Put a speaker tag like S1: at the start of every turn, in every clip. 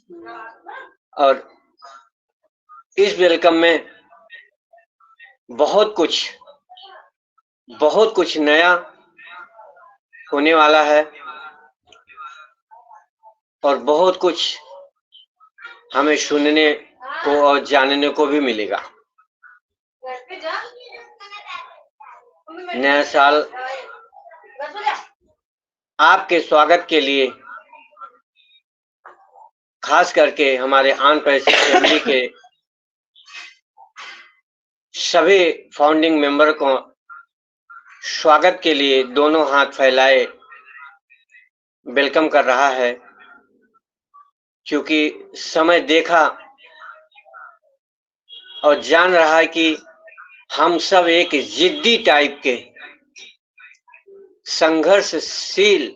S1: और इस वेलकम में बहुत कुछ नया होने वाला है और बहुत कुछ हमें सुनने को और जानने को भी मिलेगा। नया साल आपके स्वागत के लिए खास करके हमारे आन पैसे फैमिली के सभी फाउंडिंग मेंबर को स्वागत के लिए दोनों हाथ फैलाए वेलकम कर रहा है, क्योंकि समय देखा और जान रहा है कि हम सब एक जिद्दी टाइप के संघर्षशील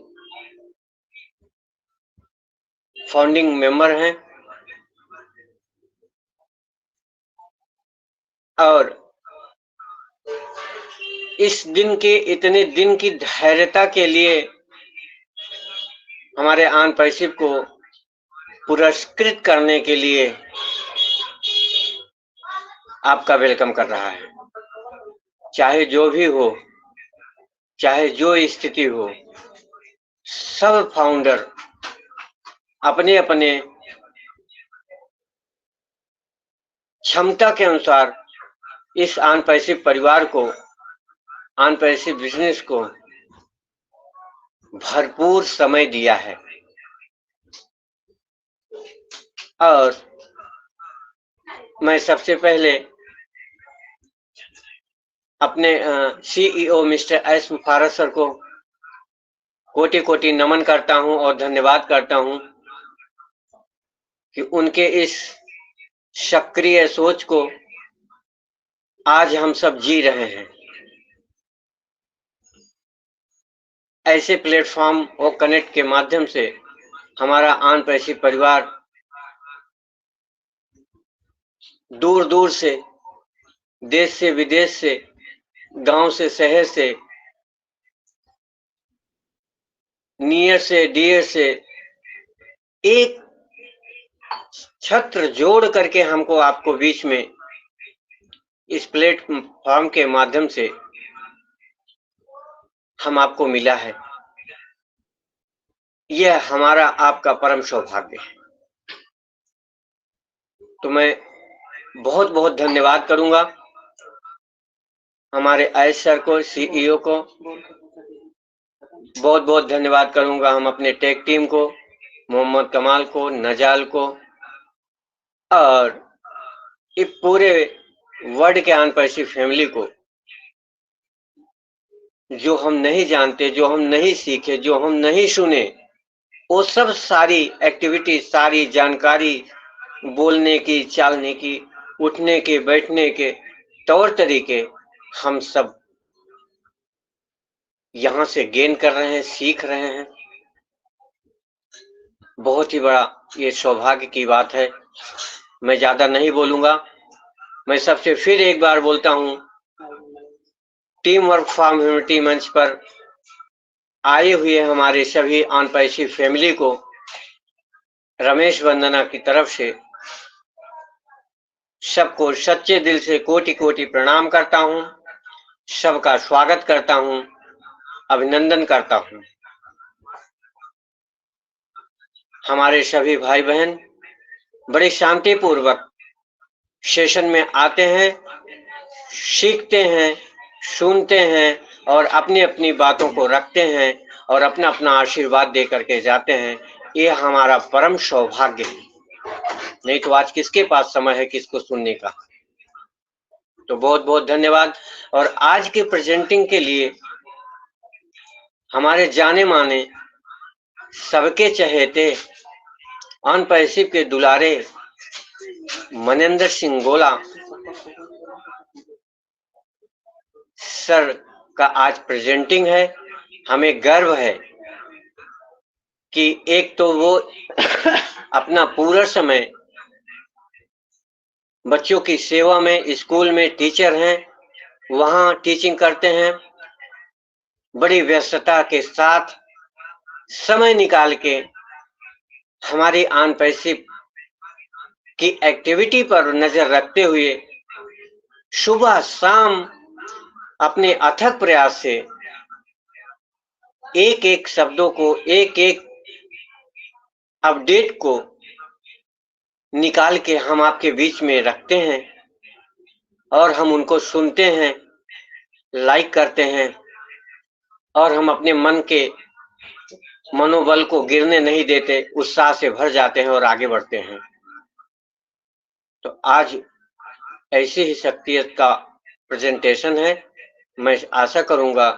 S1: फाउंडिंग मेंबर हैं और इस दिन के इतने दिन की धैर्यता के लिए हमारे आन पैसिव को पुरस्कृत करने के लिए आपका वेलकम कर रहा है। चाहे जो भी हो, चाहे जो स्थिति हो, सब फाउंडर अपने अपने क्षमता के अनुसार इस आन पैसिव परिवार को, आन पैसिव बिजनेस को भरपूर समय दिया है। और मैं सबसे पहले अपने सीईओ मिस्टर एस मुफारत सर को कोटि कोटि नमन करता हूं और धन्यवाद करता हूं कि उनके इस सक्रिय सोच को आज हम सब जी रहे हैं। ऐसे प्लेटफॉर्म और कनेक्ट के माध्यम से हमारा आन पैसिव परिवार दूर दूर से, देश से विदेश से, गांव से शहर से, नियर से डियर से एक छत्र जोड़ करके हमको आपको बीच में इस प्लेटफॉर्म के माध्यम से हम आपको मिला है। यह हमारा आपका परम सौभाग्य है। तो मैं बहुत बहुत धन्यवाद करूंगा हमारे एस सर को, सीईओ को बहुत बहुत धन्यवाद करूंगा। हम अपने टेक टीम को, मोहम्मद कमाल को, नजाल को और इस पूरे वर्ल्ड के आन पैसिव फैमिली को, जो हम नहीं जानते, जो हम नहीं सीखे, जो हम नहीं सुने, वो सब सारी एक्टिविटी, सारी जानकारी, बोलने की, चालने की, उठने के, बैठने के तौर तरीके हम सब यहां से गेन कर रहे हैं, सीख रहे हैं। बहुत ही बड़ा ये सौभाग्य की बात है। मैं ज्यादा नहीं बोलूंगा। मैं सबसे फिर एक बार बोलता हूं, टीम वर्क फॉर ह्यूमैनिटी मंच पर आए हुए हमारे सभी आन पैसिव फैमिली को रमेश वंदना की तरफ से सबको सच्चे दिल से कोटि कोटि प्रणाम करता हूं, सबका स्वागत करता हूं, अभिनंदन करता हूं। हमारे सभी भाई बहन बड़े शांतिपूर्वक सेशन में आते हैं, सीखते हैं, सुनते हैं और अपनी अपनी बातों को रखते हैं और अपना अपना आशीर्वाद दे करके जाते हैं। ये हमारा परम सौभाग्य है। नहीं तो आज किसके पास समय है किसको सुनने का। तो बहुत बहुत धन्यवाद। और आज के प्रेजेंटिंग के लिए हमारे जाने माने, सबके चहेते, आन पैसिव के दुलारे मनेंद्र सिंह गोला सर का आज प्रेजेंटिंग है। हमें गर्व है कि एक तो वो अपना पूरा समय बच्चों की सेवा में, स्कूल में टीचर हैं, वहां टीचिंग करते हैं। बड़ी व्यस्तता के साथ समय निकाल के हमारी आन पैसिव की एक्टिविटी पर नजर रखते हुए सुबह शाम अपने अथक प्रयास से एक एक शब्दों को, एक एक अपडेट को निकाल के हम आपके बीच में रखते हैं और हम उनको सुनते हैं, लाइक करते हैं और हम अपने मन के मनोबल को गिरने नहीं देते, उत्साह से भर जाते हैं और आगे बढ़ते हैं। तो आज ऐसी ही शख्सियत का प्रेजेंटेशन है। मैं आशा करूंगा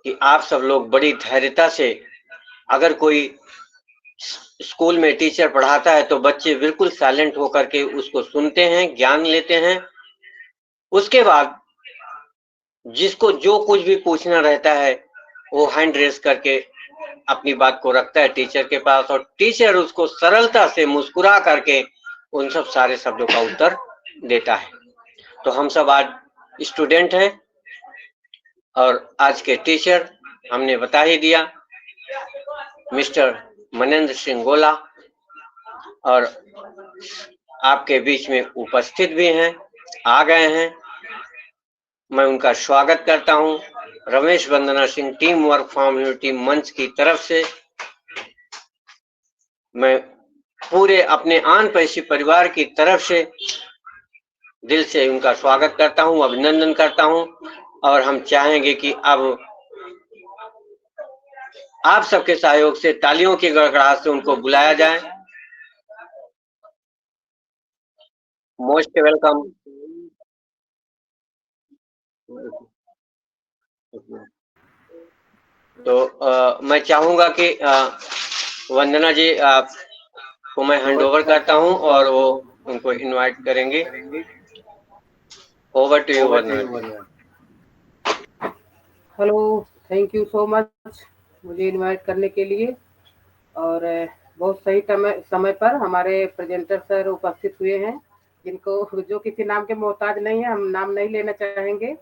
S1: कि आप सब लोग बड़ी धैर्यता से, अगर कोई स्कूल में टीचर पढ़ाता है तो बच्चे बिल्कुल साइलेंट होकर के उसको सुनते हैं, ज्ञान लेते हैं। उसके बाद जिसको जो कुछ भी पूछना रहता है वो हैंड रेस करके अपनी बात को रखता है टीचर के पास और टीचर उसको सरलता से मुस्कुरा करके उन सब सारे शब्दों का उत्तर देता है। तो हम सब आज स्टूडेंट हैं और आज के टीचर हमने बता ही दिया, मिस्टर मनेंद्र सिंह गोला, और आपके बीच में उपस्थित भी हैं, आ गए हैं। मैं उनका स्वागत करता हूं Ramesh Vandana Singh team work form unity मंच की तरफ से। मैं पूरे अपने आन पैसी परिवार की तरफ से दिल से उनका स्वागत करता हूं, अभिनंदन करता हूं और हम चाहेंगे कि अब आप सबके सहयोग से तालियों की गड़गड़ाहट से उनको बुलाया जाए। Most welcome. तो मैं चाहूंगा कि वंदना जी आपको मैं हैंड ओवर करता हूं और वो उनको इनवाइट करेंगे। Over to you Vandana.
S2: Hello, thank you so much मुझे इनवाइट करने के लिए। और बहुत सही समय पर हमारे प्रेजेंटर सर उपस्थित हुए हैं, जिनको जो किसी नाम के मोहताज नहीं है। हम नाम नहीं लेना चाहेंगे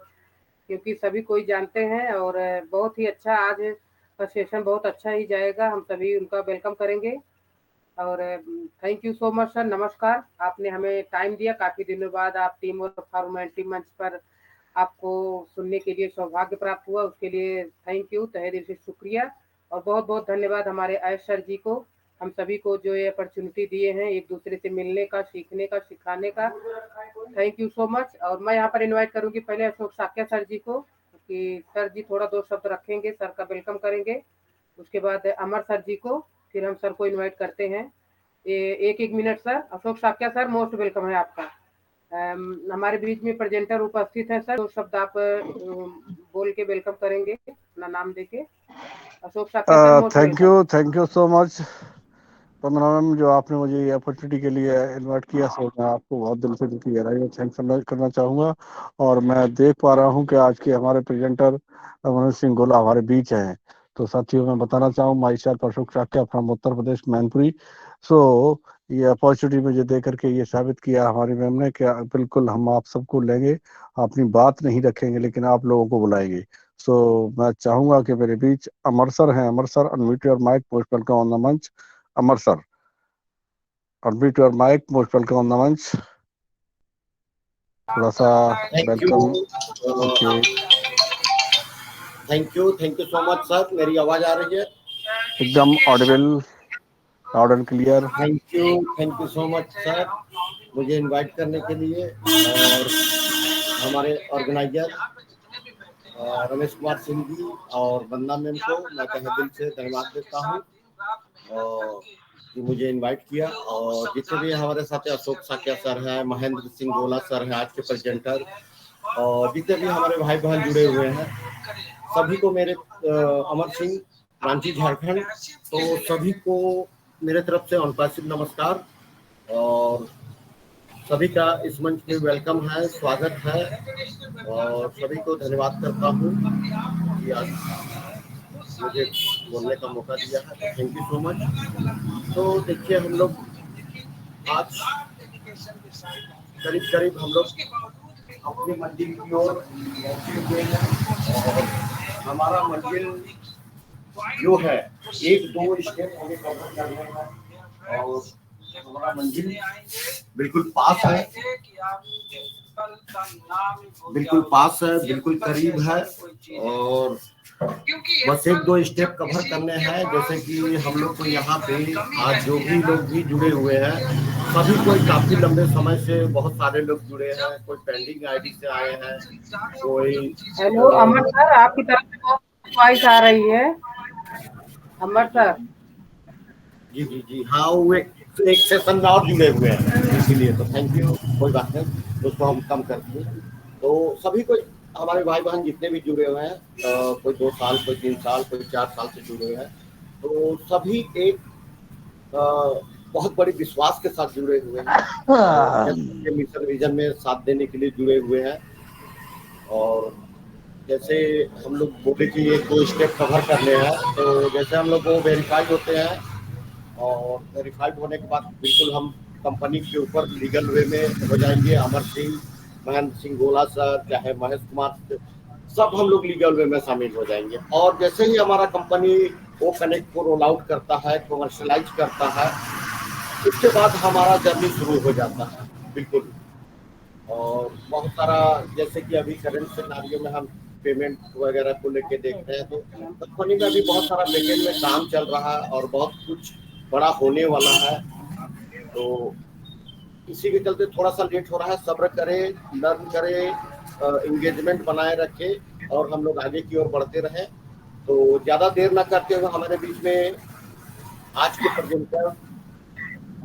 S2: क्योंकि सभी कोई जानते हैं और बहुत ही अच्छा आज का सेशन बहुत अच्छा ही जाएगा। हम सभी उनका वेलकम करेंगे और thank you so much sir. नमस्कार, आपने हमें टाइम दिया, काफ़ी दिनों बाद आप टीम वर्क फॉर्मेलिटी मंच पर आपको सुनने के लिए सौभाग्य प्राप्त हुआ, उसके लिए थैंक यू, तहे दिल से शुक्रिया। और बहुत बहुत धन्यवाद हमारे आयश सर जी को, हम सभी को जो ये अपॉर्चुनिटी दिए हैं एक दूसरे से मिलने का, सीखने का, सिखाने का। Thank you so much. और मैं यहाँ पर इनवाइट करूँगी पहले अशोक साक्या सर जी को कि सर जी थोड़ा दो शब्द रखेंगे, सर का वेलकम करेंगे। उसके बाद अमर सर जी को, फिर हम सर को इनवाइट करते हैं। एक एक minute sir. Ashok Sakya sir, most welcome है आपका। हमारे बीच में प्रेजेंटर उपस्थित है सर, दो शब्द आप बोल के वेलकम करेंगे अपना नाम देके। Ashok Sakya sir, most welcome.
S3: Thank you so much Vandana ma'am, जो आपने मुझे ये अपॉर्चुनिटी के लिए इनवाइट किया। सो मैं आपको बहुत दिल से गहराई में थैंक्स करना चाहूँगा। और मैं देख पा रहा हूँ कि आज के हमारे प्रेजेंटर मनोज सिंह गोला हमारे बीच हैं। तो साथियों, मैं बताना चाहूँ my self Ashok Sakya from Uttar Pradesh Mainpuri. सो ये अपॉर्चुनिटी मुझे दे करके ये साबित किया हमारी मैम ने कि बिल्कुल हम आप सबको लेंगे, अपनी बात नहीं रखेंगे लेकिन आप लोगों को बुलाएंगे। सो मैं चाहूंगा कि मेरे बीच अमर सर हैं। Amar sir, unmute your mic, most welcome on the मंच। Amar sir, unmute your mic, most welcome on the मंच। थोड़ा सा welcome. Okay,
S4: thank you so much sir. मेरी आवाज आ रही है?
S3: एकदम Audible, loud and clear.
S4: Thank you so much sir मुझे इनवाइट करने के लिए। और हमारे ऑर्गेनाइजर रमेश कुमार सिंह जी और वंदना मैम को मैं तहे दिल से धन्यवाद देता हूँ और कि मुझे इनवाइट किया। और जितने भी हमारे साथ अशोक साक्या सर हैं, महेंद्र सिंह गोला सर हैं आज के प्रेजेंटर, और जितने भी हमारे भाई बहन जुड़े हुए हैं, सभी को मेरे अमर सिंह, रांची झारखंड, तो सभी को मेरे तरफ से अनपासित नमस्कार। और सभी का इस मंच में वेलकम है, स्वागत है और सभी को धन्यवाद करता हूँ कि आज मुझे बोलने का मौका दिया है। Thank you so much. तो देखिए, हम लोग आज करीब हम लोग अपनी मंजिल की ओर पहुंचे हुए हैं और हमारा मंजिल जो है 1-2 स्टेप हमें कवर करना है। और हमारा मंजिल बिल्कुल पास है, बिल्कुल पास है, बिल्कुल करीब है, और बस 1-2 स्टेप कवर करने हैं। जैसे कि हम लोग को यहाँ पे आज जो भी लोग भी जुड़े हुए हैं, सभी कोई काफी लंबे समय से बहुत सारे लोग जुड़े हैं, कोई पेंडिंग आईडी से आए हैं, कोई
S2: हेलो अमर सर, आपकी तरफ से बहुत वॉइस आ रही है। अमर सर,
S4: जी जी जी, हाँ, वो एक सेशन में और जुड़े हुए हैं, इसीलिए तो थैंक यू, कोई बात नहीं, उसको हम कम कर दिए। तो सभी को, हमारे भाई बहन जितने भी जुड़े हुए हैं, कोई 2 साल, कोई 3 साल, कोई 4 साल से जुड़े हुए हैं, तो सभी एक बहुत बड़ी विश्वास के साथ जुड़े हुए हैं, मिशन विजन में साथ देने के लिए जुड़े हुए हैं। और जैसे हम लोग बोले कि 1-2 स्टेप कवर करने हैं, तो जैसे हम लोग वो वेरीफाई होते हैं, और वेरीफाइड होने के बाद बिल्कुल हम कंपनी के ऊपर लीगल वे में हो जाएंगे। अमर सिंह, महेंद्र सिंह गोला सर, चाहे महेश कुमार, सब हम लोग लीगल वे में शामिल हो जाएंगे। और जैसे ही हमारा कंपनी वो कनेक्ट को रोल आउट करता है, कमर्शलाइज करता है, उसके बाद हमारा जर्नी शुरू हो जाता है बिल्कुल। और बहुत सारा, जैसे कि अभी करंट सिनेरियो में हम पेमेंट वगैरह को लेके देख रहे हैं, तो कंपनी में भी बहुत सारा बैकएंड में काम चल रहा है और बहुत कुछ बड़ा होने वाला है। तो इसी के चलते थोड़ा सा लेट हो रहा है, सब्र करें, लर्न करें, एंगेजमेंट बनाए रखें, और हम लोग आगे की ओर बढ़ते रहें। तो ज़्यादा देर ना करते हुए हमारे बीच में आज के प्रेजेंटर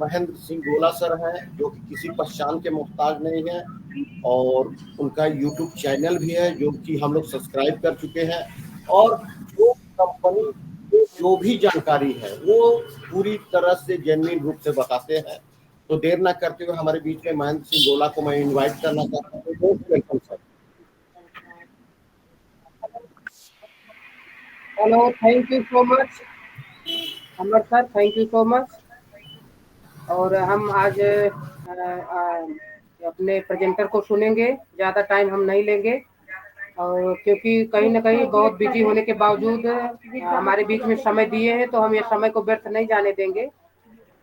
S4: महेंद्र सिंह गोला सर हैं, जो कि किसी पहचान के मोहताज नहीं है, और उनका यूट्यूब चैनल भी है जो कि हम लोग सब्सक्राइब कर चुके हैं, और जो कंपनी की जो भी जानकारी है वो पूरी तरह से जेन्युइन रूप से बताते हैं। तो देर ना करते हुए हमारे बीच में महेंद्र सिंह गोला को मैं इनवाइट करना चाहता हूँ। Welcome sir.
S2: Hello, thank you so much Amar sir, thank you so much. और हम आज अपने प्रेजेंटर को सुनेंगे, ज़्यादा टाइम हम नहीं लेंगे, और क्योंकि कहीं ना कहीं बहुत बिजी होने के बावजूद हमारे बीच में समय दिए हैं, तो हम ये समय को व्यर्थ नहीं जाने देंगे।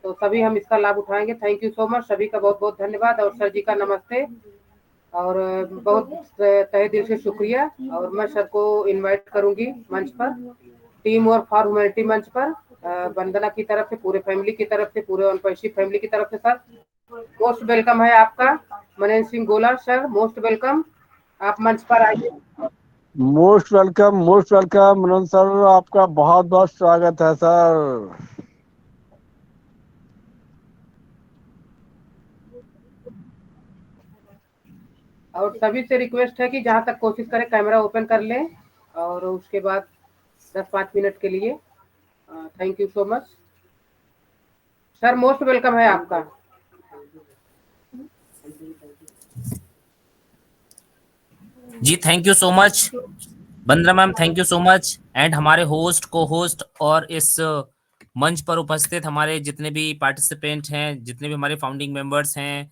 S2: तो सभी हम इसका लाभ उठाएंगे। थैंक यू सो मच, सभी का बहुत बहुत धन्यवाद, और सर जी का नमस्ते, और बहुत तहे दिल से शुक्रिया। और मैं सर को इनवाइट करूंगी मंच पर, टीम और फॉर ह्यूमैनिटी मंच पर, वंदना की तरफ से, पूरे फैमिली की तरफ से, पूरे अनपैशी फैमिली की तरफ से सर मोस्ट वेलकम है आपका। महेंद्र सिंह गोला सर, मोस्ट वेलकम, आप मंच पर आइए।
S3: मोस्ट वेलकम मनोज सर, आपका बहुत बहुत स्वागत है सर।
S2: और सभी से रिक्वेस्ट है कि जहाँ तक कोशिश करें कैमरा ओपन कर लें, और उसके बाद 10-5 मिनट के लिए। Thank you so much sir, most welcome है आपका।
S5: जी thank you so much Bandana ma'am, thank you so much. And हमारे होस्ट, को होस्ट और इस मंच पर उपस्थित हमारे जितने भी पार्टिसिपेंट हैं, जितने भी हमारे फाउंडिंग मेंबर्स हैं,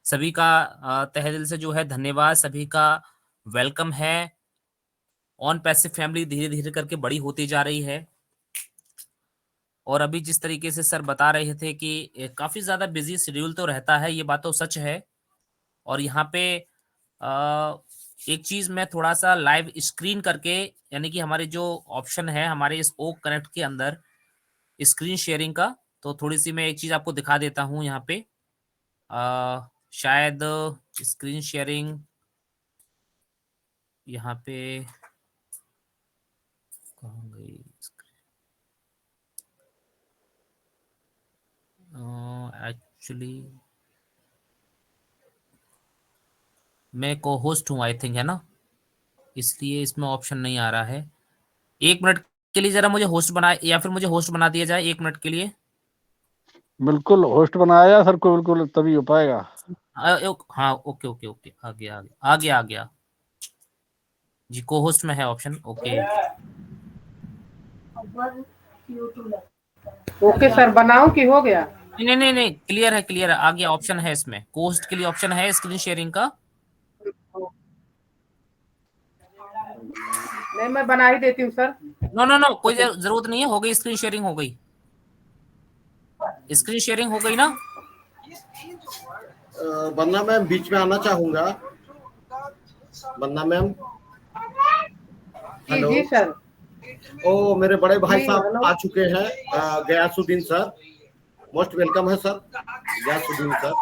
S5: सभी का तहे दिल से जो है धन्यवाद, सभी का वेलकम है। ऑन पैसिव फैमिली धीरे धीरे करके बड़ी होती जा रही है, और अभी जिस तरीके से सर बता रहे थे कि काफी ज्यादा बिजी शेड्यूल तो रहता है, ये बात तो सच है। और यहाँ पे एक चीज मैं थोड़ा सा लाइव स्क्रीन करके, यानी कि हमारे जो ऑप्शन है हमारे इस ओक कनेक्ट के अंदर स्क्रीन शेयरिंग का, तो थोड़ी सी मैं एक चीज आपको दिखा देता हूँ यहाँ पे। शायद स्क्रीन शेयरिंग यहाँ पे कहाँ गई, एक्चुअली मैं को होस्ट हूँ आई थिंक, है ना, इसलिए इसमें ऑप्शन नहीं आ रहा है। 1 मिनट के लिए जरा मुझे होस्ट बना, या फिर मुझे होस्ट बना दिया जाए 1 मिनट के लिए।
S3: बिल्कुल होस्ट बनाया सर को, बिल्कुल तभी हो पाएगा।
S5: हाँ ओके ओके ओके, आ गया आ गया आ गया आ गया जी, को होस्ट में है ऑप्शन। ओके
S2: ओके सर, बनाऊं कि हो गया?
S5: नहीं नहीं नहीं नहीं, क्लियर है क्लियर है, आ गया, ऑप्शन है इसमें, को होस्ट के लिए ऑप्शन है स्क्रीन शेयरिंग का।
S2: नहीं, मैं बना ही देती हूँ सर।
S5: नो नो नो, कोई जरूरत नहीं है, हो गई स्क्रीन शेयरिंग हो गई। स्क्रीन शेयरिंग हो गई ना?
S4: वंदना मैम बीच में आना चाहूंगा। वंदना मैम,
S2: जी
S4: हेलो।
S2: जी सर।
S4: ओ मेरे बड़े भाई
S2: जी
S4: साहब
S2: हेलो।
S4: आ चुके हैं, गयासुद्दीन सर। मोस्ट वेलकम है सर, गयासुद्दीन सर।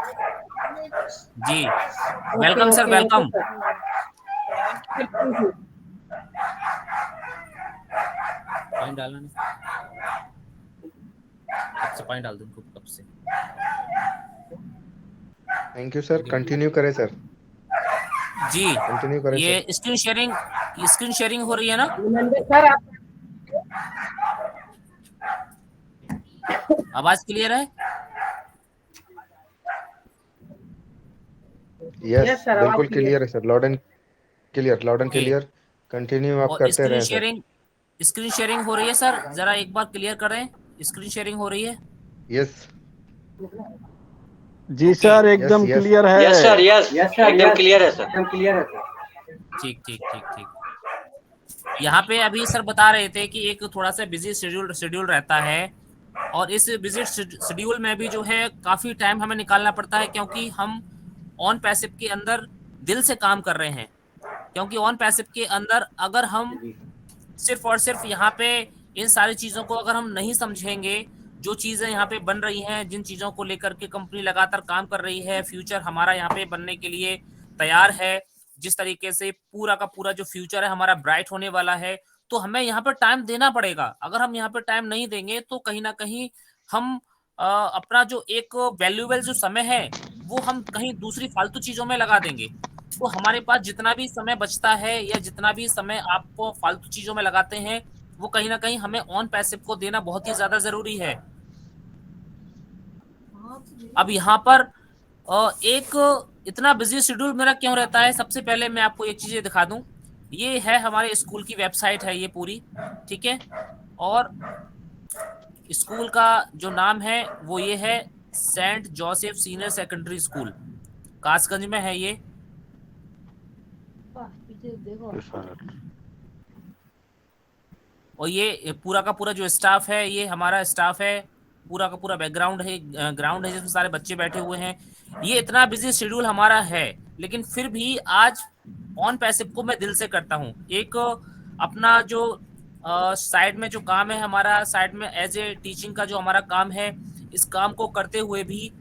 S5: जी,
S2: okay
S5: welcome sir,
S2: okay okay
S5: welcome.
S2: Sir. Thank you.
S5: Point डालना नहीं, कब से पॉइंट डाल दूं इनको, कब से?
S6: थैंक यू सर, कंटिन्यू करें सर,
S5: जी,
S6: कंटिन्यू करें
S5: ये
S6: सर।
S5: स्क्रीन शेयरिंग हो रही है ना?
S2: अभिनंदन सर आप।
S5: आवाज क्लियर है?
S6: यस
S2: यस सर, आवाज
S6: बिल्कुल
S2: क्लियर
S6: क्लियर
S2: है।
S6: है sir, loud and clear, loud and
S5: okay.
S6: Clear. Continue आप
S5: और
S6: करते रहें सर।
S5: स्क्रीन शेयरिंग हो रही है सर, जरा एक बार क्लियर करें। स्क्रीन शेयरिंग हो रही है?
S6: यस
S3: जी
S5: ओके,
S3: सर,
S6: यस
S3: एकदम
S6: यस।
S3: क्लियर
S1: यस सर,
S3: है।
S1: यस, एकदम क्लियर है सर।
S2: एकदम क्लियर है सर।
S5: ठीक ठीक ठीक ठीक। यहाँ पे अभी सर बता रहे थे कि एक थोड़ा सा बिजी शेड्यूल रहता है, और इस बिजी शेड्यूल में भी जो है काफी टाइम हमें निकालना पड़ता है, क्योंकि हम ऑन पैसिव के अंदर दिल से काम कर रहे हैं। क्योंकि ऑन पैसिव के अंदर अगर हम सिर्फ और सिर्फ यहाँ पे इन सारी चीजों को अगर हम नहीं समझेंगे, जो चीजें यहाँ पे बन रही हैं, जिन चीजों को लेकर के कंपनी लगातार काम कर रही है, फ्यूचर हमारा यहाँ पे बनने के लिए तैयार है, जिस तरीके से पूरा का पूरा जो फ्यूचर है हमारा ब्राइट होने वाला है, तो हमें यहाँ पे टाइम देना पड़ेगा। अगर हम यहाँ पे टाइम नहीं देंगे तो कहीं ना कहीं हम अपना जो एक वैल्यूएबल जो समय है वो हम कहीं दूसरी फालतू चीजों में लगा देंगे। तो हमारे पास जितना भी समय बचता है या जितना भी समय आपको फालतू चीजों में लगाते हैं, वो कहीं ना कहीं हमें ऑन पैसिव को देना बहुत ही ज्यादा जरूरी है। अब यहाँ पर एक इतना बिजी शेड्यूल मेरा क्यों रहता है, सबसे पहले मैं आपको एक चीज दिखा दूं। ये है हमारे स्कूल की वेबसाइट है ये पूरी, ठीक है। और स्कूल का जो नाम है वो ये है Saint Joseph senior secondary school, Kasganj में है ये। और ये पूरा का पूरा जो स्टाफ है ये हमारा स्टाफ है, पूरा का पूरा बैकग्राउंड है, ग्राउंड है जिसमें सारे बच्चे बैठे हुए हैं। ये इतना बिजी शेड्यूल हमारा है, लेकिन फिर भी आज ऑन पैसिव को मैं दिल से करता हूँ। एक अपना जो साइड में जो काम है हमारा, साइड में एज ए टीचिंग का जो हमारा काम है, इस काम को करते हुए भी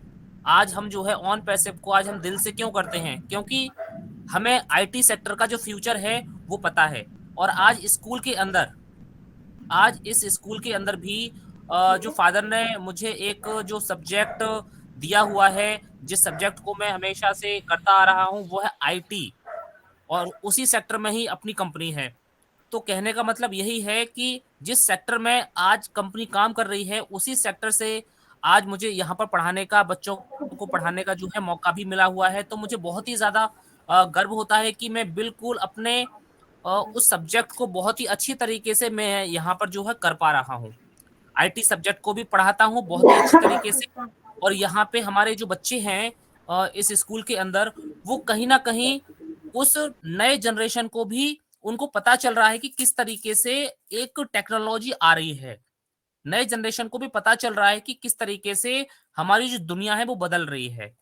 S5: आज हम जो है ऑन पैसिव को आज हम दिल से क्यों करते हैं, क्योंकि हमें आईटी सेक्टर का जो फ्यूचर है वो पता है। और आज इस स्कूल के अंदर भी जो फादर ने मुझे एक जो सब्जेक्ट दिया हुआ है, जिस सब्जेक्ट को मैं हमेशा से करता आ रहा हूँ वो है आईटी, और उसी सेक्टर में ही अपनी कंपनी है। तो कहने का मतलब यही है कि जिस सेक्टर में आज कंपनी काम कर रही है उसी सेक्टर से आज मुझे यहाँ पर पढ़ाने का, बच्चों को पढ़ाने का जो है मौका भी मिला हुआ है। तो मुझे बहुत ही ज्यादा गर्व होता है कि मैं बिल्कुल अपने उस सब्जेक्ट को बहुत ही अच्छी तरीके से मैं यहाँ पर जो है कर पा रहा हूँ। आईटी सब्जेक्ट को भी पढ़ाता हूँ बहुत ही अच्छी तरीके से। और यहाँ पे हमारे जो बच्चे हैं इस स्कूल के अंदर, वो कहीं ना कहीं उस नए जनरेशन को भी उनको पता चल रहा है कि किस तरीके से एक टेक्नोलॉजी आ रही है। नए जनरेशन को भी पता चल रहा है कि किस तरीके से हमारी जो दुनिया है वो बदल रही है।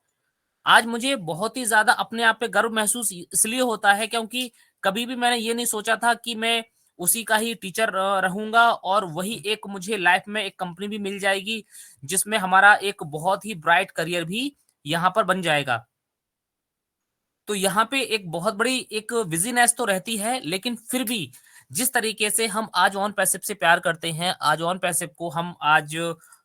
S5: आज मुझे बहुत ही ज्यादा अपने आप पे गर्व महसूस इसलिए होता है क्योंकि कभी भी मैंने ये नहीं सोचा था कि मैं उसी का ही टीचर रहूंगा, और वही एक मुझे लाइफ में एक कंपनी भी मिल जाएगी जिसमें हमारा एक बहुत ही ब्राइट करियर भी यहाँ पर बन जाएगा। तो यहाँ पे एक बहुत बड़ी एक बिजीनेस तो रहती है, लेकिन फिर भी जिस तरीके से हम आज ऑन पैसिव से प्यार करते हैं, आज ऑन पैसिव को हम आज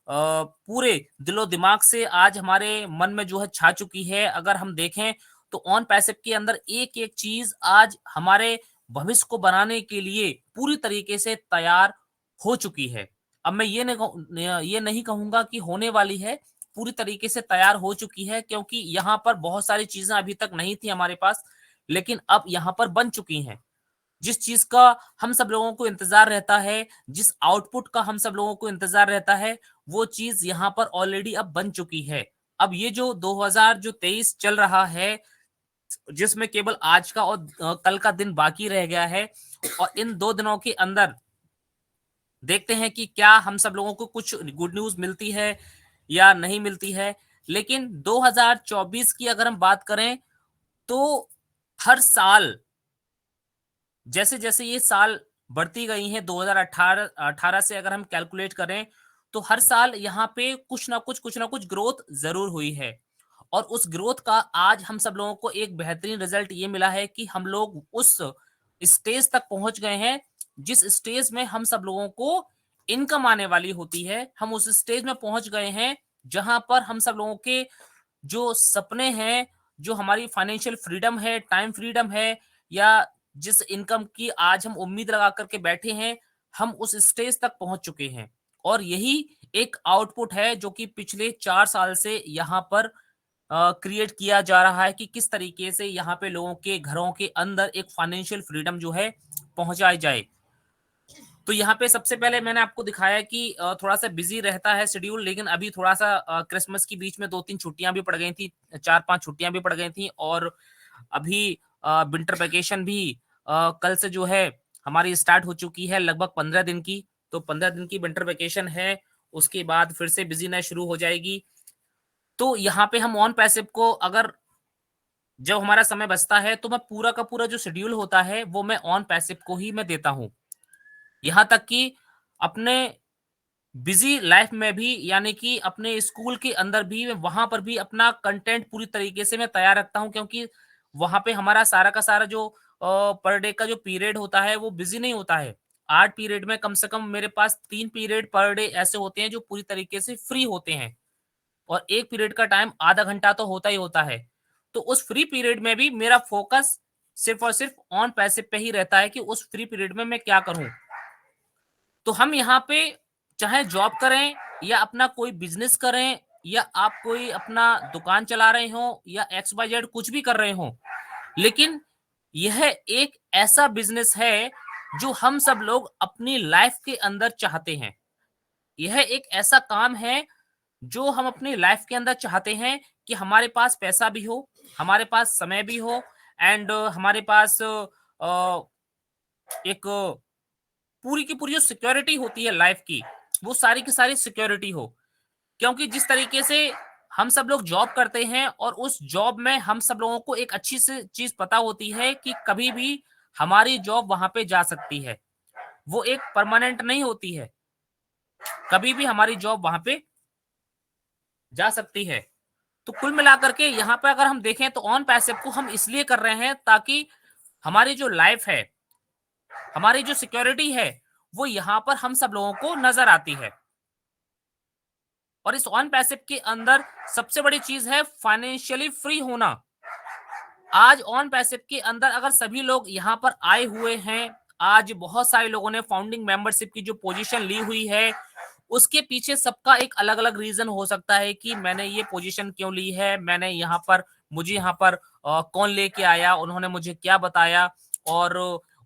S5: पूरे दिलो दिमाग से आज हमारे मन में जो है छा चुकी है। अगर हम देखें तो ऑन पैसिव के अंदर एक एक चीज आज हमारे भविष्य को बनाने के लिए पूरी तरीके से तैयार हो चुकी है। अब मैं ये नहीं कहूंगा कि होने वाली है, पूरी तरीके से तैयार हो चुकी है, क्योंकि यहाँ पर बहुत सारी चीजें अभी तक नहीं थी हमारे पास, लेकिन अब यहाँ पर बन चुकी हैं। जिस चीज का हम सब लोगों को इंतजार रहता है, जिस आउटपुट का हम सब लोगों को इंतजार रहता है, वो चीज यहाँ पर ऑलरेडी अब बन चुकी है। अब ये जो 2023 चल रहा है, जिसमें केवल आज का और कल का दिन बाकी रह गया है, और इन 2 दिनों के अंदर देखते हैं कि क्या हम सब लोगों को कुछ गुड न्यूज मिलती है या नहीं मिलती है, लेकिन 2024 की अगर हम बात करें तो हर साल जैसे जैसे ये साल बढ़ती गई है 2018 से अगर हम कैलकुलेट करें तो हर साल यहाँ पे कुछ ना कुछ ग्रोथ जरूर हुई है। और उस ग्रोथ का आज हम सब लोगों को एक बेहतरीन रिजल्ट ये मिला है कि हम लोग उस स्टेज तक पहुंच गए हैं जिस स्टेज में हम सब लोगों को इनकम आने वाली होती है। हम उस स्टेज में पहुंच गए हैं जहां पर हम सब लोगों के जो सपने हैं, जो हमारी फाइनेंशियल फ्रीडम है, टाइम फ्रीडम है, या जिस इनकम की आज हम उम्मीद लगा करके बैठे हैं, हम उस स्टेज तक पहुंच चुके हैं। और यही एक आउटपुट है जो कि पिछले 4 साल से यहाँ पर क्रिएट किया जा रहा है कि किस तरीके से यहाँ पे लोगों के घरों के अंदर एक फाइनेंशियल फ्रीडम जो है पहुंचाई जाए। तो यहाँ पे सबसे पहले मैंने आपको दिखाया कि थोड़ा सा बिजी रहता है शेड्यूल, लेकिन अभी थोड़ा सा क्रिसमस की बीच में 2-3 छुट्टियां भी पड़ गई थी, 4-5 छुट्टियां भी पड़ गई थी। और अभी विंटर वेकेशन भी कल से जो है हमारी स्टार्ट हो चुकी है, लगभग 15 दिन की। तो 15 दिन की विंटर वेकेशन है, उसके बाद फिर से बिजीनेस शुरू हो जाएगी। तो यहाँ पे हम ऑन पैसिव को अगर जब हमारा समय बचता है तो मैं पूरा का पूरा जो शेड्यूल होता है वो मैं ऑन पैसिव को ही मैं देता हूँ। यहाँ तक कि अपने बिजी लाइफ में भी, यानी कि अपने स्कूल के अंदर भी, वहां पर भी अपना कंटेंट पूरी तरीके से मैं तैयार रखता हूं, क्योंकि वहां पे हमारा सारा का सारा जो पर डे का जो पीरियड होता है वो बिजी नहीं होता है। 8 पीरियड में कम से कम मेरे पास 3 पीरियड पर डे ऐसे होते हैं जो पूरी तरीके से फ्री होते हैं, और एक पीरियड का टाइम आधा घंटा तो होता ही होता है। तो उस फ्री पीरियड में भी मेरा फोकस सिर्फ और सिर्फ ऑन पैसिव पे ही रहता है कि उस फ्री पीरियड में मैं क्या करूं। तो हम यहाँ पे चाहे जॉब करें या अपना कोई बिजनेस करें, या आप कोई अपना दुकान चला रहे हो, या XYZ कुछ भी कर रहे हो, लेकिन यह एक ऐसा बिजनेस है जो हम सब लोग अपनी लाइफ के अंदर चाहते हैं। यह एक ऐसा काम है जो हम अपनी लाइफ के अंदर चाहते हैं कि हमारे पास पैसा भी हो, हमारे पास समय भी हो, एंड हमारे पास एक पूरी की पूरी जो सिक्योरिटी होती है लाइफ की, वो सारी की सारी सिक्योरिटी हो। क्योंकि जिस तरीके से हम सब लोग जॉब करते हैं और उस जॉब में हम सब लोगों को एक अच्छी सी चीज पता होती है कि कभी भी हमारी जॉब वहां पे जा सकती है, वो एक परमानेंट नहीं होती है, कभी भी हमारी जॉब वहां पे जा सकती है। तो कुल मिलाकर के यहाँ पे अगर हम देखें तो ऑन पैसिव को हम इसलिए कर रहे हैं ताकि हमारी जो लाइफ है, हमारी जो सिक्योरिटी है, वो यहाँ पर हम सब लोगों को नजर आती है। और इस ऑन पैसिव के अंदर सबसे बड़ी चीज है फाइनेंशियली फ्री होना। आज ऑन पैसिव के अंदर अगर सभी लोग यहाँ पर आए हुए हैं, आज बहुत सारे लोगों ने फाउंडिंग मेंबरशिप की जो पोजीशन ली हुई है, उसके पीछे सबका एक अलग अलग रीजन हो सकता है कि मैंने ये पोजीशन क्यों ली है, मैंने यहाँ पर, मुझे यहाँ पर कौन लेके आया, उन्होंने मुझे क्या बताया, और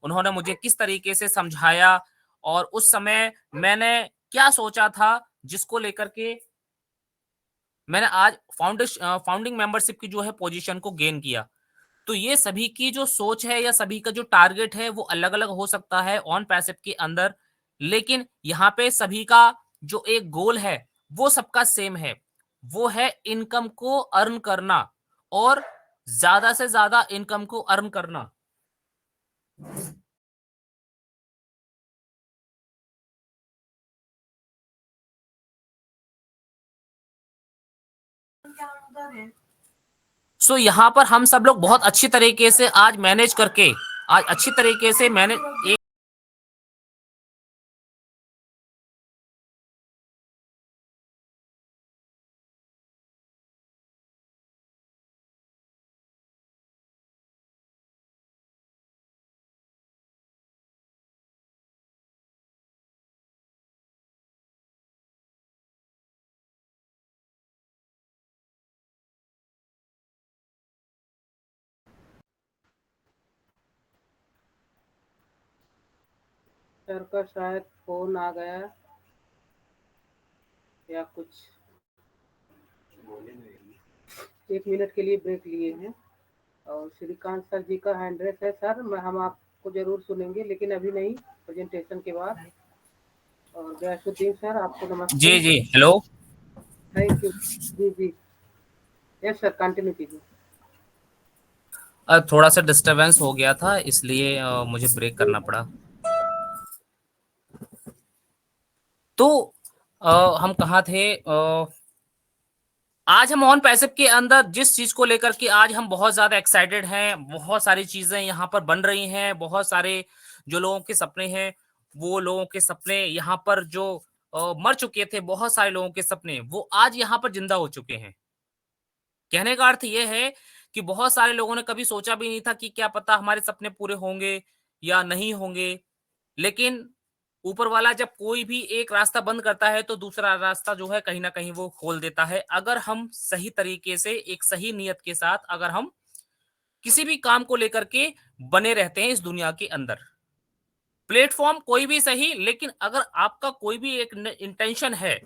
S5: उन्होंने मुझे किस तरीके से समझाया, और उस समय मैंने क्या सोचा था जिसको लेकर के मैंने आज फाउंडिंग मेंबरशिप की जो है पोजीशन को गेन किया। तो ये सभी की जो सोच है या सभी का जो टारगेट है वो अलग अलग हो सकता है ऑन पैसिव के अंदर, लेकिन यहाँ पे सभी का जो एक गोल है वो सबका सेम है, वो है इनकम को अर्न करना, और ज्यादा से ज्यादा इनकम को अर्न करना। सो यहाँ पर हम सब लोग बहुत अच्छी तरीके से आज मैनेज करके, आज अच्छी तरीके से मैनेज
S2: सर का शायद फोन आ गया या कुछ, 1 मिनट के लिए ब्रेक लिए हैं। और श्रीकांत सर जी का हैंड रेस है सर, हम आपको जरूर सुनेंगे, लेकिन अभी नहीं, प्रेजेंटेशन के बाद। और गयासुद्दीन सर आपको नमस्ते।
S5: जी जी हेलो।
S2: Thank you. जी जी, यस सर, कंटिन्यू कीजिए।
S5: थोड़ा सा डिस्टरबेंस हो गया था, इसलिए मुझे ब्रेक करना पड़ा। तो हम कहाँ थे? आज हम ऑन पैसिव के अंदर जिस चीज को लेकर के आज हम बहुत ज्यादा एक्साइटेड हैं, बहुत सारी चीजें यहाँ पर बन रही हैं, बहुत सारे जो लोगों के सपने हैं, वो लोगों के सपने यहाँ पर जो मर चुके थे, बहुत सारे लोगों के सपने वो आज यहाँ पर जिंदा हो चुके हैं। कहने का अर्थ ये है कि बहुत सारे लोगों ने कभी सोचा भी नहीं था कि क्या पता हमारे सपने पूरे होंगे या नहीं होंगे, लेकिन ऊपर वाला जब कोई भी एक रास्ता बंद करता है तो दूसरा रास्ता जो है कहीं ना कहीं वो खोल देता है। अगर हम सही तरीके से एक सही नियत के साथ अगर हम किसी भी काम को लेकर के बने रहते हैं इस दुनिया के अंदर, प्लेटफॉर्म कोई भी सही, लेकिन अगर आपका कोई भी एक इंटेंशन है,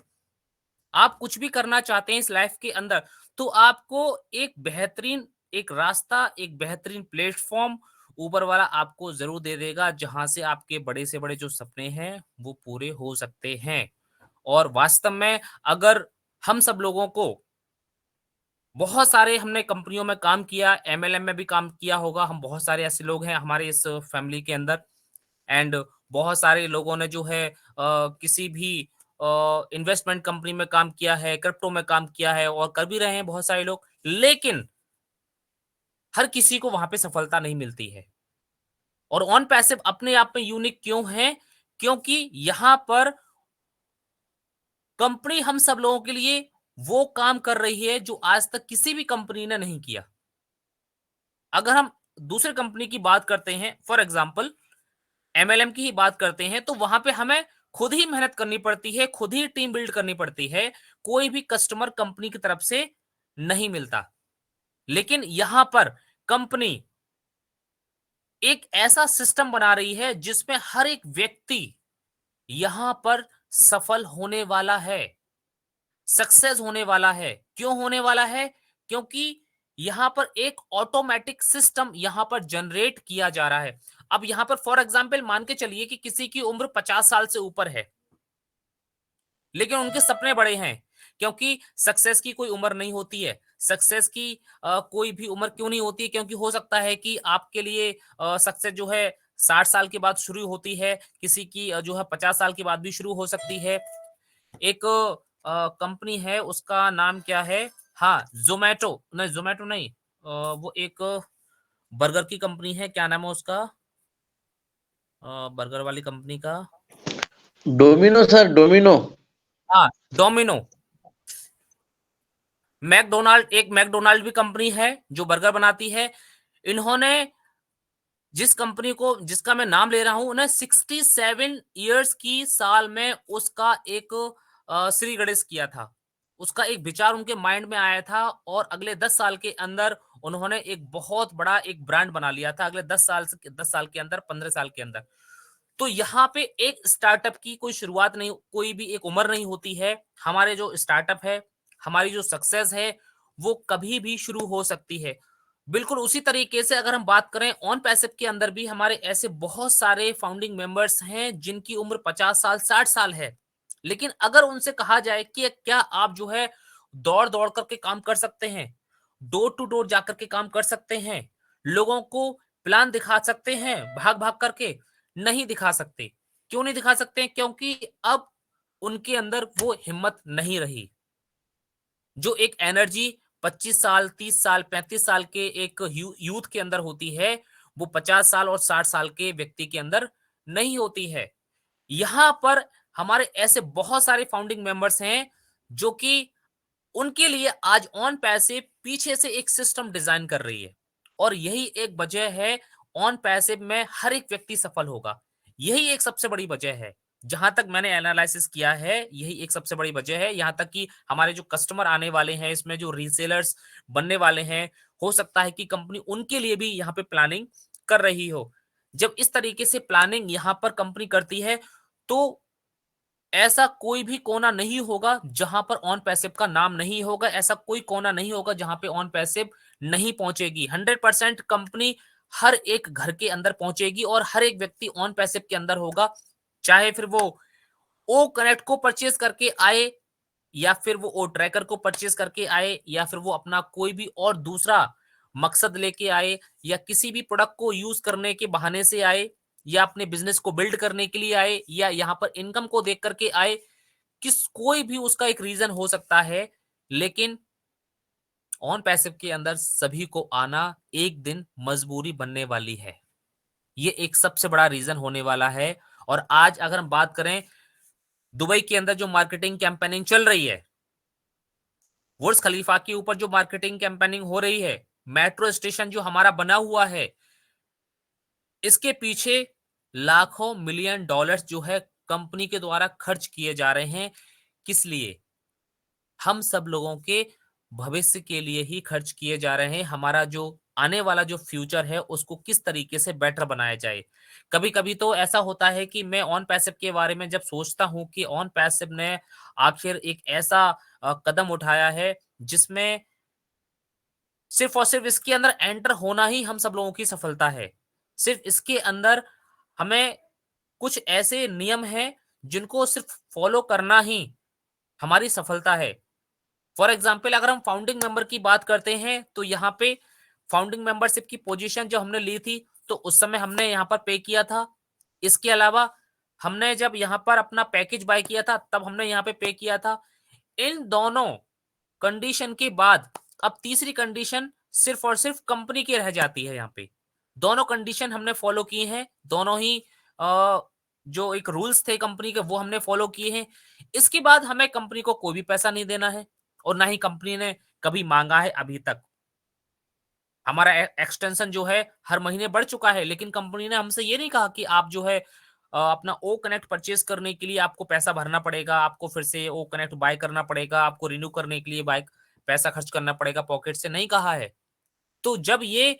S5: आप कुछ भी करना चाहते हैं इस लाइफ के अंदर, तो आपको एक बेहतरीन एक रास्ता, एक बेहतरीन प्लेटफॉर्म ऊपर वाला आपको जरूर दे देगा, जहां से आपके बड़े से बड़े जो सपने हैं वो पूरे हो सकते हैं। और वास्तव में अगर हम सब लोगों को, बहुत सारे हमने कंपनियों में काम किया, एमएलएम में भी काम किया होगा, हम बहुत सारे ऐसे लोग हैं हमारे इस फैमिली के अंदर, एंड बहुत सारे लोगों ने जो है किसी भी इन्वेस्टमेंट कंपनी में काम किया है, क्रिप्टो में काम किया है और कर भी रहे हैं बहुत सारे लोग, लेकिन हर किसी को वहां पे सफलता नहीं मिलती है। और ऑन पैसिव अपने आप में यूनिक क्यों है? क्योंकि यहां पर कंपनी हम सब लोगों के लिए वो काम कर रही है जो आज तक किसी भी कंपनी ने नहीं किया। अगर हम दूसरे कंपनी की बात करते हैं, फॉर एग्जांपल एमएलएम की ही बात करते हैं, तो वहां पे हमें खुद ही मेहनत करनी पड़ती है, खुद ही टीम बिल्ड करनी पड़ती है, कोई भी कस्टमर कंपनी की तरफ से नहीं मिलता। लेकिन यहां पर कंपनी एक ऐसा सिस्टम बना रही है जिसमें हर एक व्यक्ति यहां पर सफल होने वाला है, सक्सेस होने वाला है। क्यों होने वाला है? क्योंकि यहां पर एक ऑटोमेटिक सिस्टम यहां पर जनरेट किया जा रहा है। अब यहां पर फॉर एग्जांपल मान के चलिए कि किसी की उम्र 50 साल से ऊपर है, लेकिन उनके सपने बड़े हैं, क्योंकि सक्सेस की कोई उम्र नहीं होती है। सक्सेस की कोई भी उम्र क्यों नहीं होती है? क्योंकि हो सकता है कि आपके लिए सक्सेस जो है 60 साल के बाद शुरू होती है, किसी की जो है 50 साल के बाद भी शुरू हो सकती है। एक कंपनी है, उसका नाम क्या है? हाँ, जोमेटो नहीं, जोमेटो नहीं, वो एक बर्गर की कंपनी है, क्या नाम है उसका? बर्गर वाली कंपनी का,
S7: डोमिनो सर, डोमिनो।
S5: हाँ, डोमिनो। मैकडोनाल्ड, एक मैकडोनाल्ड भी कंपनी है जो बर्गर बनाती है। इन्होंने जिस कंपनी को जिसका मैं नाम ले रहा हूं, उन्हें 67 इयर्स की साल में उसका एक श्री गणेश किया था। उसका एक विचार उनके माइंड में आया था और अगले 10 साल के अंदर उन्होंने एक बहुत बड़ा एक ब्रांड बना लिया था। अगले 10 साल के अंदर, 15 साल के अंदर। तो यहाँ पे एक स्टार्टअप की कोई शुरुआत नहीं, कोई भी एक उम्र नहीं होती है। हमारे जो स्टार्टअप है, हमारी जो सक्सेस है, वो कभी भी शुरू हो सकती है। बिल्कुल उसी तरीके से अगर हम बात करें ऑन पैसिव के अंदर भी हमारे ऐसे बहुत सारे फाउंडिंग मेंबर्स हैं जिनकी उम्र 50 साल 60 साल है, लेकिन अगर उनसे कहा जाए कि क्या आप जो है दौड़ दौड़ करके काम कर सकते हैं, डोर टू डोर जाकर के काम कर सकते हैं, लोगों को प्लान दिखा सकते हैं भाग भाग करके? नहीं दिखा सकते। क्यों नहीं दिखा सकते? क्योंकि अब उनके अंदर वो हिम्मत नहीं रही। जो एक एनर्जी 25 साल, 30 साल, 35 साल के एक यूथ के अंदर होती है, वो 50 साल और 60 साल के व्यक्ति के अंदर नहीं होती है। यहां पर हमारे ऐसे बहुत सारे फाउंडिंग मेंबर्स हैं जो कि उनके लिए आज ऑन पैसिव पीछे से एक सिस्टम डिजाइन कर रही है, और यही एक वजह है ऑन पैसिव में हर एक व्यक्ति सफल होगा। यही एक सबसे बड़ी वजह है, जहां तक मैंने एनालिसिस किया है, यही एक सबसे बड़ी वजह है। यहां तक कि हमारे जो कस्टमर आने वाले हैं, इसमें जो रीसेलर्स बनने वाले हैं, हो सकता है कि कंपनी उनके लिए भी यहाँ पे प्लानिंग कर रही हो। जब इस तरीके से प्लानिंग यहां पर कंपनी करती है, तो ऐसा कोई भी कोना नहीं होगा जहां पर ऑन पैसिव का नाम नहीं होगा, ऐसा कोई कोना नहीं होगा जहां पे ऑन पैसिव नहीं पहुंचेगी। 100% कंपनी हर एक घर के अंदर पहुंचेगी और हर एक व्यक्ति ऑन पैसिव के अंदर होगा, चाहे फिर वो ओ कनेक्ट को परचेज करके आए या फिर वो ट्रैकर को परचेज करके आए, या फिर वो अपना कोई भी और दूसरा मकसद लेके आए, या किसी भी प्रोडक्ट को यूज करने के बहाने से आए, या अपने बिजनेस को बिल्ड करने के लिए आए, या यहाँ पर इनकम को देख करके आए, कोई भी उसका एक रीजन हो सकता है, लेकिन ऑन पैसिव के अंदर सभी को आना एक दिन मजबूरी बनने वाली है। ये एक सबसे बड़ा रीजन होने वाला है। और आज अगर हम बात करें, दुबई के अंदर जो मार्केटिंग कैंपेनिंग चल रही है, बुर्ज खलीफा के ऊपर जो मार्केटिंग कैंपेनिंग हो रही है, मेट्रो स्टेशन जो हमारा बना हुआ है, इसके पीछे लाखों मिलियन डॉलर्स जो है कंपनी के द्वारा खर्च किए जा रहे हैं। किस लिए? हम सब लोगों के भविष्य के लिए ही खर्च किए जा रहे हैं। हमारा जो आने वाला जो फ्यूचर है उसको किस तरीके से बेटर बनाया जाए। कभी कभी तो ऐसा होता है कि मैं ऑन पैसिव के बारे में जब सोचता हूं कि ऑन पैसिव ने आखिर एक ऐसा कदम उठाया है जिसमें सिर्फ और सिर्फ इसके अंदर एंटर होना ही हम सब लोगों की सफलता है। सिर्फ इसके अंदर हमें कुछ ऐसे नियम हैं जिनको सिर्फ फॉलो करना ही हमारी सफलता है। फॉर एग्जाम्पल, अगर हम फाउंडिंग मेंबर की बात करते हैं तो यहाँ पे फाउंडिंग मेंबरशिप की पोजीशन जो हमने ली थी तो उस समय हमने यहाँ पर पे किया था। इसके अलावा हमने जब यहाँ पर अपना पैकेज बाय किया था तब हमने यहाँ पे किया था। इन दोनों कंडीशन के बाद अब तीसरी कंडीशन सिर्फ और सिर्फ कंपनी की रह जाती है। यहाँ पे दोनों कंडीशन हमने फॉलो की हैं, दोनों ही जो एक रूल्स थे कंपनी के वो हमने फॉलो किए हैं। इसके बाद हमें कंपनी को कोई भी पैसा नहीं देना है और ना ही कंपनी ने कभी मांगा है अभी तक। हमारा एक्सटेंशन जो है हर महीने बढ़ चुका है, लेकिन कंपनी ने हमसे ये नहीं कहा कि आप जो है अपना ओ कनेक्ट परचेज करने के लिए आपको पैसा भरना पड़ेगा, आपको फिर से ओ कनेक्ट बाय करना पड़ेगा, आपको रिन्यू करने के लिए बाय पैसा खर्च करना पड़ेगा पॉकेट से, नहीं कहा है। तो जब ये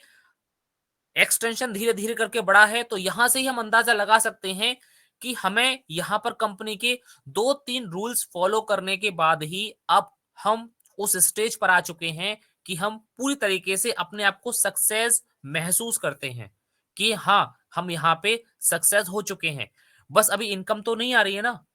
S5: एक्सटेंशन धीरे धीरे करके बढ़ा है तो यहां से ही हम अंदाजा लगा सकते हैं कि हमें यहाँ पर कंपनी के 2-3 रूल्स फॉलो करने के बाद ही अब हम उस स्टेज पर आ चुके हैं कि हम पूरी तरीके से अपने आप को सक्सेस महसूस करते हैं कि हाँ, हम यहाँ पे सक्सेस हो चुके हैं। बस अभी इनकम तो नहीं आ रही है ना,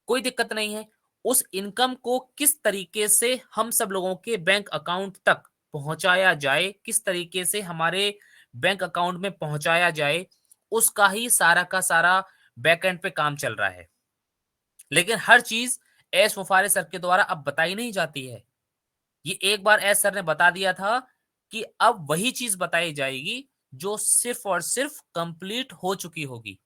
S5: कोई दिक्कत नहीं है। उस इनकम को किस तरीके से हम सब लोगों के बैंक अकाउंट तक पहुंचाया जाए, किस तरीके से हमारे बैंक अकाउंट में पहुंचाया जाए, उसका ही सारा का सारा बैकएंड पे काम चल रहा है। लेकिन हर चीज एस वफारे सर के द्वारा अब बताई नहीं जाती है। ये एक बार एस सर ने बता दिया था कि अब वही चीज बताई जाएगी जो सिर्फ और सिर्फ कंप्लीट हो चुकी होगी,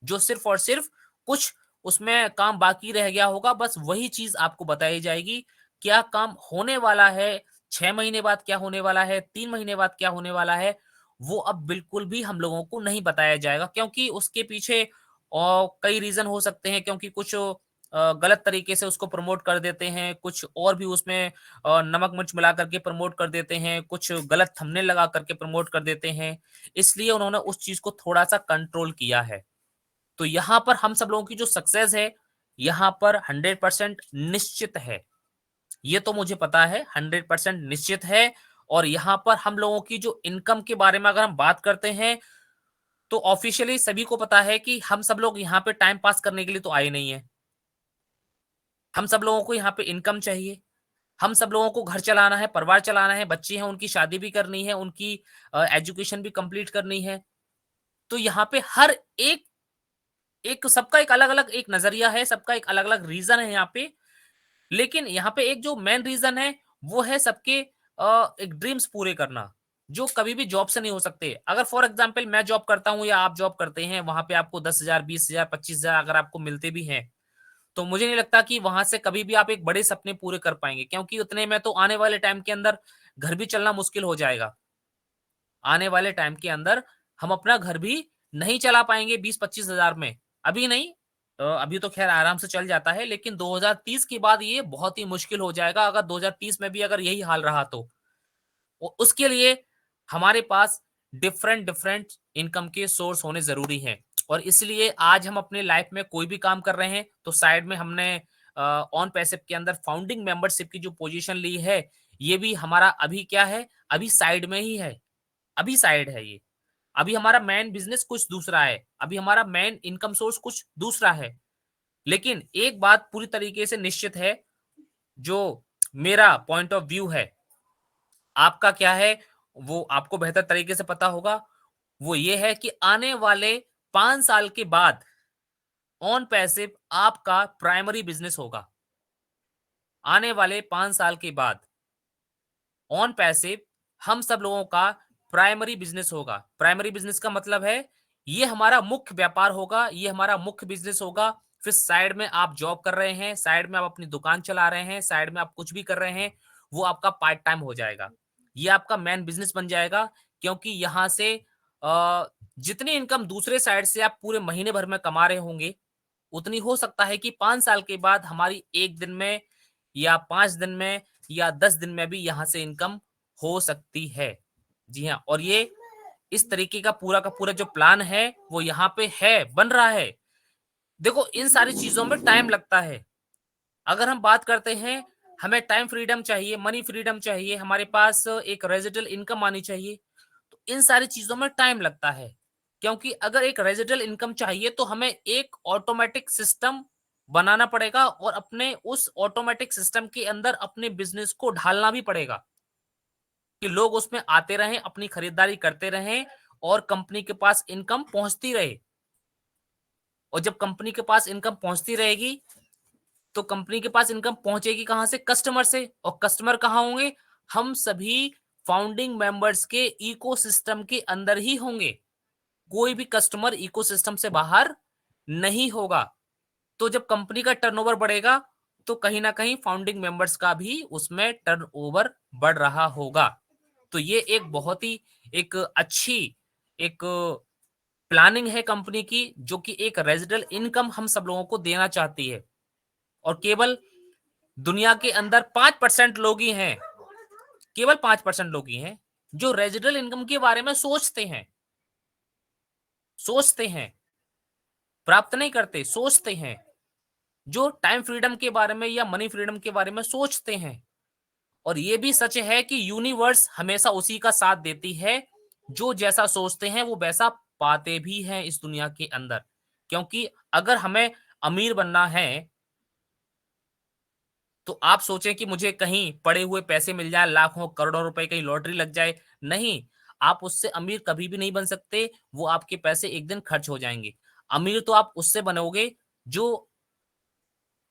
S5: जो सिर्फ और सिर्फ कुछ उसमें काम बाकी रह गया होगा, बस वही चीज आपको बताई जाएगी। क्या काम होने वाला है, 6 महीने बाद क्या होने वाला है, 3 महीने बाद क्या होने वाला है, वो अब बिल्कुल भी हम लोगों को नहीं बताया जाएगा, क्योंकि उसके पीछे कई रीजन हो सकते हैं। क्योंकि कुछ गलत तरीके से उसको प्रमोट कर देते हैं, कुछ और भी उसमें नमक मिर्च मिला करके प्रमोट कर देते हैं, कुछ गलत थंबनेल लगा करके प्रमोट कर देते हैं। इसलिए उन्होंने उस चीज को थोड़ा सा कंट्रोल किया है। तो यहाँ पर हम सब लोगों की जो सक्सेस है यहाँ पर 100% निश्चित है। ये तो मुझे पता है 100% निश्चित है। और यहाँ पर हम लोगों की जो इनकम के बारे में अगर हम बात करते हैं तो ऑफिशियली सभी को पता है कि हम सब लोग यहाँ पे टाइम पास करने के लिए तो आए नहीं है। हम सब लोगों को यहाँ पे इनकम चाहिए, हम सब लोगों को घर चलाना है, परिवार चलाना है, बच्चे हैं उनकी शादी भी करनी है, उनकी एजुकेशन भी कंप्लीट करनी है। तो यहाँ पे हर एक एक सबका एक अलग अलग एक नजरिया है, सबका एक अलग अलग रीजन है यहाँ पे। लेकिन यहाँ पे एक जो मेन रीजन है वो है सबके एक ड्रीम्स पूरे करना, जो कभी भी जॉब से नहीं हो सकते। अगर फॉर एग्जांपल मैं जॉब करता हूँ या आप जॉब करते हैं, वहां पे आपको 10,000 20,000 25,000 अगर आपको मिलते भी हैं तो मुझे नहीं लगता कि वहां से कभी भी आप एक बड़े सपने पूरे कर पाएंगे, क्योंकि उतने में तो आने वाले टाइम के अंदर घर भी चलना मुश्किल हो जाएगा। आने वाले टाइम के अंदर हम अपना घर भी नहीं चला पाएंगे 20-25,000 में। अभी नहीं, अभी तो खैर आराम से चल जाता है, लेकिन 2030 के बाद ये बहुत ही मुश्किल हो जाएगा। अगर 2030 में भी अगर यही हाल रहा तो उसके लिए हमारे पास डिफरेंट डिफरेंट इनकम के सोर्स होने जरूरी हैं। और इसलिए आज हम अपने लाइफ में कोई भी काम कर रहे हैं तो साइड में हमने ऑन पैसिव के अंदर फाउंडिंग मेंबरशिप की जो पोजीशन ली है, ये भी हमारा अभी क्या है, अभी साइड में ही है, अभी साइड है ये। अभी हमारा मेन बिजनेस कुछ दूसरा है, अभी हमारा मेन इनकम सोर्स कुछ दूसरा है। लेकिन एक बात पूरी तरीके से निश्चित है, जो मेरा पॉइंट ऑफ व्यू है, आपका क्या है वो आपको बेहतर तरीके से पता होगा। वो ये है कि आने वाले 5 साल के बाद ऑन पैसिव आपका प्राइमरी बिजनेस होगा। आने वाले 5 साल के बाद ऑन पैसिव हम सब लोगों का प्राइमरी बिजनेस होगा। प्राइमरी बिजनेस का मतलब है ये हमारा मुख्य व्यापार होगा, ये हमारा मुख्य बिजनेस होगा। फिर साइड में आप जॉब कर रहे हैं, साइड में आप अपनी दुकान चला रहे हैं, साइड में आप कुछ भी कर रहे हैं, वो आपका पार्ट टाइम हो जाएगा। ये आपका मेन बिजनेस बन जाएगा, क्योंकि यहाँ से जितनी इनकम दूसरे साइड से आप पूरे महीने भर में कमा रहे होंगे, उतनी हो सकता है कि 5 साल के बाद हमारी 1 दिन में या 5 दिन में या 10 दिन में भी यहाँ से इनकम हो सकती है। जी हाँ, और ये इस तरीके का पूरा जो प्लान है वो यहाँ पे है, बन रहा है। देखो, इन सारी चीजों में टाइम लगता है। अगर हम बात करते हैं, हमें टाइम फ्रीडम चाहिए, मनी फ्रीडम चाहिए, हमारे पास एक रेजिडल इनकम आनी चाहिए, तो इन सारी चीजों में टाइम लगता है। क्योंकि अगर एक रेजिडल इनकम चाहिए तो हमें एक ऑटोमेटिक सिस्टम बनाना पड़ेगा और अपने उस ऑटोमेटिक सिस्टम के अंदर अपने बिजनेस को ढालना भी पड़ेगा कि लोग उसमें आते रहें, अपनी खरीदारी करते रहें और कंपनी के पास इनकम पहुंचती रहे। और जब कंपनी के पास इनकम पहुंचती रहेगी तो कंपनी के पास इनकम पहुंचेगी कहां से? कस्टमर से। और कस्टमर कहां होंगे? हम सभी फाउंडिंग मेंबर्स के इकोसिस्टम के अंदर ही होंगे। कोई भी कस्टमर इकोसिस्टम से बाहर नहीं होगा। तो जब कंपनी का टर्नओवर बढ़ेगा तो कहीं ना कहीं फाउंडिंग मेंबर्स का भी उसमें टर्नओवर बढ़ रहा होगा। तो ये एक बहुत ही एक अच्छी एक प्लानिंग है कंपनी की, जो कि एक रेजिडल इनकम हम सब लोगों को देना चाहती है। और केवल दुनिया के अंदर 5% लोग ही हैं, केवल 5% लोग ही हैं जो रेजिडल इनकम के बारे में सोचते हैं। प्राप्त नहीं करते, सोचते हैं। जो टाइम फ्रीडम के बारे में या मनी फ्रीडम के बारे में सोचते हैं। और ये भी सच है कि यूनिवर्स हमेशा उसी का साथ देती है, जो जैसा सोचते हैं वो वैसा पाते भी हैं इस दुनिया के अंदर। क्योंकि अगर हमें अमीर बनना है तो आप सोचें कि मुझे कहीं पड़े हुए पैसे मिल जाए, लाखों करोड़ों रुपए, कहीं लॉटरी लग जाए। नहीं, आप उससे अमीर कभी भी नहीं बन सकते। वो आपके पैसे एक दिन खर्च हो जाएंगे। अमीर तो आप उससे बनोगे जो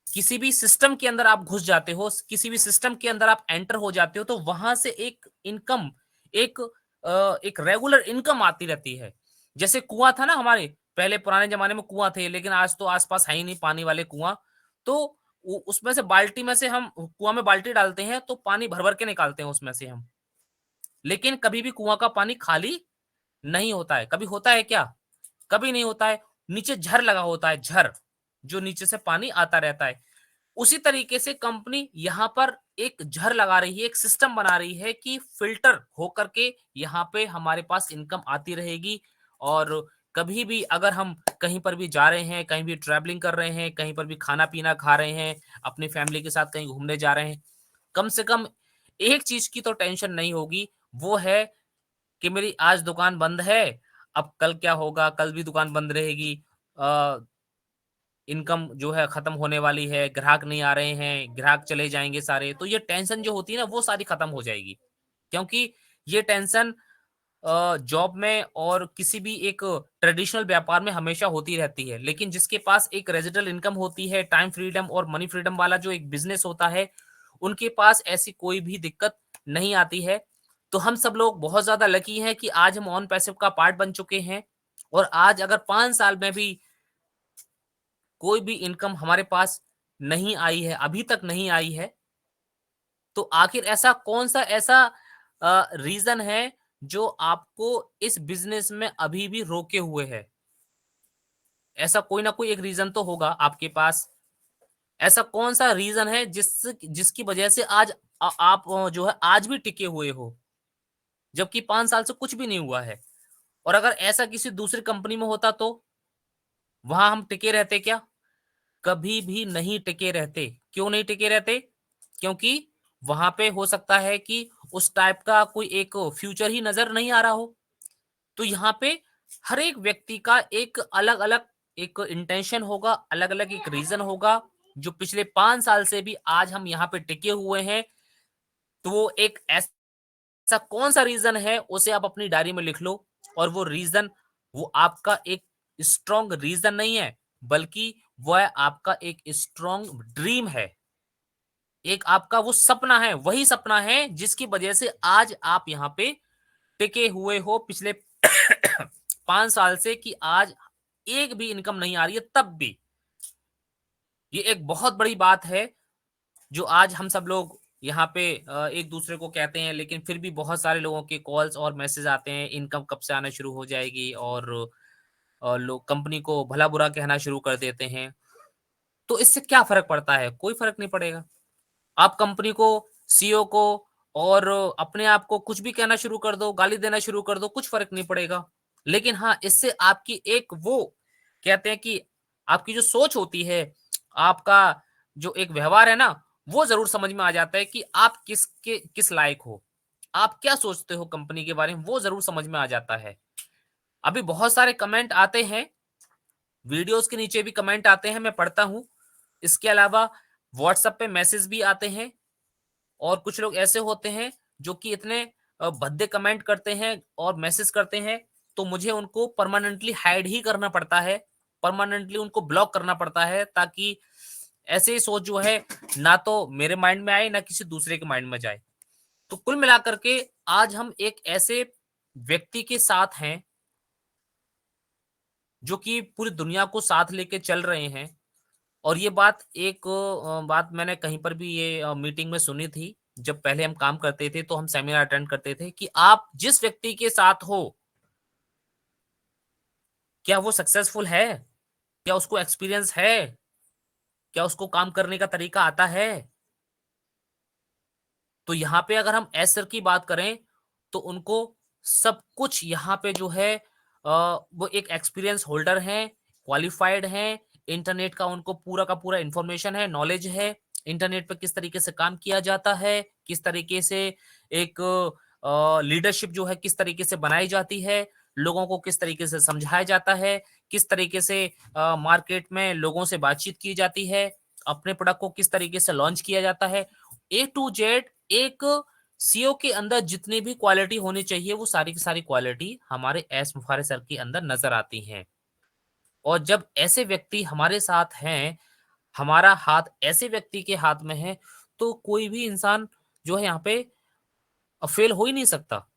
S5: किसी भी सिस्टम के अंदर आप घुस जाते हो, किसी भी सिस्टम के अंदर आप एंटर हो जाते हो, तो वहां से एक इनकम, एक एक रेगुलर इनकम आती रहती है। जैसे कुआं था ना, हमारे पहले पुराने जमाने में कुआं थे, लेकिन आज तो आसपास है ही नहीं पानी वाले कुआं। तो उसमें से बाल्टी में से हम कुआं में बाल्टी डालते हैं तो पानी भर भर के निकालते हैं उसमें से हम। लेकिन कभी भी कुआं का पानी खाली नहीं होता है। कभी होता है क्या? कभी नहीं होता है। नीचे झर लगा होता है, झर, जो नीचे से पानी आता रहता है। उसी तरीके से कंपनी यहाँ पर एक झर लगा रही है, एक सिस्टम बना रही है कि फिल्टर होकर के यहाँ पे हमारे पास इनकम आती रहेगी। और कभी भी अगर हम कहीं पर भी जा रहे हैं, कहीं भी ट्रैवलिंग कर रहे हैं, कहीं पर भी खाना पीना खा रहे हैं, अपनी फैमिली के साथ कहीं घूमने जा रहे हैं, कम से कम एक चीज की तो टेंशन नहीं होगी, वो है कि मेरी आज दुकान बंद है, अब कल क्या होगा? कल भी दुकान बंद रहेगी, इनकम जो है खत्म होने वाली है, ग्राहक नहीं आ रहे हैं, ग्राहक चले जाएंगे सारे। तो ये टेंशन जो होती है ना, वो सारी खत्म हो जाएगी। क्योंकि ये टेंशन जॉब में और किसी भी एक ट्रेडिशनल व्यापार में हमेशा होती रहती है। लेकिन जिसके पास एक रेजिडल इनकम होती है, टाइम फ्रीडम और मनी फ्रीडम वाला जो एक बिजनेस होता है, उनके पास ऐसी कोई भी दिक्कत नहीं आती है। तो हम सब लोग बहुत ज्यादा लकी हैं कि आज हम ऑन पैसिव का पार्ट बन चुके हैं। और आज अगर 5 साल में भी कोई भी इनकम हमारे पास नहीं आई है, अभी तक नहीं आई है, तो आखिर ऐसा कौन सा ऐसा रीजन है जो आपको इस बिजनेस में अभी भी रोके हुए है? ऐसा कोई ना कोई एक रीजन तो होगा आपके पास। ऐसा कौन सा रीजन है जिसकी वजह से आज आप जो है आज भी टिके हुए हो, जबकि 5 साल से कुछ भी नहीं हुआ है? और अगर ऐसा किसी दूसरी कंपनी में होता तो वहां हम टिके रहते क्या? कभी भी नहीं टिके रहते। क्यों नहीं टिके रहते? क्योंकि वहां पे हो सकता है कि उस टाइप का कोई एक फ्यूचर ही नजर नहीं आ रहा हो। तो यहाँ पे हर एक व्यक्ति का एक अलग अलग एक इंटेंशन होगा, अलग अलग एक रीजन होगा, जो पिछले 5 साल से भी आज हम यहाँ पे टिके हुए हैं, तो वो एक ऐसा कौन सा रीजन है उसे आप अपनी डायरी में लिख लो। और वो रीजन वो आपका एक स्ट्रॉन्ग रीजन नहीं है, बल्कि वह आपका एक स्ट्रॉन्ग ड्रीम है, एक आपका वो सपना है, वही सपना है जिसकी वजह से आज आप यहाँ पे टिके हुए हो पिछले 5 साल से, कि आज एक भी इनकम नहीं आ रही है तब भी। ये एक बहुत बड़ी बात है जो आज हम सब लोग यहाँ पे एक दूसरे को कहते हैं, लेकिन फिर भी बहुत सारे लोगों के कॉल्स और मैसेज आते हैं, इनकम कब से आना शुरू हो जाएगी, और लोग कंपनी को भला बुरा कहना शुरू कर देते हैं। तो इससे क्या फर्क पड़ता है? कोई फर्क नहीं पड़ेगा। आप कंपनी को, सीईओ को और अपने आप को कुछ भी कहना शुरू कर दो, गाली देना शुरू कर दो, कुछ फर्क नहीं पड़ेगा। लेकिन हाँ, इससे आपकी एक वो कहते हैं कि आपकी जो सोच होती है, आपका जो एक व्यवहार है ना, वो जरूर समझ में आ जाता है कि आप किस लायक हो, आप क्या सोचते हो कंपनी के बारे में, वो जरूर समझ में आ जाता है। अभी बहुत सारे कमेंट आते हैं, वीडियोस के नीचे भी कमेंट आते हैं, मैं पढ़ता हूं। इसके अलावा व्हाट्सएप पे मैसेज भी आते हैं, और कुछ लोग ऐसे होते हैं जो कि इतने भद्दे कमेंट करते हैं और मैसेज करते हैं, तो मुझे उनको परमानेंटली हाइड ही करना पड़ता है, परमानेंटली उनको ब्लॉक करना पड़ता है, ताकि ऐसे ही सोच जो है ना तो मेरे माइंड में आए ना किसी दूसरे के माइंड में जाए। तो कुल मिलाकर के आज हम एक ऐसे व्यक्ति के साथ हैं जो कि पूरी दुनिया को साथ लेके चल रहे हैं। और ये बात बात मैंने कहीं पर भी ये मीटिंग में सुनी थी, जब पहले हम काम करते थे तो हम सेमिनार अटेंड करते थे, कि आप जिस व्यक्ति के साथ हो, क्या वो सक्सेसफुल है, क्या उसको एक्सपीरियंस है, क्या उसको काम करने का तरीका आता है। तो यहाँ पे अगर हम एस सर की बात करें तो उनको सब कुछ यहाँ पे जो है वो एक एक्सपीरियंस होल्डर हैं, क्वालिफाइड हैं, इंटरनेट का उनको पूरा का पूरा इंफॉर्मेशन है, नॉलेज है, इंटरनेट पे किस तरीके से काम किया जाता है, किस तरीके से एक लीडरशिप जो है किस तरीके से बनाई जाती है, लोगों को किस तरीके से समझाया जाता है, किस तरीके से मार्केट में लोगों से बातचीत की जाती है, अपने प्रोडक्ट को किस तरीके से लॉन्च किया जाता है, ए टू जेड एक सीईओ के अंदर जितनी भी क्वालिटी होनी चाहिए वो सारी की सारी क्वालिटी हमारे एस मुफारे सर के अंदर नजर आती हैं। और जब ऐसे व्यक्ति हमारे साथ हैं, हमारा हाथ ऐसे व्यक्ति के हाथ में है, तो कोई भी इंसान जो है यहाँ पे फेल हो ही नहीं सकता।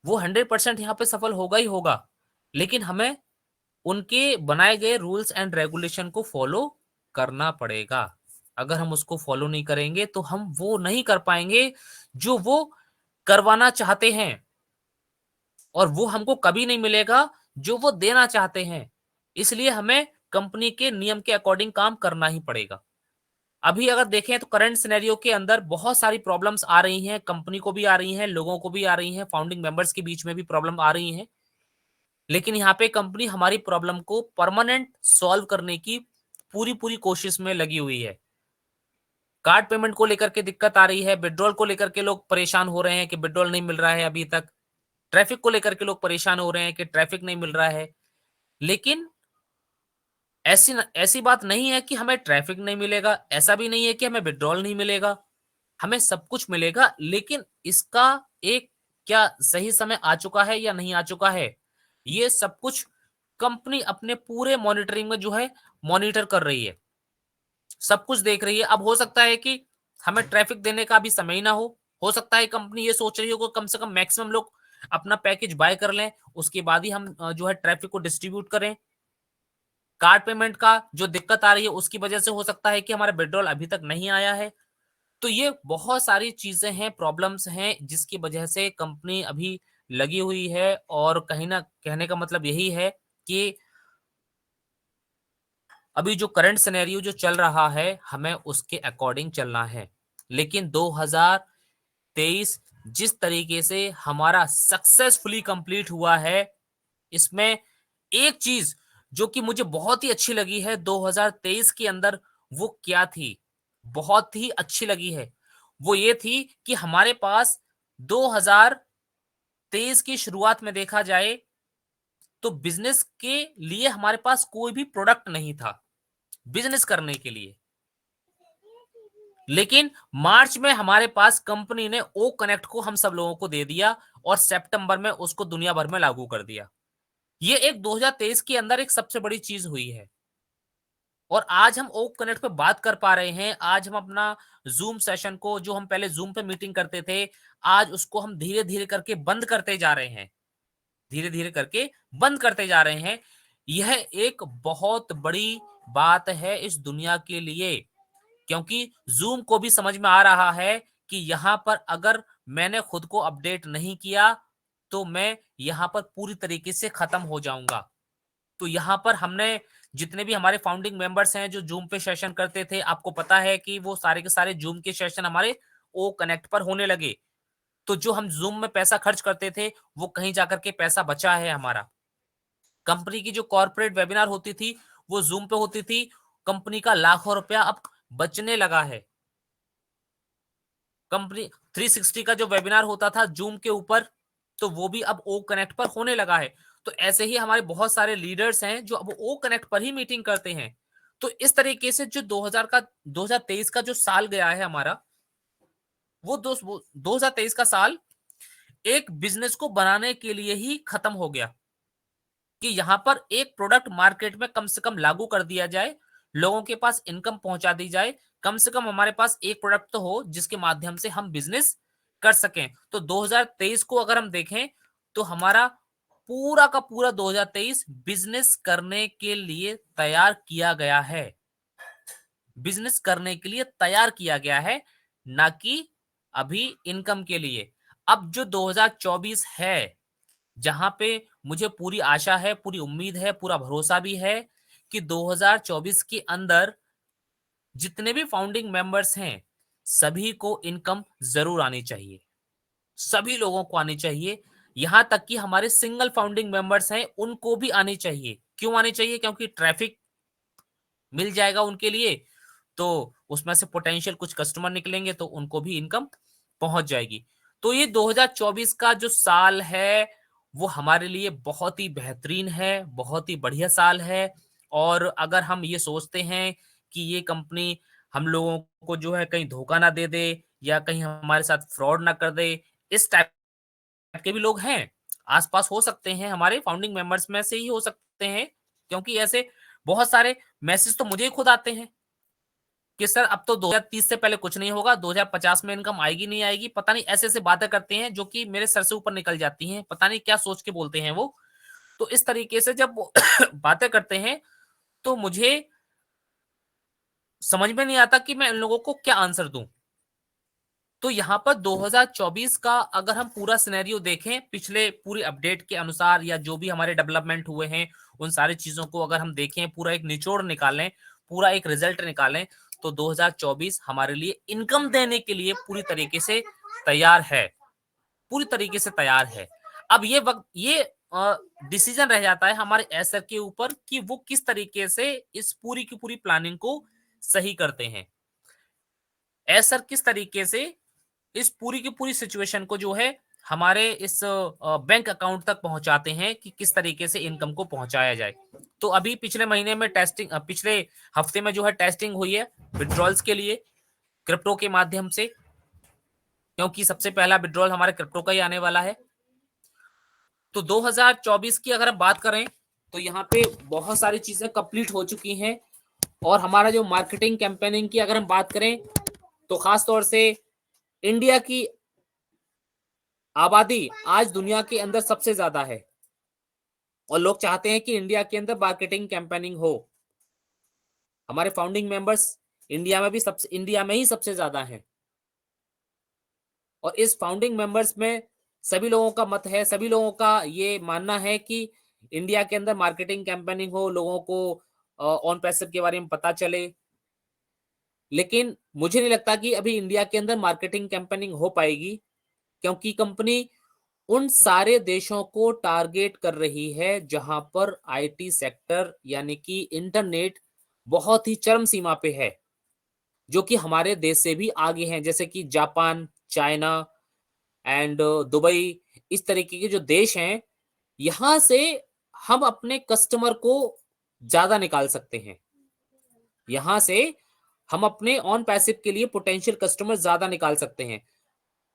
S5: वो 100% यहाँ पे सफल होगा ही होगा। लेकिन हमें उनके बनाए गए रूल्स एंड रेगुलेशन को फॉलो करना पड़ेगा। अगर हम उसको फॉलो नहीं करेंगे तो हम वो नहीं कर पाएंगे जो वो करवाना चाहते हैं, और वो हमको कभी नहीं मिलेगा जो वो देना चाहते हैं। इसलिए हमें कंपनी के नियम के अकॉर्डिंग काम करना ही पड़ेगा। अभी अगर देखें तो करंट सिनेरियो के अंदर बहुत सारी प्रॉब्लम्स आ रही हैं, कंपनी को भी आ रही हैं, लोगों को भी आ रही हैं, फाउंडिंग मेंबर्स के बीच में भी प्रॉब्लम आ रही हैं। लेकिन यहाँ पे कंपनी हमारी प्रॉब्लम को परमानेंट सॉल्व करने की पूरी पूरी कोशिश में लगी हुई है। कार्ड पेमेंट को लेकर के दिक्कत आ रही है, विड्रॉल को लेकर के लोग परेशान हो रहे हैं कि विड्रॉल नहीं मिल रहा है अभी तक, ट्रैफिक को लेकर के लोग परेशान हो रहे हैं कि ट्रैफिक नहीं मिल रहा है। लेकिन ऐसी बात नहीं है कि हमें ट्रैफिक नहीं मिलेगा, ऐसा भी नहीं है कि हमें विड्रॉल नहीं मिलेगा, हमें सब कुछ मिलेगा। लेकिन इसका एक क्या सही समय आ चुका है या नहीं आ चुका है, ये सब कुछ कंपनी अपने पूरे मॉनिटरिंग में जो है मॉनिटर कर रही है, सब कुछ देख रही है। अब हो सकता है कि हमें ट्रैफिक देने का भी समय ही ना हो सकता है कंपनी ये सोच रही हो कि कम से कम मैक्सिमम लोग अपना पैकेज बाय कर लें, उसके बाद ही हम जो है ट्रैफिक को डिस्ट्रीब्यूट करें। कार्ड पेमेंट का जो दिक्कत आ रही है उसकी वजह से हो सकता है कि हमारा विड्रॉल अभी तक नहीं आया है। तो ये बहुत सारी चीजें हैं, प्रॉब्लम्स हैं, जिसकी वजह से कंपनी अभी लगी हुई है। और कहीं ना कहने का मतलब यही है कि अभी जो करंट सिनेरियो जो चल रहा है हमें उसके अकॉर्डिंग चलना है। लेकिन 2023 जिस तरीके से हमारा सक्सेसफुली कंप्लीट हुआ है, इसमें एक चीज जो कि मुझे बहुत ही अच्छी लगी है 2023 के अंदर, वो क्या थी, बहुत ही अच्छी लगी है, वो ये थी कि हमारे पास 2023 की शुरुआत में देखा जाए तो बिजनेस के लिए हमारे पास कोई भी प्रोडक्ट नहीं था। बिजनेस करने के लिए। लेकिन मार्च में हमारे पास कंपनी ने ओ कनेक्ट को हम सब लोगों को दे दिया और सितंबर में उसको दुनिया भर में लागू कर दिया। ये एक 2023 के अंदर एक सबसे बड़ी चीज हुई है। और आज हम ओक कनेक्ट पे बात कर पा रहे हैं। आज हम अपना जूम सेशन को, जो हम पहले जूम पे मीटिंग करते थे, आज उसको हम धीरे धीरे करके बंद करते जा रहे हैं, धीरे धीरे करके बंद करते जा रहे हैं। यह एक बहुत बड़ी बात है इस दुनिया के लिए, क्योंकि जूम को भी समझ में आ रहा है कि यहां पर अगर मैंने खुद को अपडेट नहीं किया तो मैं यहां पर पूरी तरीके से खत्म हो जाऊंगा। तो यहां पर हमने जितने भी हमारे फाउंडिंग मेंबर्स हैं जो जूम पे सेशन करते थे, आपको पता है कि वो सारे के सारे जूम के सेशन हमारे ओ कनेक्ट पर होने लगे। तो जो हम जूम में पैसा खर्च करते थे वो कहीं जाकर के पैसा बचा है हमारा। कंपनी की जो कॉर्पोरेट वेबिनार होती थी वो जूम पे होती थी, कंपनी का लाखों रुपया अब बचने लगा है। कंपनी 360 का जो वेबिनार होता था जूम के ऊपर, तो वो भी अब ओ कनेक्ट पर होने लगा है। तो ऐसे ही हमारे बहुत सारे लीडर्स हैं जो अब ओ कनेक्ट पर ही मीटिंग करते हैं। तो इस तरीके से जो 2023 का जो साल गया है हमारा, वो 2023 का साल एक बिजनेस को बनाने के लिए ही खत्म हो गया कि यहां पर एक प्रोडक्ट मार्केट में कम से कम लागू कर दिया जाए, लोगों के पास इनकम पहुंचा दी जाए, कम से कम हमारे पास एक प्रोडक्ट तो हो जिसके माध्यम से हम बिजनेस कर सकें। तो 2023 को अगर हम देखें तो हमारा पूरा का पूरा 2023 बिजनेस करने के लिए तैयार किया गया है, बिजनेस करने के लिए तैयार किया गया है, ना कि अभी इनकम के लिए। अब जो 2024 है, जहां पे मुझे पूरी आशा है, पूरी उम्मीद है, पूरा भरोसा भी है कि 2024 के अंदर जितने भी फाउंडिंग मेंबर्स हैं सभी को इनकम जरूर आनी चाहिए, सभी लोगों को आनी चाहिए। यहां तक कि हमारे सिंगल फाउंडिंग मेंबर्स हैं उनको भी आनी चाहिए। क्यों आनी चाहिए? क्योंकि ट्रैफिक मिल जाएगा उनके लिए, तो उसमें से पोटेंशियल कुछ कस्टमर निकलेंगे तो उनको भी इनकम पहुंच जाएगी। तो ये 2024 का जो साल है वो हमारे लिए बहुत ही बेहतरीन है, बहुत ही बढ़िया साल है। और अगर हम ये सोचते हैं कि ये कंपनी हम लोगों को जो है कहीं धोखा ना दे दे या कहीं हमारे साथ फ्रॉड ना कर दे, इस टाइप के भी लोग हैं, आसपास हो सकते हैं, हमारे फाउंडिंग मेंबर्स में से ही हो सकते हैं, क्योंकि ऐसे बहुत सारे मैसेज तो मुझे खुद आते हैं कि सर अब तो 2030 से पहले कुछ नहीं होगा, 2050 में इनकम आएगी नहीं आएगी, पता नहीं ऐसे ऐसे बातें करते हैं जो कि मेरे सर से ऊपर निकल जाती हैं, पता नहीं क्या सोच के बोलते हैं वो। तो इस तरीके से जब वो बातें करते हैं तो मुझे समझ में नहीं आता कि मैं इन लोगों को क्या आंसर दूं। तो यहाँ पर 2024 का अगर हम पूरा सिनेरियो देखें, पिछले पूरी अपडेट के अनुसार या जो भी हमारे डेवलपमेंट हुए हैं उन सारी चीजों को अगर हम देखें, पूरा एक निचोड़ निकालें, पूरा एक रिजल्ट निकालें, तो 2024 हमारे लिए इनकम देने के लिए पूरी तरीके से तैयार है, पूरी तरीके से तैयार है। अब ये डिसीजन रह जाता है हमारे एसर के ऊपर कि वो किस तरीके से इस पूरी की पूरी प्लानिंग को सही करते हैं, एसर किस तरीके से इस पूरी की पूरी सिचुएशन को जो है हमारे इस बैंक अकाउंट तक पहुंचाते हैं कि किस तरीके से इनकम को पहुंचाया जाए। तो अभी पिछले महीने में टेस्टिंग, पिछले हफ्ते में जो है टेस्टिंग हुई है विड्रॉल्स के लिए क्रिप्टो के माध्यम से, क्योंकि सबसे पहला विड्रॉल हमारे क्रिप्टो का ही आने वाला है। तो 2024 की अगर हम बात करें तो यहाँ पे बहुत सारी चीजें कंप्लीट हो चुकी हैं। और हमारा जो मार्केटिंग कैंपेनिंग की अगर हम बात करें तो खास तौर से इंडिया की आबादी आज दुनिया के अंदर सबसे ज्यादा है और लोग चाहते हैं कि इंडिया के अंदर मार्केटिंग कैंपेनिंग हो। हमारे फाउंडिंग मेंबर्स इंडिया में ही सबसे ज्यादा हैं। और इस फाउंडिंग मेंबर्स में सभी लोगों का मत है, सभी लोगों का ये मानना है कि इंडिया के अंदर मार्केटिंग कैंपेनिंग हो, लोगों को ऑन पैसिव के बारे में पता चले। लेकिन मुझे नहीं लगता कि अभी इंडिया के अंदर मार्केटिंग कैंपेनिंग हो पाएगी, क्योंकि कंपनी उन सारे देशों को टारगेट कर रही है जहां पर आईटी सेक्टर यानी कि इंटरनेट बहुत ही चरम सीमा पे है, जो कि हमारे देश से भी आगे हैं, जैसे कि जापान, चाइना एंड दुबई, इस तरीके के जो देश हैं, यहां से हम अपने कस्टमर को ज्यादा निकाल सकते हैं। यहां से हम अपने ऑन पैसिव के लिए पोटेंशियल कस्टमर ज्यादा निकाल सकते हैं,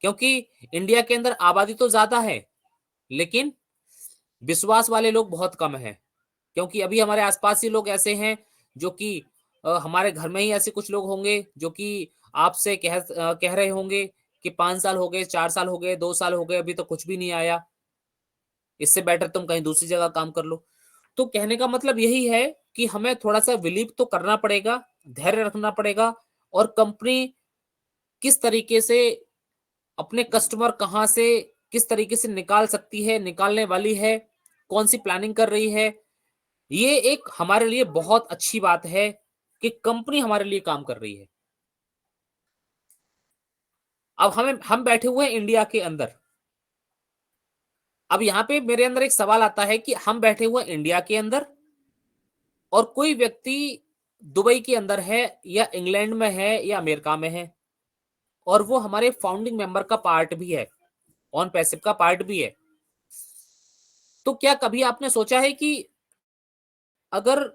S5: क्योंकि इंडिया के अंदर आबादी तो ज्यादा है लेकिन विश्वास वाले लोग बहुत कम हैं। क्योंकि अभी हमारे आसपास ही लोग ऐसे हैं जो कि हमारे घर में ही ऐसे कुछ लोग होंगे जो कि आपसे कह रहे होंगे कि 5 साल हो गए, 4 साल हो गए, 2 साल हो गए, अभी तो कुछ भी नहीं आया, इससे बेटर तुम कहीं दूसरी जगह काम कर लो। तो कहने का मतलब यही है कि हमें थोड़ा सा बिलीव तो करना पड़ेगा, धैर्य रखना पड़ेगा, और कंपनी किस तरीके से अपने कस्टमर कहां से किस तरीके से निकाल सकती है, निकालने वाली है, कौन सी प्लानिंग कर रही है, ये एक हमारे लिए बहुत अच्छी बात है कि कंपनी हमारे लिए काम कर रही है। अब हम बैठे हुए हैं इंडिया के अंदर। अब यहां पे मेरे अंदर एक सवाल आता है कि हम बैठे हुए इंडिया के अंदर और कोई व्यक्ति दुबई के अंदर है या इंग्लैंड में है या अमेरिका में है, और वो हमारे फाउंडिंग मेंबर का पार्ट भी है, ऑन पैसिव का पार्ट भी है। तो क्या कभी आपने सोचा है कि अगर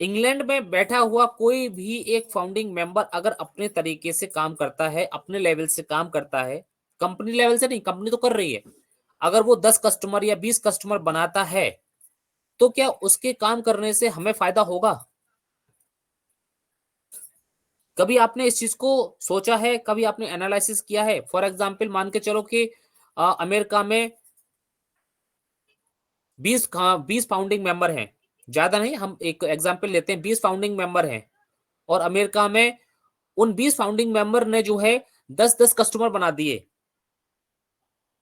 S5: इंग्लैंड में बैठा हुआ कोई भी एक फाउंडिंग मेंबर अगर अपने तरीके से काम करता है, अपने लेवल से काम करता है, कंपनी लेवल से नहीं, कंपनी तो कर रही है, अगर वो 10 कस्टमर या 20 कस्टमर बनाता है तो क्या उसके काम करने से हमें फायदा होगा? कभी आपने इस चीज को सोचा है? कभी आपने एनालिसिस किया है? फॉर एग्जाम्पल मान के चलो कि अमेरिका में 20 फाउंडिंग मेंबर हैं, ज्यादा नहीं, हम एक एग्जाम्पल लेते हैं, 20 फाउंडिंग मेंबर हैं, और अमेरिका में उन 20 फाउंडिंग मेंबर ने जो है 10-10 कस्टमर बना दिए।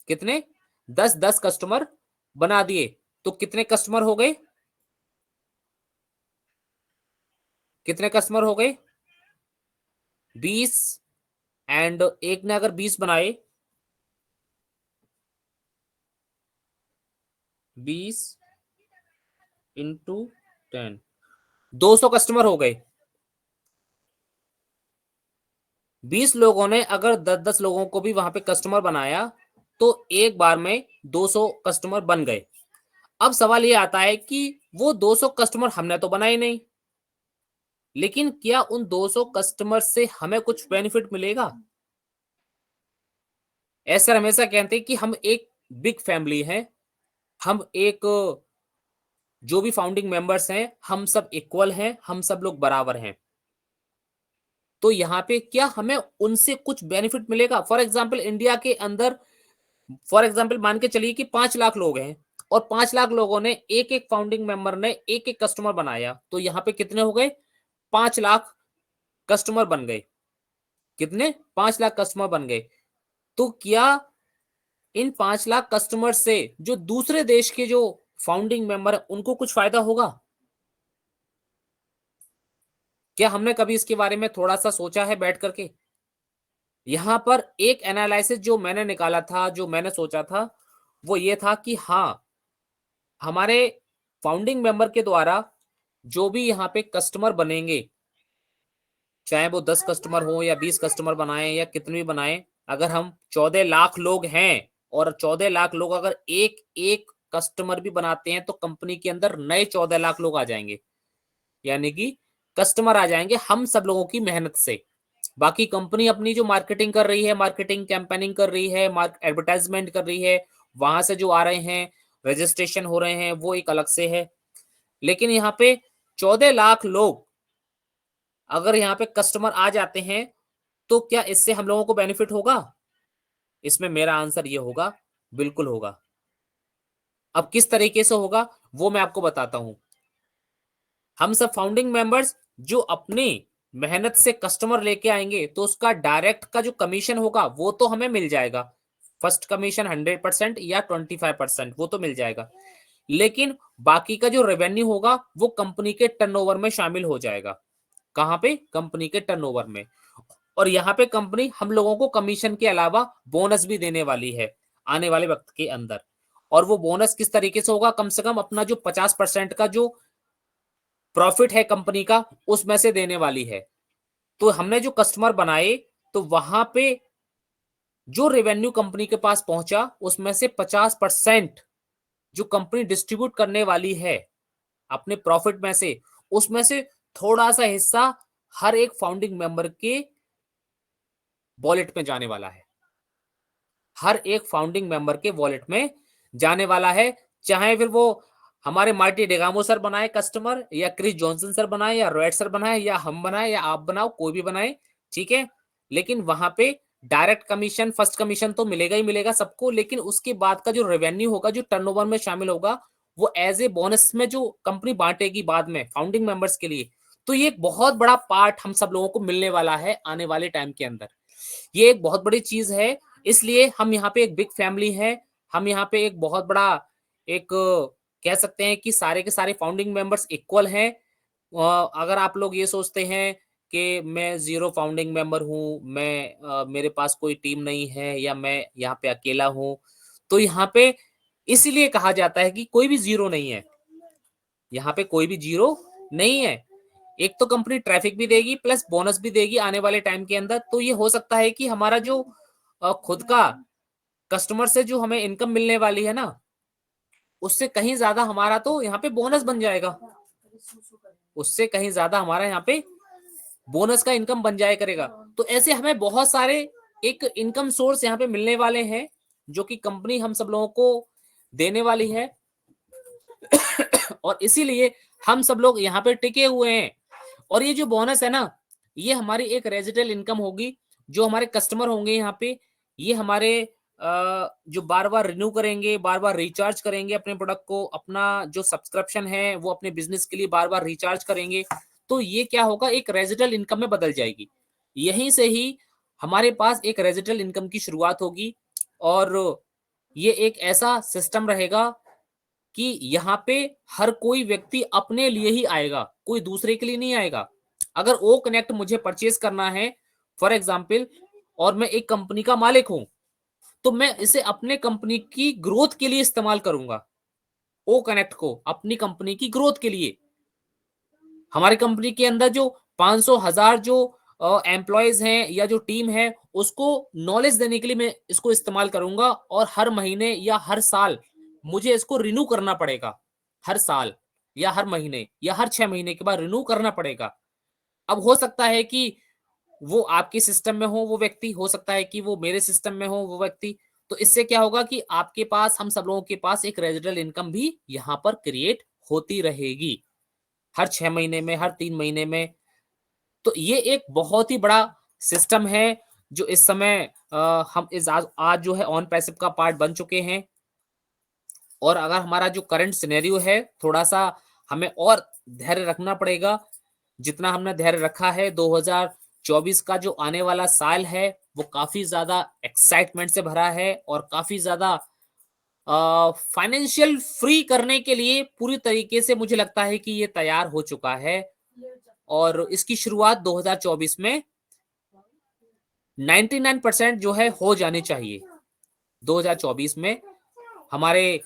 S5: कितने? 10-10 कस्टमर बना दिए। तो कितने कस्टमर हो गए? कितने कस्टमर हो गए? 20, एंड एक ने अगर 20 बनाए, 20 इंटू 10, 200 कस्टमर हो गए। 20 लोगों ने अगर 10-10 लोगों को भी वहां पे कस्टमर बनाया तो एक बार में 200 कस्टमर बन गए। अब सवाल ये आता है कि वो 200 कस्टमर हमने तो बनाए नहीं, लेकिन क्या उन 200 कस्टमर से हमें कुछ बेनिफिट मिलेगा? ऐसा हमेशा कहते हैं कि हम एक बिग फैमिली है, हम एक जो भी फाउंडिंग मेंबर्स हैं हम सब इक्वल हैं, हम सब लोग बराबर हैं। तो यहां पे क्या हमें उनसे कुछ बेनिफिट मिलेगा? फॉर एग्जाम्पल इंडिया के अंदर, फॉर एग्जाम्पल मान के चलिए कि 5 लाख लोग हैं और 5 लाख लोगों ने एक एक फाउंडिंग मेंबर ने एक एक कस्टमर बनाया, तो यहां पे कितने हो गए? 5 लाख कस्टमर बन गए। कितने? 5 लाख कस्टमर बन गए। तो क्या इन 5 लाख कस्टमर से जो दूसरे देश के जो फाउंडिंग मेंबर है उनको कुछ फायदा होगा? क्या हमने कभी इसके बारे में थोड़ा सा सोचा है बैठ करके? यहां पर एक एनालिसिस जो मैंने निकाला था, जो मैंने सोचा था, वो ये था कि हाँ, हमारे फाउंडिंग मेंबर के द्वारा जो भी यहाँ पे कस्टमर बनेंगे, चाहे वो 10 कस्टमर हो या 20 कस्टमर बनाए या कितने भी बनाए, अगर हम 14 लाख लोग हैं और 14 लाख लोग अगर एक एक कस्टमर भी बनाते हैं तो कंपनी के अंदर नए 14 लाख लोग आ जाएंगे, यानी कि कस्टमर आ जाएंगे हम सब लोगों की मेहनत से। बाकी कंपनी अपनी जो मार्केटिंग कर रही है, मार्केटिंग कैंपेनिंग कर रही है, एडवर्टाइजमेंट कर रही है, वहां से जो आ रहे हैं, रजिस्ट्रेशन हो रहे हैं, वो एक अलग से है। लेकिन यहाँ पे 14 लाख लोग अगर यहाँ पे कस्टमर आ जाते हैं तो क्या इससे हम लोगों को बेनिफिट होगा? इसमें मेरा आंसर ये होगा, बिल्कुल होगा। अब किस तरीके से होगा वो मैं आपको बताता हूं। हम सब फाउंडिंग मेंबर्स जो अपनी मेहनत से कस्टमर लेके आएंगे तो उसका डायरेक्ट का जो कमीशन होगा वो तो हमें मिल जाएगा, फर्स्ट कमीशन 100% या 25% वो तो मिल जाएगा, लेकिन बाकी का जो रेवेन्यू होगा वो कंपनी के टर्नओवर में शामिल हो जाएगा। कहां पे? कंपनी के टर्नओवर में। और यहाँ पे कंपनी हम लोगों को कमीशन के अलावा बोनस भी देने वाली है आने वाले वक्त के अंदर। और वो बोनस किस तरीके से होगा? कम से कम अपना जो 50% का जो प्रॉफिट है कंपनी का उसमें से देने वाली है। तो हमने जो कस्टमर बनाए तो वहां पे जो रेवेन्यू कंपनी के पास पहुंचा उसमें से 50% जो कंपनी डिस्ट्रीब्यूट करने वाली है अपने प्रॉफिट में से, उसमें से थोड़ा सा हिस्सा हर एक फाउंडिंग मेंबर के वॉलेट में जाने वाला है, हर एक फाउंडिंग मेंबर के वॉलेट में जाने वाला है, चाहे फिर वो हमारे मार्टी डेगामो सर बनाए कस्टमर, या क्रिस जॉनसन सर बनाए, या रॉयट सर बनाए, या हम बनाए, या आप बनाओ, कोई भी बनाए, ठीक है। लेकिन वहां पे डायरेक्ट कमीशन, फर्स्ट कमीशन तो मिलेगा ही मिलेगा सबको, लेकिन उसके बाद का जो रेवेन्यू होगा, जो टर्नओवर में शामिल होगा, वो एज ए बोनस में जो कंपनी बांटेगी बाद में फाउंडिंग मेंबर्स के लिए। तो ये एक बहुत बड़ा पार्ट हम सब लोगों को मिलने वाला है आने वाले टाइम के अंदर। ये एक बहुत बड़ी चीज है, इसलिए हम यहाँ पे एक बिग फैमिली है, हम यहाँ पे एक बहुत बड़ा एक कह सकते हैं कि सारे के सारे फाउंडिंग मेंबर्स इक्वल हैं। अगर आप लोग ये सोचते हैं कि मैं जीरो फाउंडिंग मेंबर हूँ, मैं मेरे पास कोई टीम नहीं है, या मैं यहाँ पे अकेला हूँ, तो यहाँ पे इसीलिए कहा जाता है कि कोई भी जीरो नहीं है, यहाँ पे कोई भी जीरो नहीं है। एक तो कंपनी ट्रैफिक भी देगी प्लस बोनस भी देगी आने वाले टाइम के अंदर। तो ये हो सकता है कि हमारा जो खुद का कस्टमर से जो हमें इनकम मिलने वाली है ना, उससे कहीं ज्यादा हमारा तो यहाँ पे बोनस बन जाएगा, उससे कहीं ज्यादा हमारा यहाँ पे बोनस का इनकम बन जाया करेगा। तो ऐसे हमें बहुत सारे एक इनकम सोर्स यहाँ पे मिलने वाले हैं, जो कि कंपनी हम सब लोगों को देने वाली है। और इसीलिए हम सब लोग यहाँ पे टिके हुए हैं। और ये जो बोनस है ना, ये हमारी एक रेजिडेंट इनकम होगी। जो हमारे कस्टमर होंगे यहाँ पे, ये हमारे जो बार बार रिन्यू करेंगे, बार बार रिचार्ज करेंगे अपने प्रोडक्ट को, अपना जो सब्सक्रिप्शन है वो अपने बिजनेस के लिए बार बार रिचार्ज करेंगे, तो ये क्या होगा, एक रेजिडेंट इनकम में बदल जाएगी। यहीं से ही हमारे पास एक रेजिडेंट इनकम की शुरुआत होगी। और ये एक ऐसा सिस्टम रहेगा कि यहाँ पे हर कोई व्यक्ति अपने लिए ही आएगा, कोई दूसरे के लिए नहीं आएगा। अगर ओ कनेक्ट मुझे परचेज करना है फॉर एग्जाम्पल, और मैं एक कंपनी का मालिक हूं, तो मैं इसे अपने कंपनी की ग्रोथ के लिए इस्तेमाल करूंगा, ओ कनेक्ट को अपनी कंपनी की ग्रोथ के लिए। हमारी कंपनी के अंदर जो 500,000 जो एम्प्लॉयज हैं या जो टीम है, उसको नॉलेज देने के लिए मैं इसको इस्तेमाल करूंगा। और हर महीने या हर साल मुझे इसको रिन्यू करना पड़ेगा, हर साल या हर महीने या हर 6 महीने के बाद रिन्यू करना पड़ेगा। अब हो सकता है कि वो आपके सिस्टम में हो वो व्यक्ति, हो सकता है कि वो मेरे सिस्टम में हो वो व्यक्ति। तो इससे क्या होगा कि आपके पास, हम सब लोगों के पास एक रेजिडेंट इनकम भी यहाँ पर क्रिएट होती रहेगी, हर 6 महीने में, हर 3 महीने में। तो ये एक बहुत ही बड़ा सिस्टम है जो इस समय हम इस आज जो है ऑन पैसिव का पार्ट बन चुके हैं। और अगर हमारा जो करंट सिनेरियो है, थोड़ा सा हमें और धैर्य रखना पड़ेगा। जितना हमने धैर्य रखा है, 2024 का जो आने वाला साल है वो काफी ज्यादा एक्साइटमेंट से भरा है और काफी ज्यादा फाइनेंशियल फ्री करने के लिए पूरी तरीके से मुझे लगता है कि ये तैयार हो चुका है। और इसकी शुरुआत 2024 में 99% जो है हो जानी चाहिए। 2024 में हमारे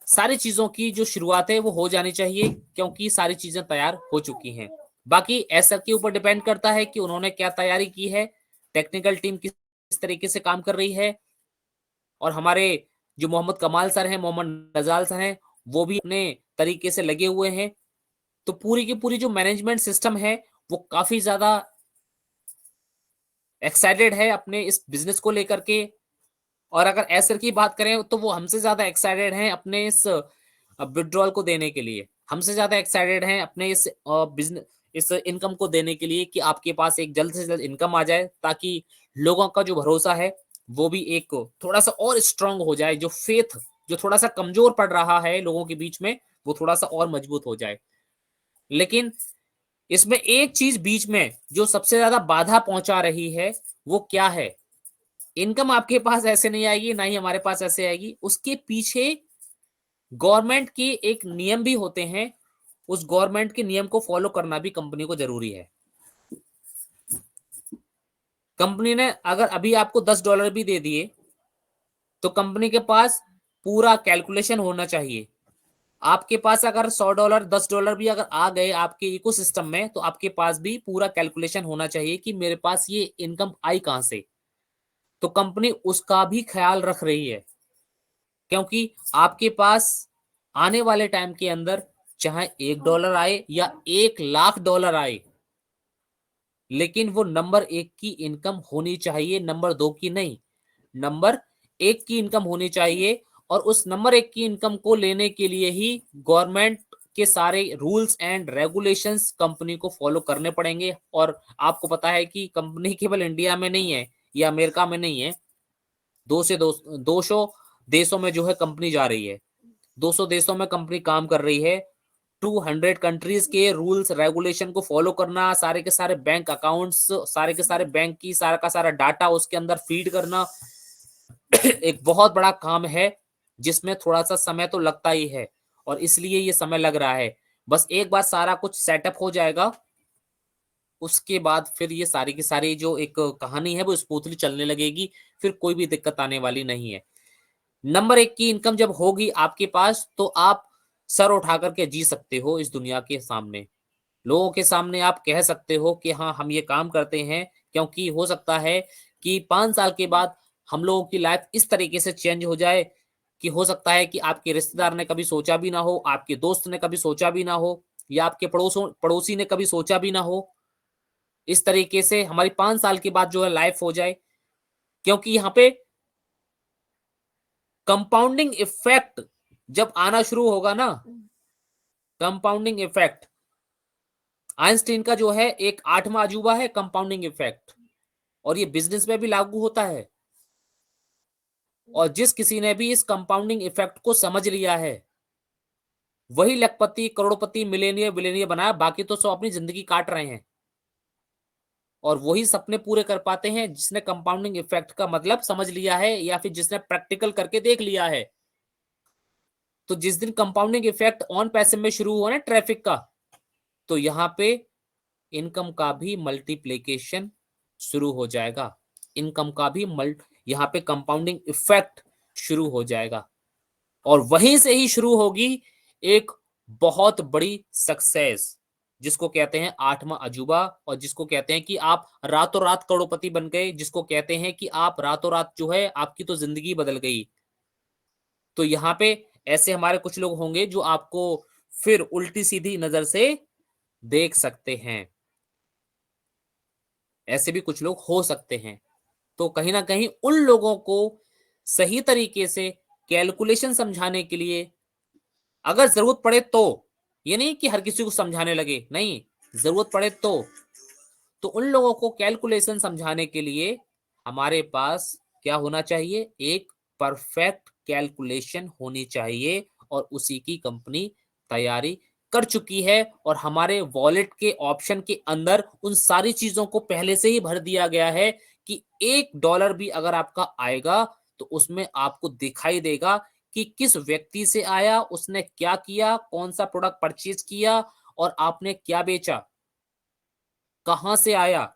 S5: सारी चीजों की जो शुरुआत है वो हो जानी चाहिए, क्योंकि सारी चीजें तैयार हो चुकी हैं। बाकी एसआर के ऊपर डिपेंड करता है कि उन्होंने क्या तैयारी की है, टेक्निकल टीम किस तरीके से काम कर रही है। और हमारे जो मोहम्मद कमाल सर हैं, मोहम्मद नजाल सर हैं, वो भी अपने तरीके से लगे हुए हैं। तो पूरी की पूरी जो मैनेजमेंट सिस्टम है वो काफी ज्यादा एक्साइटेड है अपने इस बिजनेस को लेकर के। और अगर एसर की बात करें तो वो हमसे ज्यादा एक्साइटेड हैं अपने इस विड्रॉल को देने के लिए, हमसे ज्यादा एक्साइटेड हैं अपने इस बिजनेस, इस इनकम को देने के लिए कि आपके पास एक जल्द से जल्द इनकम आ जाए, ताकि लोगों का जो भरोसा है वो भी एक थोड़ा सा और स्ट्रांग हो जाए, जो फेथ जो थोड़ा सा कमजोर पड़ रहा है लोगों के बीच में, वो थोड़ा सा और मजबूत हो जाए। लेकिन इसमें एक चीज बीच में जो सबसे ज्यादा बाधा पहुंचा रही है वो क्या है, इनकम आपके पास ऐसे नहीं आएगी, ना ही हमारे पास ऐसे आएगी। उसके पीछे गवर्नमेंट के एक नियम भी होते हैं, उस गवर्नमेंट के नियम को फॉलो करना भी कंपनी को जरूरी है। कंपनी ने अगर अभी आपको $10 भी दे दिए तो कंपनी के पास पूरा कैलकुलेशन होना चाहिए। आपके पास अगर $100 $10 भी अगर आ गए आपके इकोसिस्टम में, तो आपके पास भी पूरा कैलकुलेशन होना चाहिए कि मेरे पास ये इनकम आई कहां से। तो कंपनी उसका भी ख्याल रख रही है, क्योंकि आपके पास आने वाले टाइम के अंदर चाहे $1 आए या $1,00,000 आए, लेकिन वो नंबर 1 की इनकम होनी चाहिए, नंबर 2 की नहीं। नंबर 1 की इनकम होनी चाहिए और उस नंबर 1 की इनकम को लेने के लिए ही गवर्नमेंट के सारे रूल्स एंड रेगुलेशंस कंपनी को फॉलो करने पड़ेंगे। और आपको पता है कि कंपनी केवल इंडिया में नहीं है या अमेरिका में नहीं है, 200 देशों में जो है कंपनी जा रही है, 200 देशों में कंपनी काम कर रही है। 200 कंट्रीज के रूल्स रेगुलेशन को फॉलो करना, सारे के सारे बैंक अकाउंट्स, सारे के सारे बैंक की सारा का सारा डाटा उसके अंदर फीड करना एक बहुत बड़ा काम है, जिसमें थोड़ा सा समय तो लगता ही है और इसलिए ये समय लग रहा है। बस एक बार सारा कुछ सेटअप हो जाएगा, उसके बाद फिर ये सारी की सारी जो एक कहानी है वो स्मूथली चलने लगेगी, फिर कोई भी दिक्कत आने वाली नहीं है। नंबर 1 की इनकम जब होगी आपके पास, तो आप सर उठा करके जी सकते हो इस दुनिया के सामने, लोगों के सामने आप कह सकते हो कि हाँ हम ये काम करते हैं। क्योंकि हो सकता है कि 5 साल के बाद हम लोगों की लाइफ इस तरीके से चेंज हो जाए कि हो सकता है कि आपके रिश्तेदार ने कभी सोचा भी ना हो, आपके दोस्त ने कभी सोचा भी ना हो, या आपके पड़ोसी ने कभी सोचा भी ना हो। इस तरीके से हमारी 5 साल के बाद जो है लाइफ हो जाए, क्योंकि यहाँ पे कंपाउंडिंग इफेक्ट जब आना शुरू होगा ना, कंपाउंडिंग इफेक्ट, आइंस्टीन का जो है एक 8वां अजूबा है कंपाउंडिंग इफेक्ट, और ये बिजनेस में भी लागू होता है। और जिस किसी ने भी इस कंपाउंडिंग इफेक्ट को समझ लिया है, वही लखपति, करोड़पति, मिलेनियर, बिलियनियर बनाया, बाकी तो सब अपनी जिंदगी काट रहे हैं। और वही सपने पूरे कर पाते हैं जिसने कंपाउंडिंग इफेक्ट का मतलब समझ लिया है या फिर जिसने प्रैक्टिकल करके देख लिया है। तो जिस दिन कंपाउंडिंग इफेक्ट ऑन पैसिव में शुरू हुआ ना ट्रैफिक का, तो यहां पे इनकम का भी मल्टीप्लिकेशन शुरू हो जाएगा, इनकम का भी यहां पे कंपाउंडिंग इफेक्ट शुरू हो जाएगा। और वहीं से ही शुरू होगी एक बहुत बड़ी सक्सेस, जिसको कहते हैं 8वां अजूबा, और जिसको कहते हैं कि आप रातों रात करोड़पति बन गए, जिसको कहते हैं कि आप रातों रात जो है आपकी तो जिंदगी बदल गई। तो यहाँ पे ऐसे हमारे कुछ लोग होंगे जो आपको फिर उल्टी सीधी नजर से देख सकते हैं, ऐसे भी कुछ लोग हो सकते हैं। तो कहीं ना कहीं उन लोगों को सही तरीके से कैलकुलेशन समझाने के लिए, अगर जरूरत पड़े तो, ये नहीं कि हर किसी को समझाने लगे, नहीं, जरूरत पड़े तो उन लोगों को कैलकुलेशन समझाने के लिए हमारे पास क्या होना चाहिए, एक परफेक्ट कैलकुलेशन होनी चाहिए, और उसी की कंपनी तैयारी कर चुकी है। और हमारे वॉलेट के ऑप्शन के अंदर उन सारी चीजों को पहले से ही भर दिया गया है कि $1 भी अगर आपका आएगा तो उसमें आपको दिखाई देगा कि किस व्यक्ति से आया, उसने क्या किया, कौन सा प्रोडक्ट परचेज किया और आपने क्या बेचा, कहां से आया।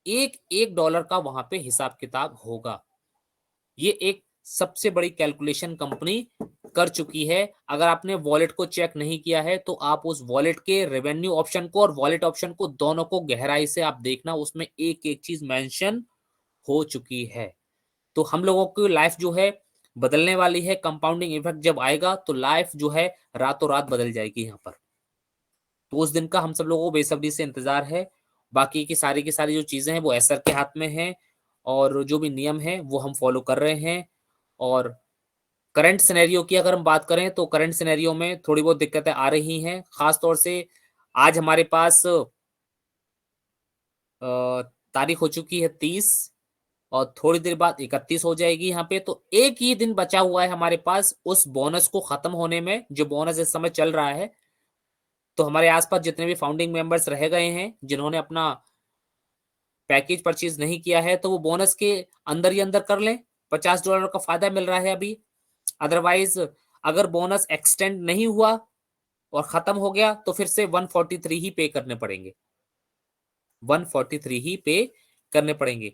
S5: एक $1 का वहां पे हिसाब किताब होगा। ये एक सबसे बड़ी कैलकुलेशन कंपनी कर चुकी है। अगर आपने वॉलेट को चेक नहीं किया है तो आप उस वॉलेट के रेवेन्यू ऑप्शन को और वॉलेट ऑप्शन को दोनों को गहराई से आप देखना, उसमें एक एक चीज मेंशन हो चुकी है। तो हम लोगों की लाइफ जो है बदलने वाली है। कंपाउंडिंग इफेक्ट जब आएगा तो लाइफ जो है रातों रात बदल जाएगी यहाँ पर। तो उस दिन का हम सब लोगों को बेसब्री से इंतजार है। बाकी की सारी जो चीजें हैं वो एसआर के हाथ में हैं, और जो भी नियम है वो हम फॉलो कर रहे हैं। और करंट सिनेरियो की अगर हम बात करें तो करंट सिनेरियो में थोड़ी बहुत दिक्कतें आ रही हैं। खास तौर से आज हमारे पास तारीख हो चुकी है 30, और थोड़ी देर बाद 31 हो जाएगी यहाँ पे। तो एक ही दिन बचा हुआ है हमारे पास उस बोनस को खत्म होने में, जो बोनस इस समय चल रहा है। तो हमारे आसपास जितने भी फाउंडिंग मेंबर्स रह गए हैं, जिन्होंने अपना पैकेज परचेज नहीं किया है, तो वो बोनस के अंदर ही अंदर कर लें। $50 का फायदा मिल रहा है अभी। अदरवाइज अगर बोनस एक्सटेंड नहीं हुआ और खत्म हो गया तो फिर से 143 ही पे करने पड़ेंगे, 143 ही पे करने पड़ेंगे।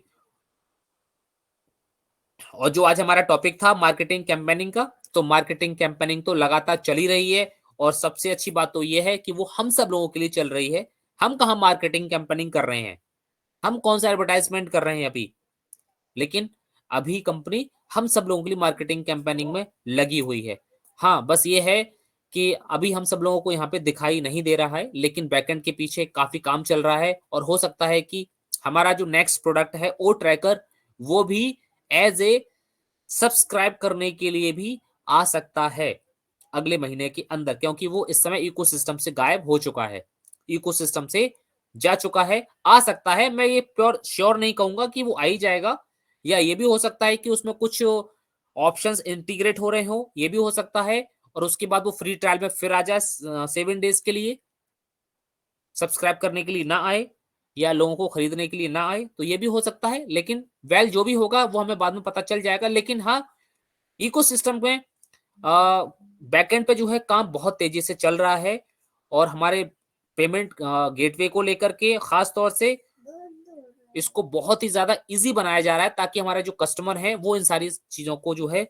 S5: और जो आज हमारा टॉपिक था मार्केटिंग कैंपेनिंग का, तो मार्केटिंग कैंपेनिंग तो लगातार चली रही है। और सबसे अच्छी बात तो ये है कि वो हम सब लोगों के लिए चल रही है। हम कहाँ मार्केटिंग कैंपेनिंग कर रहे हैं, हम कौन सा एडवर्टाइजमेंट कर रहे हैं अभी, लेकिन अभी कंपनी हम सब लोगों के लिए मार्केटिंग कैंपेनिंग में लगी हुई है। हाँ, बस ये है कि अभी हम सब लोगों को यहाँ पे दिखाई नहीं दे रहा है, लेकिन बैकएंड के पीछे काफी काम चल रहा है। और हो सकता है कि हमारा जो नेक्स्ट प्रोडक्ट है ओ ट्रैकर, वो भी एज ए सब्सक्राइब करने के लिए भी आ सकता है अगले महीने के अंदर, क्योंकि वो इस समय इकोसिस्टम से गायब हो चुका है, इकोसिस्टम से जा चुका है। आ सकता है, मैं ये प्योर श्योर नहीं कहूंगा कि वो आ ही जाएगा, या ये भी हो सकता है कि उसमें कुछ ऑप्शंस इंटीग्रेट हो रहे हो, ये भी हो सकता है, और उसके बाद वो फ्री ट्रायल में फिर आ जाए 7 डेज के लिए, सब्सक्राइब करने के लिए ना आए, या लोगों को खरीदने के लिए ना आए, तो ये भी हो सकता है। लेकिन वेल जो भी होगा वो हमें बाद में पता चल जाएगा। लेकिन हाँ, इकोसिस्टम में बैकएंड पे जो है काम बहुत तेजी से चल रहा है, और हमारे पेमेंट गेटवे को लेकर के खास तौर से इसको बहुत ही ज्यादा इजी बनाया जा रहा है, ताकि हमारे जो कस्टमर हैं वो इन सारी चीजों को जो है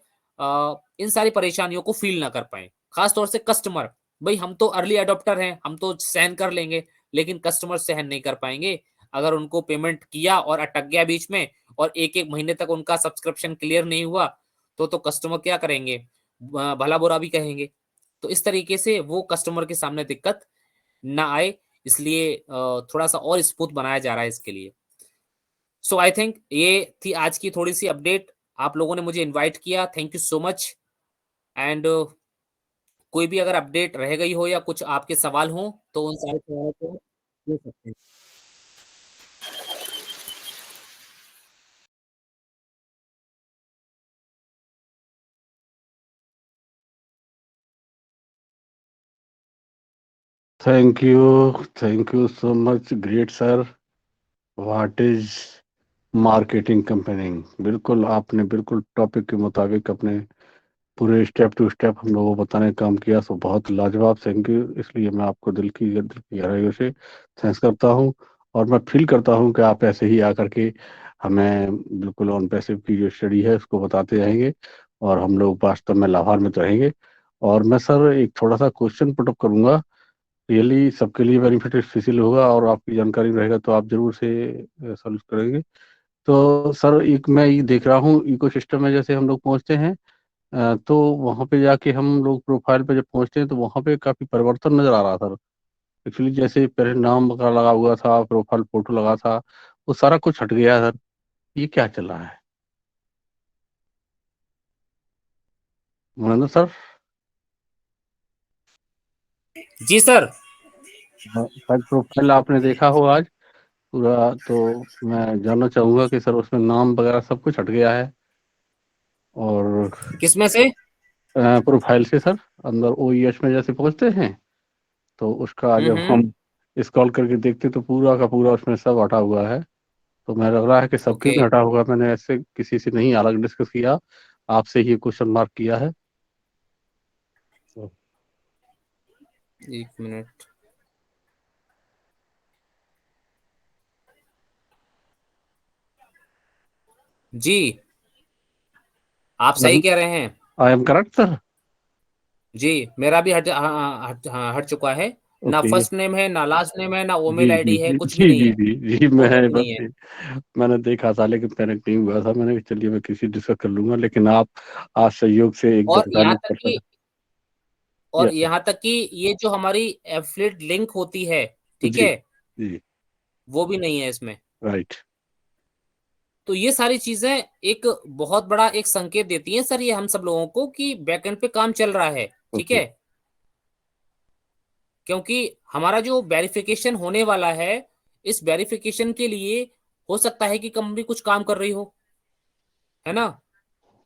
S5: इन सारी परेशानियों को फील ना कर पाए। खास तौर से कस्टमर, भाई हम तो अर्ली अडॉप्टर हैं, हम तो सहन कर लेंगे, लेकिन कस्टमर सहन नहीं कर पाएंगे। अगर उनको पेमेंट किया और अटक गया बीच में, और एक एक महीने तक उनका सब्सक्रिप्शन क्लियर नहीं हुआ, तो कस्टमर क्या करेंगे, भला बुरा भी कहेंगे। तो इस तरीके से वो कस्टमर के सामने दिक्कत ना आए, इसलिए थोड़ा सा और स्मूथ बनाया जा रहा है इसके लिए। सो आई थिंक ये थी आज की थोड़ी सी अपडेट। आप लोगों ने मुझे इनवाइट किया, thank you so much. And कोई भी अगर अपडेट रह गई हो या कुछ आपके सवाल हो तो उन सारे सवालों को पूछ सकते हैं।
S3: Thank you so much great sir. What is marketing campaigning? बिल्कुल आपने बिल्कुल टॉपिक के मुताबिक अपने पूरे स्टेप टू स्टेप हम लोगों को बताने का काम किया, सो बहुत लाजवाब, थैंक यू। इसलिए मैं आपको दिल की गहराइयों से थैंक्स करता हूँ, और मैं फील करता हूँ कि आप ऐसे ही आकर के हमें बिल्कुल ऑन पैसिव की जो स्टडी है उसको बताते रहेंगे, और हम लोग वास्तव में लाभान्वित रहेंगे। और मैं सर एक थोड़ा सा क्वेश्चन पुटअप करूंगा, रियली सबके लिए बेनिफिशियल होगा, और आपकी जानकारी रहेगा तो आप जरूर से सॉल्व करेंगे। तो सर एक मैं ये देख रहा हूँ इकोसिस्टम में, जैसे हम लोग पहुंचते हैं तो वहां पे जाके हम लोग प्रोफाइल पे जब पहुंचते हैं तो वहां पे काफी परिवर्तन नजर आ रहा था। एक्चुअली जैसे पहले नाम वगैरह लगा हुआ था, प्रोफाइल फोटो लगा था, वो सारा कुछ हट गया है सर, ये क्या चल रहा है? महेंद्र सर।
S5: जी सर।
S3: शायद प्रोफाइल आपने देखा हो आज पूरा, तो मैं जानना चाहूंगा कि सर उसमें नाम वगैरह सब कुछ हट गया है। और
S5: किसमें से?
S3: प्रोफाइल से सर, अंदर ओईएच में जैसे पहुंचते हैं तो उसका जब हम स्क्रॉल करके देखते तो पूरा का पूरा उसमें सब हटा हुआ है। तो मैं लग रहा है कि सबके
S5: ओके,
S3: में हटा होगा, मैंने ऐसे किसी से नहीं अलग डिस्कस किया, आपसे ही क्वेश्चन मार्क किया है।
S5: एक मिनट। जी, आप सही कह रहे हैं।
S3: I am correct sir?
S5: जी, मेरा भी हट चुका है। ना
S3: ओके।
S5: फर्स्ट नेम है, ना लास्ट नेम है, ना
S3: जी
S5: ईमेल
S3: जी
S5: आईडी है,
S3: जी
S5: कुछ भी
S3: जी
S5: नहीं
S3: जी
S5: है,
S3: जी जी मैं
S5: फोटो भी
S3: बस
S5: नहीं है।
S3: मैंने देखा था लेकिन पैनिक नहीं हुआ था, मैंने कहा चलिए मैं किसी डिस्कस कर लूंगा, लेकिन आप आज सहयोग से
S5: और
S3: एकदम
S5: यहाँ
S3: गालिब
S5: तक
S3: कर
S5: कि
S3: सके। Yes sir.
S5: ये जो हमारी एफिलिएट लिंक होती है, ठीक
S3: जी
S5: है,
S3: जी।
S5: वो भी नहीं है इसमें।
S3: राइट।
S5: तो ये सारी चीजें एक बहुत बड़ा एक संकेत देती हैं सर, ये हम सब लोगों को कि बैकएंड पे काम चल रहा है, ठीक
S3: ओके।
S5: है। क्योंकि हमारा जो वेरिफिकेशन होने वाला है, इस वेरिफिकेशन के लिए हो सकता है कि कंपनी कुछ काम कर रही हो, है ना।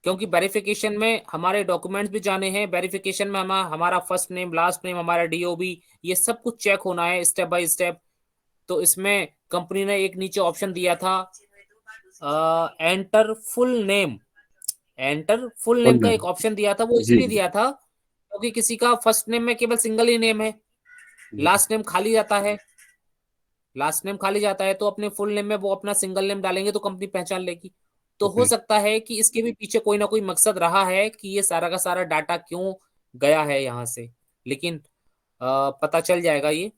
S5: क्योंकि वेरिफिकेशन में हमारे डॉक्यूमेंट्स भी जाने हैं, वेरिफिकेशन में हमारा फर्स्ट नेम, लास्ट नेम, हमारा डीओबी, ये सब कुछ चेक होना है स्टेप बाय स्टेप। तो इसमें कंपनी ने एक नीचे ऑप्शन दिया था, enter full name. Enter full name
S3: बोल
S5: का
S3: रहे
S5: एक ऑप्शन दिया था, वो
S3: जी
S5: इसलिए दिया था क्योंकि किसी का फर्स्ट नेम में केवल सिंगल ही नेम है,
S3: जी।
S5: लास्ट नेम खाली जाता है। लास्ट नेम खाली जाता है तो अपने फुल नेम में वो अपना सिंगल नेम डालेंगे तो कंपनी पहचान लेगी। तो हो
S3: ओके।
S5: सकता है कि इसके भी पीछे कोई ना कोई मकसद रहा है कि ये सारा का सारा डाटा क्यों गया है यहाँ से, लेकिन पता चल जाएगा ये।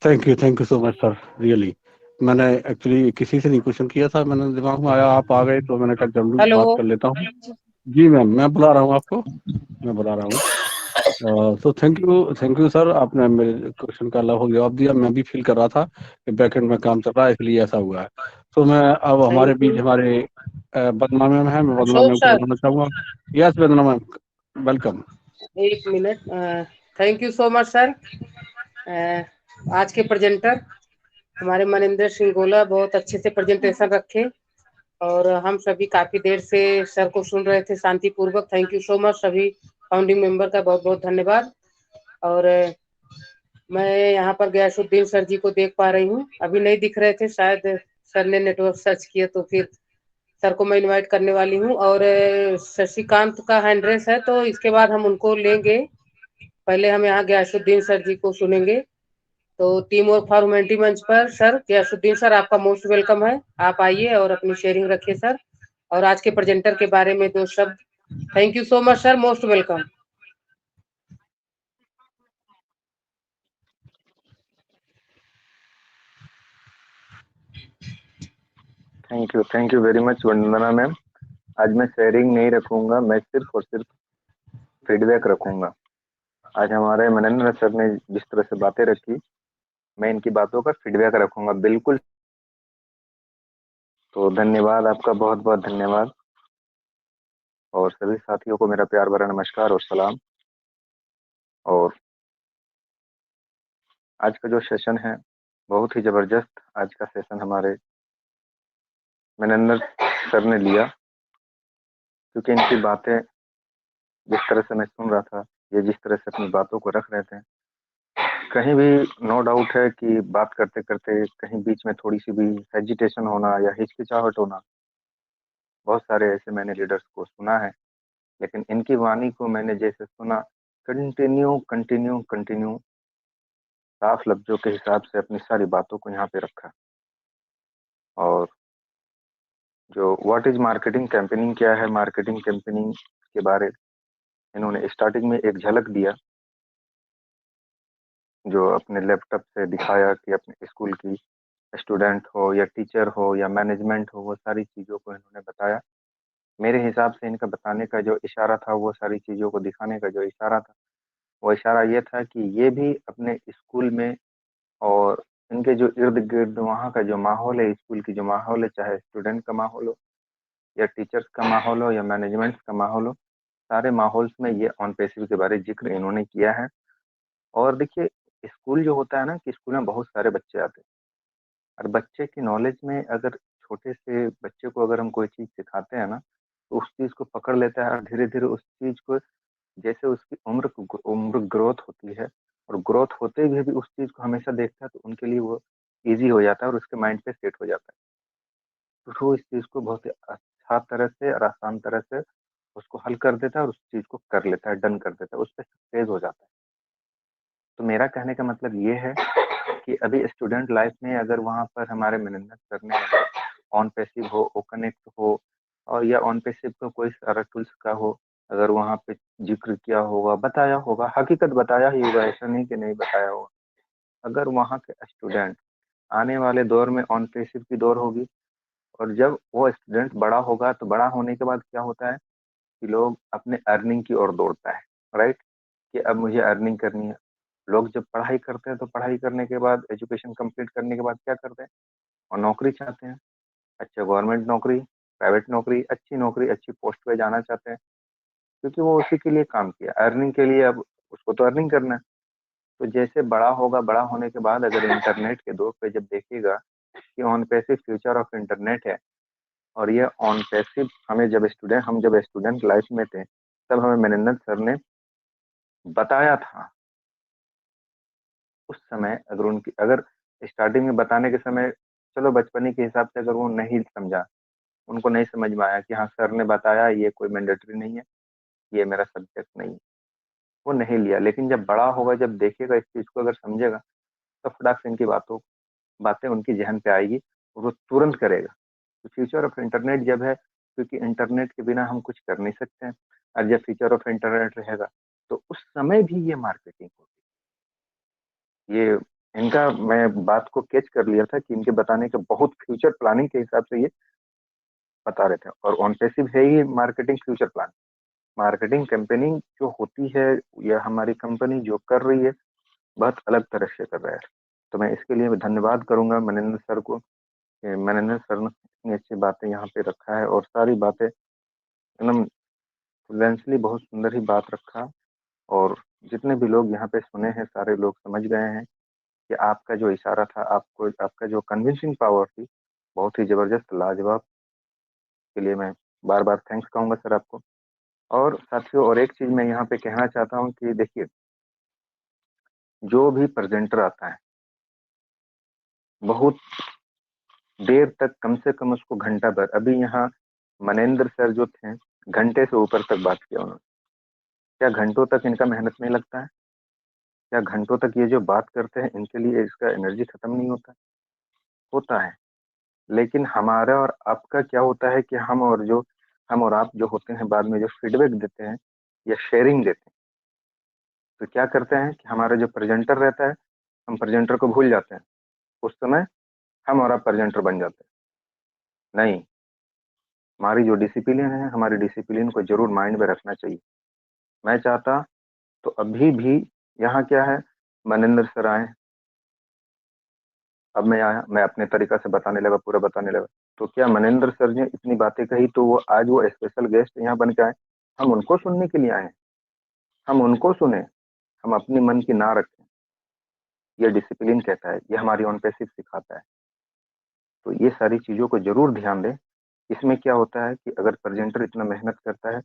S3: Thank you so much sir, really. मैंने एक्चुअली किसी से नहीं क्वेश्चन किया था, मैंने दिमाग में आया आप आ गए तो मैंने कहा जरूर
S2: हेलो।
S3: बात कर लेता हूँ। जी मैम, मैं बुला रहा हूँ आपको, मैं बुला रहा हूँ। तो थैंक यू सर, आपने मेरे क्वेश्चन का लगभग जवाब दिया। मैं भी फील कर रहा था कि बैकएंड में काम चल रहा है, इसलिए ऐसा हुआ है। तो मैं अब हमारे
S2: थैंक
S3: बीच
S2: यू
S3: हमारे वंदना मैम है, मैं वंदना
S2: अशोक
S3: मैम को
S2: सर।
S3: बुलाना चाहूंगा। यस वंदना मैम, वेलकम।
S2: एक minute. Thank you so much sir. आज के प्रेजेंटर हमारे मनिंदर सिंह गोला बहुत अच्छे से प्रेजेंटेशन रखे और हम सभी काफी देर से सर को सुन रहे थे शांतिपूर्वक। थैंक यू सो मच सभी फाउंडिंग मेंबर का बहुत बहुत धन्यवाद। और मैं यहाँ पर गयासुद्दीन सर जी को देख पा रही हूँ, अभी नहीं दिख रहे थे, शायद सर ने नेटवर्क सर्च किया तो फिर सर को मैं इनवाइट करने वाली हूँ। और शशिकांत का हैंड रेस है तो इसके बाद हम उनको लेंगे। पहले हम यहाँ गयासुद्दीन सर जी को सुनेंगे। तो टीम वर्क फॉर ह्यूमैनिटी मंच पर सर गयासुद्दीन सर आपका मोस्ट वेलकम है। आप आइए और अपनी शेयरिंग रखिए सर, और आज के प्रेजेंटर के बारे में 2 शब्द। Thank you so much sir, most welcome.
S6: Thank you very much Vandana ma'am. आज मैं शेयरिंग नहीं रखूंगा, मैं सिर्फ और सिर्फ फीडबैक रखूंगा। आज हमारे मनिंदर सर ने जिस तरह से बातें रखी, मैं इनकी बातों का फीडबैक रखूंगा बिल्कुल। तो धन्यवाद आपका, बहुत बहुत धन्यवाद। और सभी साथियों को मेरा प्यार भरा नमस्कार और सलाम। और आज का जो सेशन है बहुत ही जबरदस्त आज का सेशन हमारे मनिंदर सर ने लिया, क्योंकि इनकी बातें जिस तरह से मैं सुन रहा था, ये जिस तरह से अपनी बातों को रख रहे थे, कहीं भी नो डाउट है कि बात करते करते कहीं बीच में थोड़ी सी भी हेजिटेशन होना या हिचकिचाहट होना, बहुत सारे ऐसे मैंने लीडर्स को सुना है। लेकिन इनकी वाणी को मैंने जैसे सुना, कंटिन्यू कंटिन्यू कंटिन्यू साफ लफ्जों के हिसाब से अपनी सारी बातों को यहाँ पे रखा। और जो व्हाट इज मार्केटिंग कैंपेनिंग, क्या है मार्केटिंग कैंपेनिंग के बारे इन्होंने स्टार्टिंग में एक झलक दिया, जो अपने लैपटॉप से दिखाया कि अपने स्कूल की स्टूडेंट हो या टीचर हो या मैनेजमेंट हो, वो सारी चीज़ों को इन्होंने बताया। मेरे हिसाब से इनका बताने का जो इशारा था, वो सारी चीज़ों को दिखाने का जो इशारा था, वो इशारा ये था कि ये भी अपने स्कूल में और इनके जो इर्द गिर्द वहाँ का जो माहौल है, स्कूल की जो माहौल है, चाहे स्टूडेंट का माहौल हो या टीचर्स का माहौल हो या मैनेजमेंट का माहौल हो, सारे माहौल्स में ये ऑन पैसिव के बारे जिक्र इन्होंने किया है। और देखिए, स्कूल जो होता है ना, कि स्कूल में बहुत सारे बच्चे आते हैं, और बच्चे की नॉलेज में अगर छोटे से बच्चे को अगर हम कोई चीज़ सिखाते हैं ना, तो उस चीज़ को पकड़ लेता है और धीरे-धीरे उस चीज़ को, जैसे उसकी उम्र ग्रोथ होती है और ग्रोथ होते हुए भी उस चीज़ को हमेशा देखता है, तो उनके लिए वो ईज़ी हो जाता है और उसके माइंड पे सेट हो जाता है। तो वो इस चीज़ को बहुत ही अच्छा तरह से और आसान तरह से उसको हल कर देता है और उस चीज़ को कर लेता है, डन कर देता है, उस पे सक्सेस हो जाता है। तो मेरा कहने का मतलब ये है कि अभी स्टूडेंट लाइफ में अगर वहाँ पर हमारे मनिंदर सर ने अगर ऑन पैसिव हो, ओ कनेक्ट हो, और या ऑन पैसिव का कोई सारा टूल्स का हो, अगर वहाँ पे जिक्र किया होगा, बताया होगा, हकीकत बताया ही होगा, ऐसा नहीं कि नहीं बताया होगा। अगर वहाँ के स्टूडेंट आने वाले दौर में ऑन पैसिव की दौर होगी, और जब वो स्टूडेंट बड़ा होगा, तो बड़ा होने के बाद क्या होता है कि लोग अपने अर्निंग की ओर दौड़ता है, राइट? कि अब मुझे अर्निंग करनी है। लोग जब पढ़ाई करते हैं, तो पढ़ाई करने के बाद, एजुकेशन कंप्लीट करने के बाद क्या करते हैं? और नौकरी चाहते हैं। अच्छा, गवर्नमेंट नौकरी, प्राइवेट नौकरी, अच्छी नौकरी, अच्छी पोस्ट पे जाना चाहते हैं, क्योंकि वो उसी के लिए काम किया, अर्निंग के लिए। अब उसको तो अर्निंग करना है। तो जैसे बड़ा होगा, बड़ा होने के बाद अगर इंटरनेट के दौर पे जब देखेगा कि on passive future of internet है, और ये ऑन पैसिव हम जब स्टूडेंट लाइफ में थे, तब हमें मनिंदर सर ने बताया था। उस समय अगर स्टार्टिंग में बताने के समय, चलो बचपने के हिसाब से अगर वो नहीं समझा, उनको नहीं समझ में आया कि हाँ सर ने बताया, ये कोई मैंडेटरी नहीं है, ये मेरा सब्जेक्ट नहीं है, वो नहीं लिया। लेकिन जब बड़ा होगा, जब देखेगा इस चीज़ को, अगर समझेगा, तो फटाक से इनकी बातें उनकी जहन पे आएगी और वो तुरंत करेगा। तो फ्यूचर ऑफ इंटरनेट जब है, क्योंकि इंटरनेट के बिना हम कुछ कर नहीं सकते हैं, और जब फ्यूचर ऑफ इंटरनेट रहेगा, तो उस समय भी ये मार्केटिंग होगी। ये इनका मैं बात को कैच कर लिया था कि इनके बताने के बहुत फ्यूचर प्लानिंग के हिसाब से ये बता रहे थे, और ऑन पैसिव है ही marketing future plan. Marketing campaigning जो होती है या हमारी कंपनी जो कर रही है बहुत अलग तरह से कर रहा है। तो मैं इसके लिए धन्यवाद करूंगा मनेंद्र सर को कि मनेंद्र सर ने इतनी अच्छी बातें यहाँ पे रखा है और सारी बातें एकदम फ्लुएंसली बहुत सुंदर ही बात रखा। और जितने भी लोग यहाँ पे सुने हैं सारे लोग समझ गए हैं कि आपका जो इशारा था, आपको आपका जो कन्विंसिंग पावर थी बहुत ही जबरदस्त लाजवाब। के लिए मैं बार बार थैंक्स कहूंगा सर आपको। और साथियों और एक चीज मैं यहाँ पे कहना चाहता हूँ कि देखिए जो भी प्रेजेंटर आता है बहुत देर तक कम से कम उसको घंटा भर, अभी यहाँ मनेंद्र सर जो थे घंटे से ऊपर तक बात किया उन्होंने। क्या घंटों तक इनका मेहनत नहीं लगता है? क्या घंटों तक ये जो बात करते हैं इनके लिए इसका एनर्जी खत्म नहीं होता? होता है। लेकिन हमारा और आपका क्या होता है कि हम और आप जो होते हैं बाद में जो फीडबैक देते हैं या शेयरिंग देते हैं, तो क्या करते हैं कि हमारा जो प्रेजेंटर रहता है हम प्रेजेंटर को भूल जाते हैं। उस समय हम और आप प्रेजेंटर बन जाते हैं। नहीं, हमारी जो डिसिप्लिन है हमारी डिसिप्लिन को जरूर माइंड में रखना चाहिए। मैं चाहता तो अभी भी यहाँ क्या है, मनेंद्र सर आए, अब मैं आया, मैं अपने तरीका से बताने लगा, पूरा बताने लगा। तो क्या मनेंद्र सर ने इतनी बातें कही तो वो आज वो स्पेशल गेस्ट यहाँ बन के आए? हम उनको सुनने के लिए आए हैं। हम उनको सुने, हम अपनी मन की ना रखें। ये डिसिप्लिन कहता है, ये हमारी ऑन पैसिव सिखाता है। तो ये सारी चीजों को जरूर ध्यान दें। इसमें क्या होता है कि अगर प्रेजेंटर इतना मेहनत करता है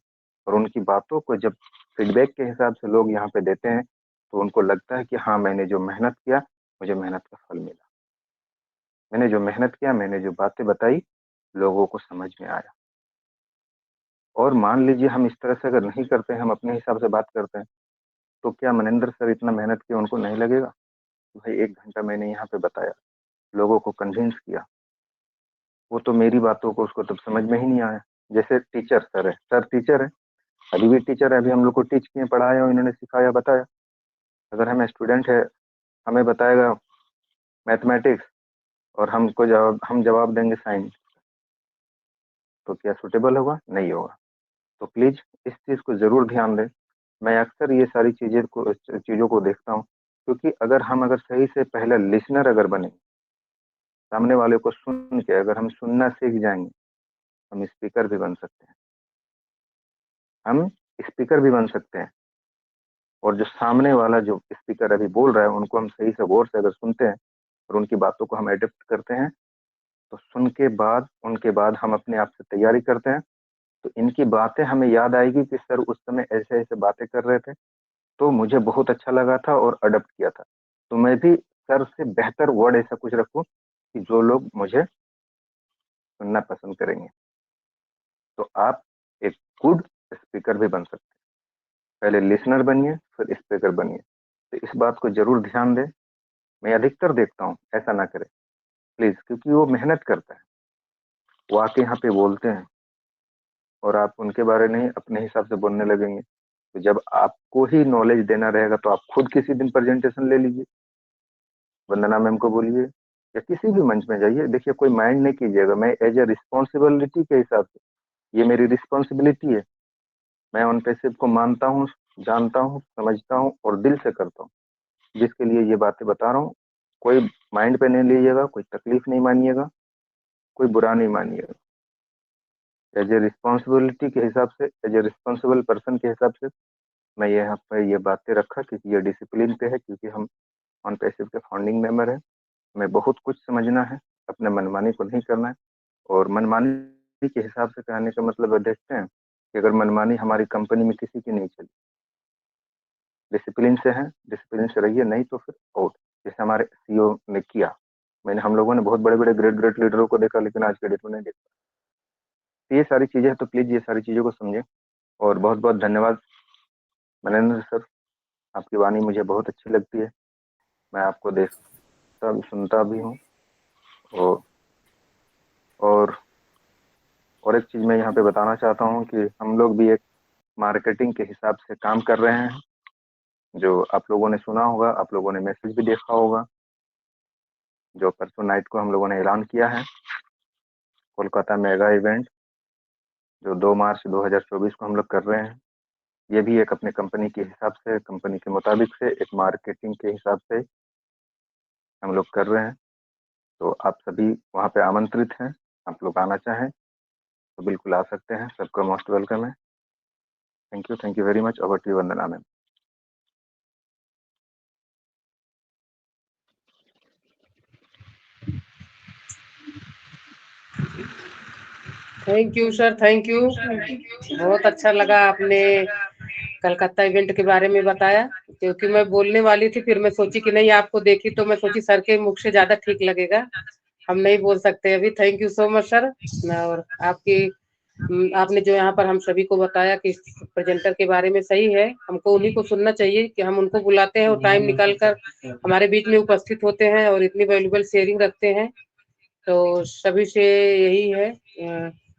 S6: और उनकी बातों को जब फीडबैक के हिसाब से लोग यहाँ पे देते हैं तो उनको लगता है कि हाँ मैंने जो मेहनत किया मुझे मेहनत का फल मिला। मैंने जो मेहनत किया, मैंने जो बातें बताई लोगों को समझ में आया। और मान लीजिए हम इस तरह से अगर नहीं करते हैं, हम अपने हिसाब से बात करते हैं, तो क्या मनेंद्र सर इतना मेहनत किया उनको नहीं लगेगा? भाई 1 घंटा मैंने यहाँ पे बताया, लोगों को कन्विंस किया, वो तो मेरी बातों को उसको तब समझ में ही नहीं आया। जैसे टीचर सर है, सर टीचर है, अभी भी टीचर है, अभी हम लोग को टीच किए, पढ़ाया, इन्होंने सिखाया, बताया। अगर हम स्टूडेंट है, हमें बताएगा मैथमेटिक्स और हम जवाब देंगे साइंस, तो क्या सुटेबल होगा? नहीं होगा। तो प्लीज इस चीज को जरूर ध्यान दें। मैं अक्सर ये सारी चीजों को देखता हूँ, क्योंकि अगर सही से पहले लिसनर अगर बने, सामने वाले को सुन के अगर हम सुनना सीख जाएंगे, हम स्पीकर भी बन सकते हैं। हम स्पीकर भी बन सकते हैं। और जो सामने वाला जो स्पीकर अभी बोल रहा है उनको हम सही से गौर से अगर सुनते हैं और उनकी बातों को हम एडेप्ट करते हैं, तो सुन के बाद उनके बाद हम अपने आप से तैयारी करते हैं, तो इनकी बातें हमें याद आएगी कि सर उस समय ऐसे ऐसे बातें कर रहे थे, तो मुझे बहुत अच्छा लगा था और अडॉप्ट किया था। तो मैं भी सर से बेहतर वर्ड ऐसा कुछ रखूं कि जो लोग मुझे सुनना पसंद करेंगे। तो आप एक गुड स्पीकर भी बन सकते हैं। पहले लिसनर बनिए फिर स्पीकर बनिए। तो इस बात को जरूर ध्यान दें। मैं अधिकतर देखता हूँ, ऐसा ना करें प्लीज, क्योंकि वो मेहनत करता है, वो आके यहाँ पे बोलते हैं और आप उनके बारे में अपने हिसाब से बोलने लगेंगे। तो जब आपको ही नॉलेज देना रहेगा तो आप खुद किसी दिन प्रेजेंटेशन ले लीजिए, वंदना मैम को बोलिए या किसी भी मंच में जाइए। देखिए कोई माइंड नहीं कीजिएगा, मैं एज ए रिस्पॉन्सिबिलिटी के हिसाब से, ये मेरी रिस्पॉन्सिबिलिटी है, मैं ऑन पैसिव को मानता हूँ, जानता हूँ, समझता हूँ और दिल से करता हूँ, जिसके लिए ये बातें बता रहा हूँ। कोई माइंड पे नहीं लीजिएगा, कोई तकलीफ नहीं मानिएगा, कोई बुरा नहीं मानिएगा। एज ए रिस्पॉन्सिबिलिटी के हिसाब से, एज ए रिस्पॉन्सिबल पर्सन के हिसाब से मैं यहाँ पर ये बातें रखा, क्योंकि ये डिसिप्लिन पे है, क्योंकि हम ऑन पैसिव के फाउंडिंग मेंबर हैं। हमें बहुत कुछ समझना है, अपने मनमानी को नहीं करना है। और मनमानी के हिसाब से कहने का मतलब देखते हैं कि अगर मनमानी हमारी कंपनी में किसी की नहीं चली, डिसिप्लिन से है, डिसिप्लिन से रहिए, नहीं तो फिर आउट। जैसे हमारे सीईओ ने किया, हम लोगों ने बहुत बड़े बड़े ग्रेट लीडरों को देखा, लेकिन आज के डेट में नहीं देखा। तो ये सारी चीजें, तो प्लीज ये सारी चीजों को समझें। और बहुत बहुत धन्यवाद मनेंद्र सर, आपकी वाणी मुझे बहुत अच्छी लगती है, मैं आपको देखता भी सुनता भी हूँ। और एक चीज मैं यहाँ पे बताना चाहता हूँ कि हम लोग भी एक मार्केटिंग के हिसाब से काम कर रहे हैं, जो आप लोगों ने सुना होगा, आप लोगों ने मैसेज भी देखा होगा, जो परसों नाइट को हम लोगों ने ऐलान किया है, कोलकाता मेगा इवेंट जो 2 मार्च 2024 को हम लोग कर रहे हैं। ये भी एक अपने कंपनी के हिसाब से, कंपनी के मुताबिक से, एक मार्केटिंग के हिसाब से हम लोग कर रहे हैं। तो आप सभी वहाँ पे आमंत्रित हैं। आप लोग आना चाहें तो बिल्कुल आ सकते हैं। सबका मोस्ट वेलकम है। Thank you very much. Over to you Vandana ma'am.
S2: Thank you sir, thank you. बहुत अच्छा लगा आपने कलकत्ता इवेंट के बारे में बताया, क्योंकि मैं बोलने वाली थी, फिर मैं सोची कि नहीं, आपको देखी तो मैं सोची सर के मुख से ज्यादा ठीक लगेगा, हम नहीं बोल सकते अभी। Thank you so much sir. और आपने जो यहाँ पर हम सभी को बताया कि प्रेजेंटर के बारे में, सही है, हमको उन्हीं को सुनना चाहिए कि हम उनको बुलाते हैं और टाइम निकाल कर हमारे बीच में उपस्थित होते हैं और इतनी वैल्यूबल शेयरिंग रखते हैं। तो सभी से यही है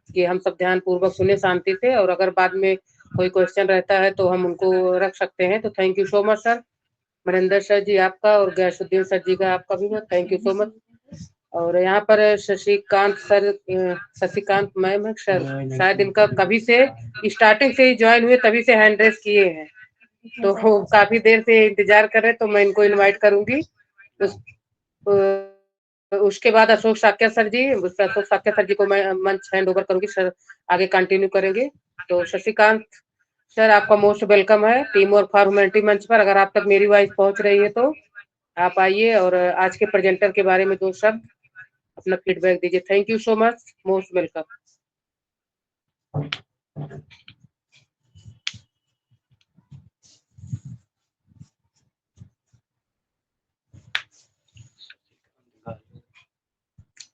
S2: कि हम सब ध्यान पूर्वक सुने शांति से, और अगर बाद में कोई क्वेश्चन रहता है तो हम उनको रख सकते हैं। तो thank you so much sir. Maninder sir ji आपका और गैसुद्दीन सर जी का आपका भी थैंक यू सो मच। और यहाँ पर शशिकांत सर, शशिकांत मैम है सर, शायद इनका कभी से स्टार्टिंग से ही ज्वाइन हुए, तभी से हैंड रेस किए हैं, तो काफी देर से इंतजार कर रहे, तो मैं इनको इनवाइट करूंगी। उसके बाद अशोक साक्य सर जी, अशोक साक्य सर जी को मैं मंच हैंड ओवर करूंगी, सर आगे कंटिन्यू करेंगे। तो शशिकांत सर आपका मोस्ट वेलकम है टीम और फॉर ह्यूमैनिटी मंच पर। अगर आप तक मेरी वॉइस पहुंच रही है तो आप आइए और आज के प्रेजेंटर के बारे में 2 शब्द अपना फीडबैक दीजिए। Thank you so much, most welcome.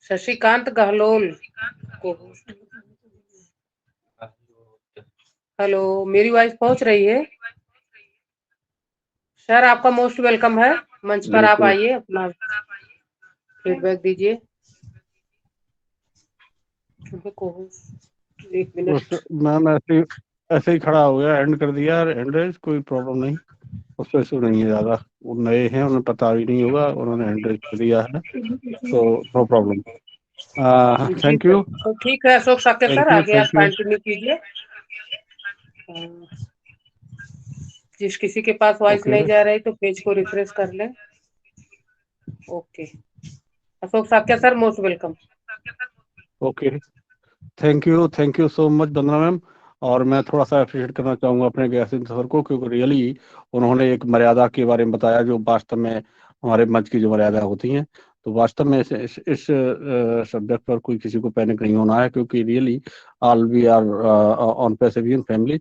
S2: Shashikant Gahlol को, हेलो, मेरी वॉइस पहुंच रही है? सर आपका मोस्ट वेलकम है, मंच पर आप
S3: बिल्कुल
S2: आइए, अपना फीडबैक दीजिए। एक मिनट।
S3: बस मैम ऐसे ही खड़ा हो गया, एंड कर दिया, एंड रेज, कोई प्रॉब्लम नहीं, उससे इशू नहीं है ज़्यादा। वो नए हैं, उन्हें पता भी नहीं होगा, उन्होंने एंड रेज कर दिया है, तो नो प्रॉब्लम।
S2: जी
S3: थैंक
S2: सर,
S3: यू,
S2: तो ठीक है Ashok Sakya sir,
S3: thank you,
S2: आगे आप
S3: थैंक यू।
S2: कंटिन्यू कीजिए। जिस किसी के पास वॉइस
S3: ओके
S2: नहीं जा रही तो पेज को रिफ्रेश कर ले। Okay, Ashok Sakya sir most welcome.
S3: Okay, thank you so much Vandana ma'am. और मैं थोड़ा सा अप्रिशिएट करना चाहूँगा अपने गैसिन सर को, क्योंकि रियली उन्होंने एक मर्यादा के बारे में बताया, जो वास्तव में हमारे मंच की जो मर्यादा होती हैं। तो वास्तव में इस सब्जेक्ट पर कोई किसी को पैनिक नहीं होना है, क्योंकि really all we are on passivian family.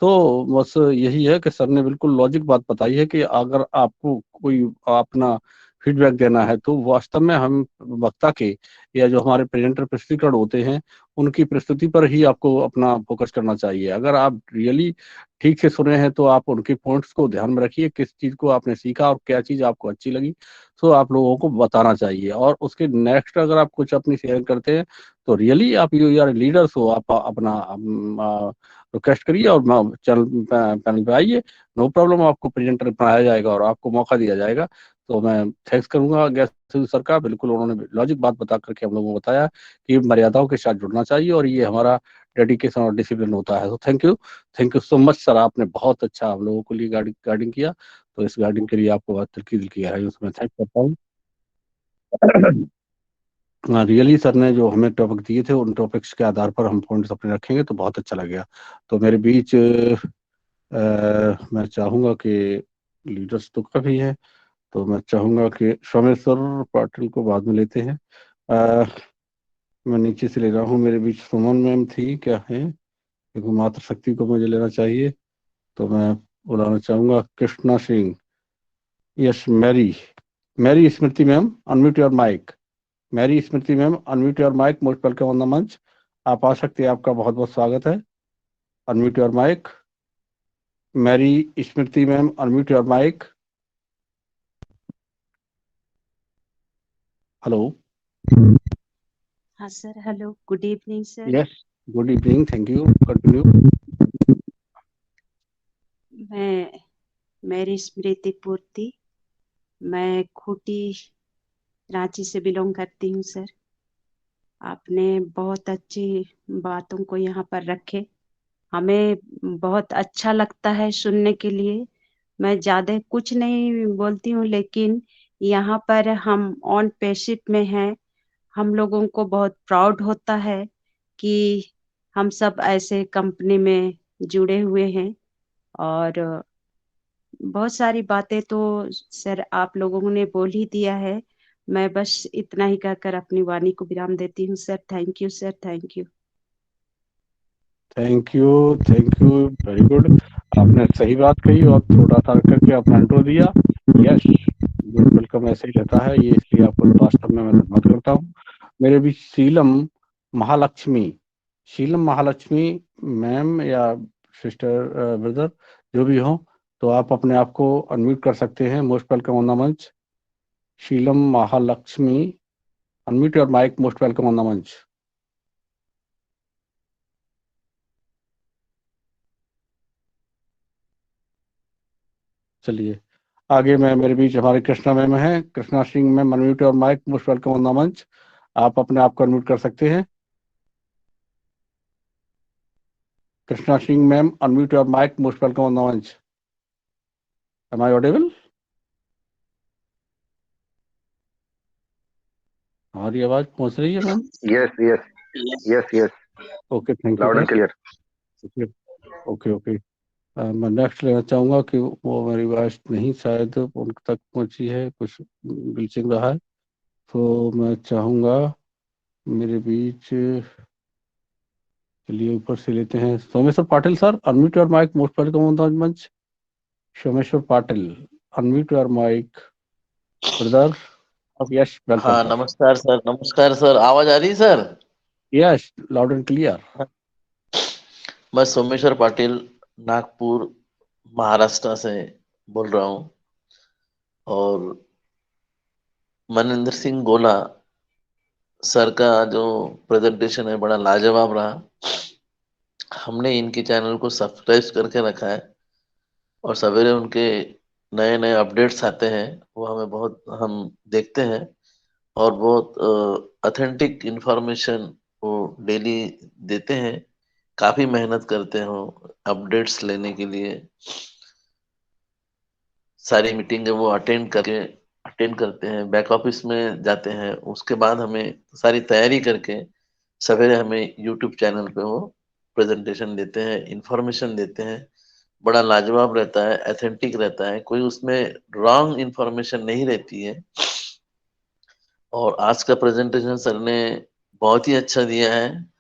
S3: तो बस यही है कि सर ने बिल्कुल लॉजिक बात बताई है कि अगर आपको कोई अपना फीडबैक देना है, तो वास्तव में हम वक्ता के या जो हमारे प्रेजेंटर प्रस्तुतिकरण होते हैं, उनकी प्रस्तुति पर ही आपको अपना फोकस करना चाहिए। अगर आप रियली ठीक से सुने हैं तो आप उनके पॉइंट्स को ध्यान में रखिए, किस चीज को आपने सीखा और क्या चीज आपको अच्छी लगी, तो आप लोगों को बताना चाहिए। और उसके नेक्स्ट अगर आप कुछ अपनी शेयर करते हैं तो रियली आप यू आर लीडर्स हो, आप अपना रिक्वेस्ट करिए और चैनल पैनल पे आइए, नो प्रॉब्लम, आपको प्रेजेंटर बनाया जाएगा और आपको मौका दिया जाएगा। तो मैं थैंक्स करूंगा गैस सर का, बिल्कुल उन्होंने लॉजिक बात बता करके हम लोगों को बताया कि मर्यादाओं के साथ जुड़ना चाहिए और ये हमारा डेडिकेशन और डिसिप्लिन होता है। तो thank you so much sir, आपने बहुत अच्छा हम लोगों के लिए गाइडिंग किया। तो इस गाइडिंग के लिए आपको बहुत दिल की गहराइयों से मैं थैंक करता हूँ। रियली सर ने जो हमें टॉपिक दिए थे, उन टॉपिक्स के आधार पर हम पॉइंट्स अपने रखेंगे तो बहुत अच्छा लगेगा। तो मेरे बीच मैं चाहूंगा कि लीडर्स तो काफी हैं, तो मैं चाहूंगा कि सोमेश्वर पाटिल को बाद में लेते हैं। अ, मैं नीचे से ले रहा हूँ, मेरे बीच सुमन मैम थी क्या है, क्योंकि मातृशक्ति को मुझे लेना चाहिए। तो मैं बुलाना चाहूंगा Krishna Singh. Yes, Mary, Mary Smriti ma'am, unmute your mic. Mary Smriti ma'am, unmute your mic, most welcome on the मंच। आप आ सकते हैं, आपका बहुत बहुत स्वागत है। Unmute your mic, Mary Smriti ma'am, unmute your mic. Hello.
S8: हाँ sir, hello, good evening sir.
S3: Yes, good evening, thank you, continue.
S8: मैं मेरी स्मृति पूर्ति, मैं खूंटी रांची से बिलोंग करती हूँ सर। आपने बहुत अच्छी बातों को यहाँ पर रखे, हमें बहुत अच्छा लगता है सुनने के लिए। मैं ज्यादा कुछ नहीं बोलती हूँ, लेकिन यहाँ पर हम ऑन पेशिप में हैं। हम लोगों को बहुत प्राउड होता है कि हम सब ऐसे कंपनी में जुड़े हुए हैं। और बहुत सारी बातें तो सर आप लोगों ने बोल ही दिया है। मैं बस इतना ही कहकर अपनी वाणी को विराम देती हूँ sir. Thank you sir, thank you.
S3: Thank you, very good. आपने सही बात कही और थोड़ा सा करके अपना इंट्रो दिया। यस, गुड वेलकम ऐसे ही रहता है, ये इसलिए आपको वास्तव में मैं धन्यवाद करता हूँ। मेरे बीच शीलम महालक्ष्मी मैम या सिस्टर ब्रदर जो भी हो, तो आप अपने आप को अनम्यूट कर सकते हैं। मोस्ट वेलकम ऑन द मंच। Sheelam Mahalakshmi, unmute your mic, most welcome on the मंच। चलिए आगे मैं, मेरे बीच हमारे कृष्णा मैम हैं। Krishna Singh ma'am, unmute your mic, most welcome on the मंच। आप अपने आप को अनम्यूट कर सकते हैं। Krishna Singh ma'am, unmute your mic, most welcome on the मंच। Am I audible? हमारी आवाज पहुंच रही है ma'am?
S6: Yes yes yes yes,
S3: okay, thank you
S6: loud and clear.
S3: Okay okay. मैं नेक्स्ट लेना चाहूंगा कि वो मेरी आवाज नहीं शायद उन तक पहुंची है, कुछ ग्लिचिंग रहा है, तो मैं चाहूंगा मेरे बीच, चलिए ऊपर से लेते हैं Someshwar Patil sir, unmute your mic, most welcome on the मंच। Someshwar Patil, unmute your mic brother. Yes, welcome
S7: हाँ,
S3: सर।
S7: नमस्कार सर, आवाज आ रही है sir?
S3: Yes, loud and clear.
S7: मैं सोमेश्वर पाटिल, नागपुर, महाराष्ट्र से बोल रहा हूँ। और मनिंदर सिंह गोला सर का जो प्रेजेंटेशन है बड़ा लाजवाब रहा। हमने इनके चैनल को सब्सक्राइब करके रखा है और सवेरे उनके नए नए अपडेट्स आते हैं, वो हमें बहुत, हम देखते हैं और बहुत ऑथेंटिक इंफॉर्मेशन वो डेली देते हैं। काफी मेहनत करते हो अपडेट्स लेने के लिए। सारी मीटिंग वो अटेंड करते हैं, बैक ऑफिस में जाते हैं, उसके बाद हमें सारी तैयारी करके सवेरे हमें यूट्यूब चैनल पे वो प्रेजेंटेशन देते हैं, इंफॉर्मेशन देते हैं। बड़ा लाजवाब रहता है, ऑथेंटिक रहता है, कोई उसमें रॉन्ग इंफॉर्मेशन नहीं रहती है। और आज का प्रेजेंटेशन सर ने बहुत ही अच्छा दिया है।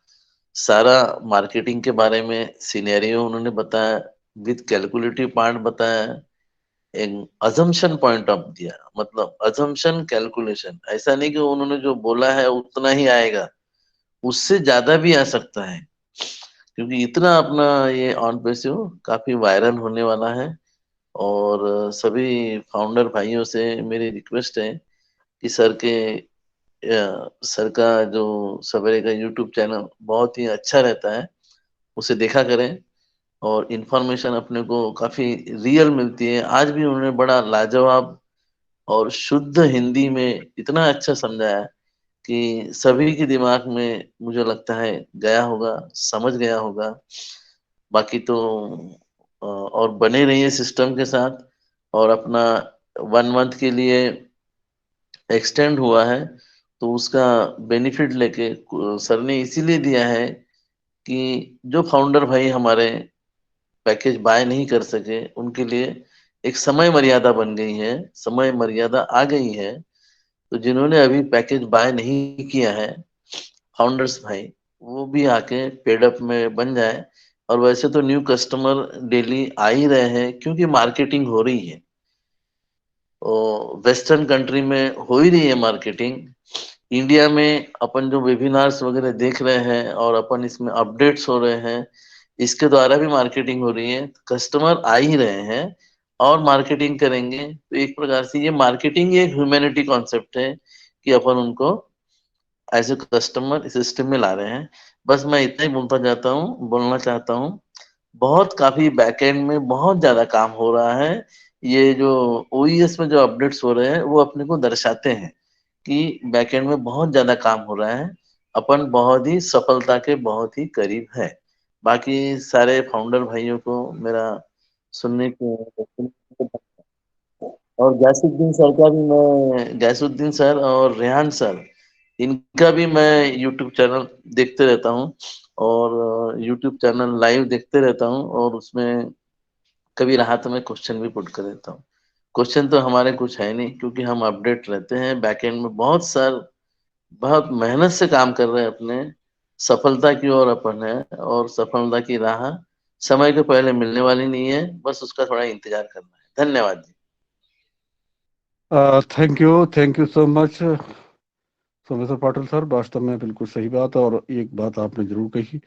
S7: सारा मार्केटिंग के बारे में सिनेरियो उन्होंने बताया, विद कैलकुलेटिव पार्ट बताया, एक अजम्पशन पॉइंट ऑफ दिया, मतलब अजम्पशन कैलकुलेशन, ऐसा नहीं कि उन्होंने जो बोला है उतना ही आएगा, उससे ज्यादा भी आ सकता है। क्योंकि इतना अपना ये ऑन पैसिव काफी वायरल होने वाला है। और सभी फाउंडर भाइयों से मेरी रिक्वेस्ट है कि सर का जो सवेरे का यूट्यूब चैनल बहुत ही अच्छा रहता है, उसे देखा करें और इन्फॉर्मेशन अपने को काफी रियल मिलती है। आज भी उन्होंने बड़ा लाजवाब और शुद्ध हिंदी में इतना अच्छा समझाया कि सभी के दिमाग में मुझे लगता है गया होगा, समझ गया होगा। बाकी तो और बने रहिए सिस्टम के साथ। और अपना 1 मंथ के लिए एक्सटेंड हुआ है, तो उसका बेनिफिट लेके सर ने इसीलिए दिया है कि जो फाउंडर भाई हमारे पैकेज बाय नहीं कर सके उनके लिए एक समय मर्यादा बन गई है, समय मर्यादा आ गई है। तो जिन्होंने अभी पैकेज बाय नहीं किया है फाउंडर्स भाई, वो भी आके पेडअप में बन जाए। और वैसे तो न्यू कस्टमर डेली आ ही रहे हैं क्योंकि मार्केटिंग हो रही है, वेस्टर्न कंट्री में हो ही रही है मार्केटिंग। इंडिया में अपन जो वेबिनार्स वगैरह देख रहे हैं और अपन इसमें अपडेट्स हो रहे हैं, इसके द्वारा भी मार्केटिंग हो रही है, कस्टमर आ ही रहे हैं और मार्केटिंग करेंगे। तो एक प्रकार से ये मार्केटिंग एक ह्यूमैनिटी कॉन्सेप्ट है कि अपन उनको एज ए कस्टमर सिस्टम में ला रहे हैं। बस मैं इतना ही बोलना चाहता हूँ। बहुत काफी बैकएंड में बहुत ज्यादा काम हो रहा है। ये जो ओईएस में जो अपडेट्स हो रहे हैं वो अपने को दर्शाते हैं कि बैकएंड में बहुत ज्यादा काम हो रहा है, अपन बहुत ही सफलता के बहुत ही करीब है। बाकी सारे फाउंडर भाइयों को मेरा सुनने को, और गैसुद्दीन सर और रेहान सर, इनका भी मैं यूट्यूब चैनल देखते रहता हूँ, और यूट्यूब चैनल लाइव देखते रहता हूँ, और उसमें कभी रहा तो मैं क्वेश्चन भी पुट कर देता हूँ। क्वेश्चन तो हमारे कुछ है नहीं, क्योंकि हम अपडेट रहते हैं बैकएंड में। बहुत सर बहुत मेहनत से काम कर रहे हैं, अपने सफलता की ओर अपन है, और सफलता की राह समय के पहले मिलने वाली नहीं है, बस उसका थोड़ा इंतजार करना है। धन्यवाद जी।
S3: Thank you so much Someshwar Patil sir. वास्तव में बिल्कुल सही बात है, और एक बात आपने जरूर कही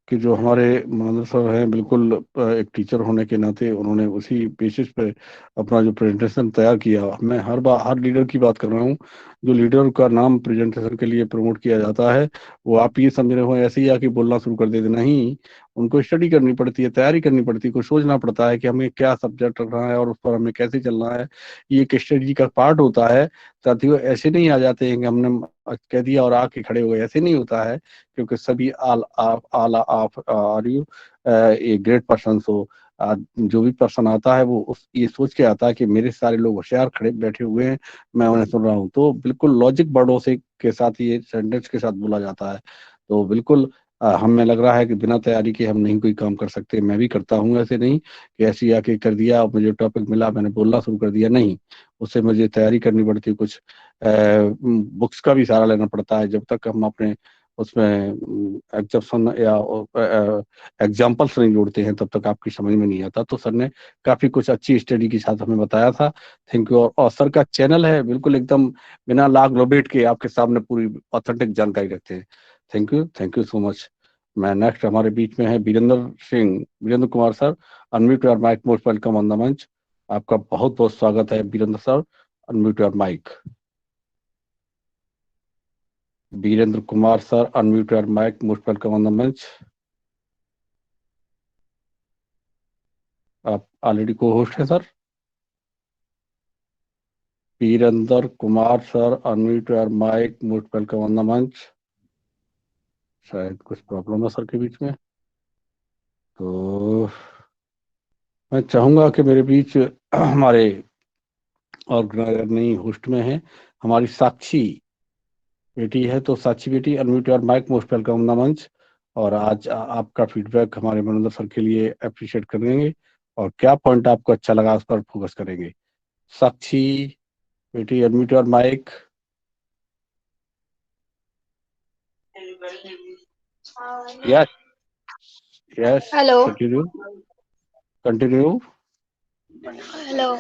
S3: कि जो हमारे महेंद्र सर हैं, बिल्कुल एक टीचर होने के नाते उन्होंने उसी बेसिस पे अपना जो प्रेजेंटेशन तैयार किया। मैं हर बार हर लीडर की बात कर रहा हूँ, जो लीडर का नाम प्रेजेंटेशन के लिए प्रमोट किया जाता है, वो आप ये समझ रहे हो ऐसे ही आके बोलना शुरू कर देते, नहीं, उनको स्टडी करनी पड़ती है, तैयारी करनी पड़ती है, कुछ सोचना पड़ता है कि हमें क्या सब्जेक्ट रखना है और उस पर हमें कैसे चलना है। ये एक स्ट्रेटजी का पार्ट होता है साथियों। ऐसे नहीं आ जाते हैं कि हमने कह दिया और आके खड़े हो गए, ऐसे नहीं होता है, क्योंकि सभी are you a great person. हो जो भी पर्सन आता है वो ये सोच के आता है कि मेरे सारे लोग होशियार खड़े बैठे हुए हैं, मैं उन्हें सुन रहा हूँ। तो बिल्कुल लॉजिक वर्डों से के साथ ये सेंटेंस के साथ बोला जाता है। तो बिल्कुल हमें लग रहा है कि बिना तैयारी के हम नहीं कोई काम कर सकते। मैं भी करता हूँ, ऐसे नहीं कि ऐसे ही आके कर दिया और मुझे टॉपिक मिला मैंने बोलना शुरू कर दिया, नहीं, उससे मुझे तैयारी करनी पड़ती है। कुछ बुक्स का भी सहारा लेना पड़ता है। जब तक हम अपने उसमें एग्जाम्पशन या एग्जाम्पल्स नहीं जोड़ते हैं तब तक आपकी समझ में नहीं आता। तो सर ने काफी कुछ अच्छी स्टडी के साथ हमें बताया था। Thank you. और सर का चैनल है बिल्कुल एकदम बिना लाग लोबेट के आपके सामने पूरी ऑथेंटिक जानकारी रखते हैं। Thank you so much. मैं नेक्स्ट हमारे बीच में है Virendra Kumar sir. Unmute your mic, most welcome on the मंच। आपका बहुत बहुत स्वागत है Virendra sir. Unmute your mic. Virendra Kumar sir, unmute your mic, most welcome on the मंच। आप ऑलरेडी को होस्ट हैं sir. Virendra Kumar sir, unmute your mic, most welcome on the मंच। शायद कुछ प्रॉब्लम है सर के बीच में। तो मैं चाहूंगा कि मेरे बीच हमारे ऑर्गेनाइजर नहीं होस्ट में है हमारी साक्षी बेटी है। तो साक्षी बेटी, unmute your mic, most welcome on the मंच। और आज आपका फीडबैक हमारे मनोदर सर के लिए अप्रिशिएट करेंगे, और क्या पॉइंट आपको अच्छा लगा उस पर फोकस करेंगे। साक्षी बेटी, unmute your mic. Yes yes,
S9: Hello.
S3: Continue.
S9: Hello.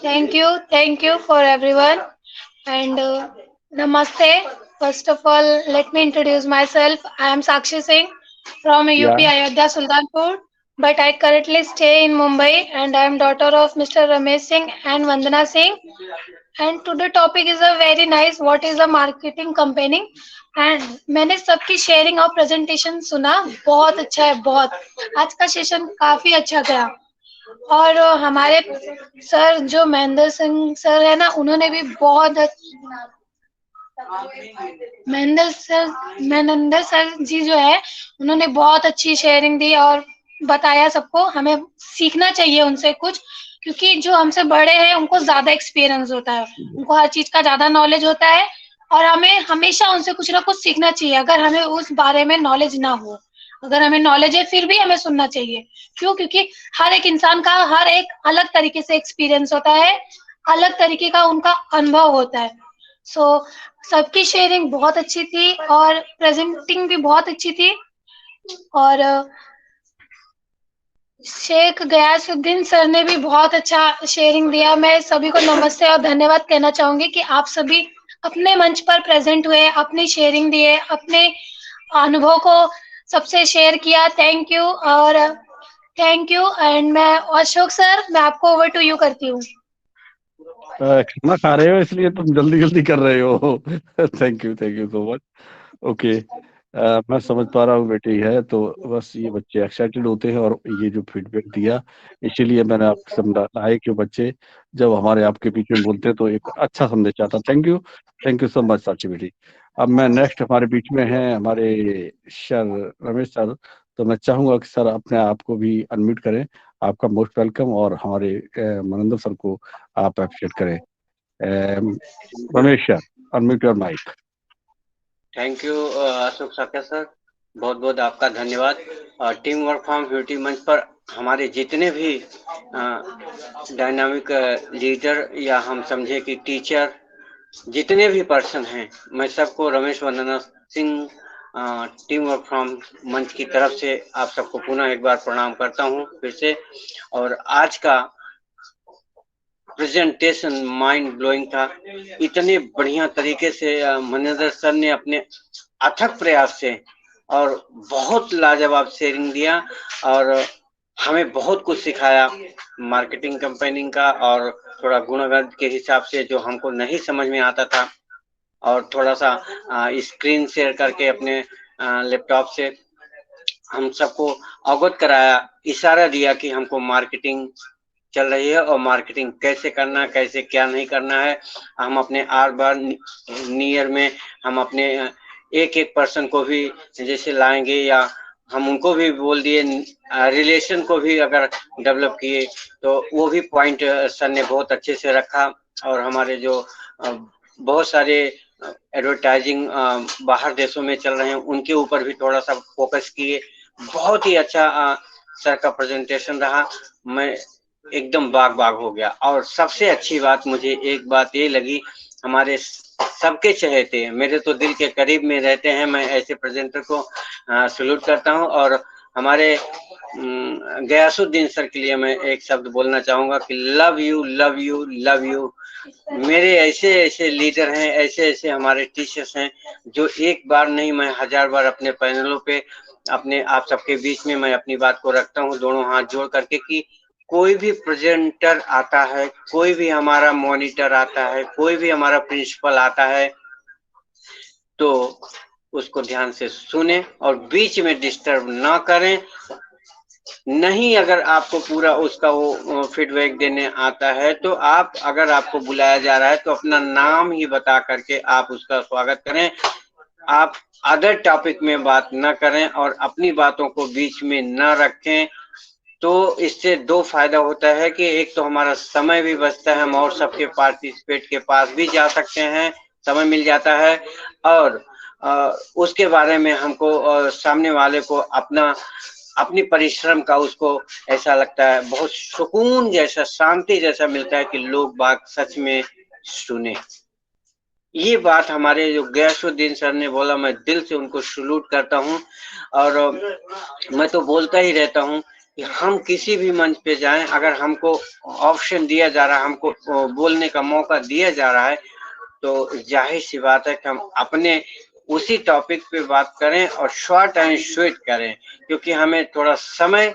S9: Thank you for everyone. And Namaste. First of all, let me introduce myself. I am Sakshi Singh from
S3: या
S9: UP Ayodhya Sultanpur, but I currently stay in Mumbai, and I am daughter of Mr. Ramesh Singh and Vandana Singh. And today topic is a very nice. What is a marketing campaigning? And मैंने सबकी sharing और presentation सुना, बहुत अच्छा है, बहुत आज का सेशन काफी अच्छा गया। और हमारे सर जो महेंद्र सिंह सर है ना, उन्होंने भी बहुत महेंद्र सर जी जो है, उन्होंने बहुत अच्छी शेयरिंग दी और बताया सबको। हमें सीखना चाहिए उनसे कुछ, क्योंकि जो हमसे बड़े हैं उनको ज्यादा एक्सपीरियंस होता है, उनको हर चीज का ज्यादा नॉलेज होता है, और हमें हमेशा उनसे कुछ ना कुछ सीखना चाहिए। अगर हमें उस बारे में नॉलेज ना हो, अगर हमें नॉलेज है फिर भी हमें सुनना चाहिए। क्यों? क्योंकि हर एक इंसान का हर एक अलग तरीके से एक्सपीरियंस होता है, अलग तरीके का उनका अनुभव होता है। सबकी शेयरिंग बहुत अच्छी थी और प्रेजेंटिंग भी बहुत अच्छी थी। और शेख गयासुद्दीन सर ने भी बहुत अच्छा शेयरिंग दिया। मैं सभी को नमस्ते और धन्यवाद कहना चाहूंगी कि आप सभी अपने मंच पर प्रेजेंट हुए, अपनी शेयरिंग दिए, अपने अनुभव को सबसे शेयर किया। Thank you. एंड मैं अशोक सर, मैं आपको ओवर टू यू करती हूँ।
S3: खाना खा रहे हो इसलिए तुम जल्दी जल्दी कर रहे हो। Thank you so much. Okay, मैं समझ पा रहा हूँ बेटी है तो बस ये बच्चे एक्साइटेड होते हैं और ये जो फीडबैक दिया, इसीलिए मैंने आपको समझाया है कि बच्चे जब हमारे आपके बीच में बोलते हैं तो एक अच्छा संदेश आता। थैंक यू सो मच साक्षी बेटी। अब मैं नेक्स्ट हमारे बीच में है हमारे सर रमेश सर। तो मैं चाहूंगा कि सर अपने आप को भी अनम्यूट करें। आपका मोस्ट वेलकम, और हमारे मनिंदर सर को आप अप्रिशिएट करें। Ramesh sir, unmute your mic.
S1: Thank you Ashok Shakya sir, बहुत बहुत आपका धन्यवाद। टीम वर्क फ्रॉम ब्यूटी मंच पर हमारे जितने भी डायनामिक लीडर या हम समझे कि टीचर जितने भी पर्सन हैं, मैं सबको Ramesh Vandana Singh team work from मंच की तरफ से आप सबको पुनः एक बार प्रणाम करता हूं फिर से। और आज का प्रेजेंटेशन माइंड ब्लोइंग था। इतने बढ़िया तरीके से मनिंदर सर ने अपने अथक प्रयास से और बहुत लाजवाब शेयरिंग दिया और हमें बहुत कुछ सिखाया मार्केटिंग कंपेनिंग का, और थोड़ा गुणगत के हिसाब से जो हमको नहीं समझ में आता था, और थोड़ा सा स्क्रीन शेयर करके अपने लैपटॉप से हम सबको अवगत कराया, इशारा दिया कि हमको मार्केटिंग चल रही है और मार्केटिंग कैसे करना, कैसे क्या नहीं करना है। हम अपने आर बार नियर में हम अपने एक एक पर्सन को भी जैसे लाएंगे, या हम उनको भी बोल दिए, रिलेशन को भी अगर डेवलप किए तो वो भी पॉइंट सर ने बहुत अच्छे से रखा। और हमारे जो बहुत सारे एडवर्टाइजिंग बाहर देशों में चल रहे हैं उनके ऊपर भी थोड़ा सा फोकस किए। बहुत ही अच्छा सर का प्रेजेंटेशन रहा, मैं एकदम बाग हो गया। और सबसे अच्छी बात मुझे एक बात ये लगी, हमारे सबके चहेते मेरे तो दिल के करीब में रहते हैं, मैं ऐसे प्रेजेंटर को सैल्यूट करता हूं। और हमारे गयासुद्दीन सर के लिए मैं एक शब्द बोलना चाहूंगा कि love you love you love you. मेरे ऐसे ऐसे लीडर हैं, ऐसे ऐसे हमारे टीचर्स हैं जो एक बार नहीं, मैं 1000 बार अपने पैनलों पे अपने आप सबके बीच में मैं अपनी बात को रखता हूं दोनों हाथ जोड़ करके कि कोई भी प्रेजेंटर आता है, कोई भी हमारा मॉनिटर आता है, कोई भी हमारा प्रिंसिपल आता है, तो उसको ध्यान से सुने और बीच में डिस्टर्ब ना करें। नहीं, अगर आपको पूरा उसका वो फीडबैक देने आता है तो आप, अगर आपको बुलाया जा रहा है तो अपना नाम ही बता करके आप उसका स्वागत करें। आप अदर टॉपिक में बात न करें और अपनी बातों को बीच में न रखें। तो इससे दो फायदा होता है कि एक तो हमारा समय भी बचता है, हम और सबके पार्टिसिपेट के पास भी जा सकते हैं, समय मिल जाता है। और उसके बारे में हमको सामने वाले को अपनी परिश्रम का उसको ऐसा लगता है, बहुत सुकून जैसा, शांति जैसा मिलता है कि लोग बात सच में सुने। ये बात हमारे जो गयासुद्दीन सर ने बोला, मैं दिल से उनको सैल्यूट करता हूँ। और मैं तो बोलता ही रहता हूँ कि हम किसी भी मंच पे जाएं, अगर हमको ऑप्शन दिया जा रहा है, हमको बोलने का मौका दिया जा रहा है, तो जाहिर सी बात है कि हम अपने उसी टॉपिक पे बात करें और शॉर्ट एंड स्वीट करें, क्योंकि हमें थोड़ा समय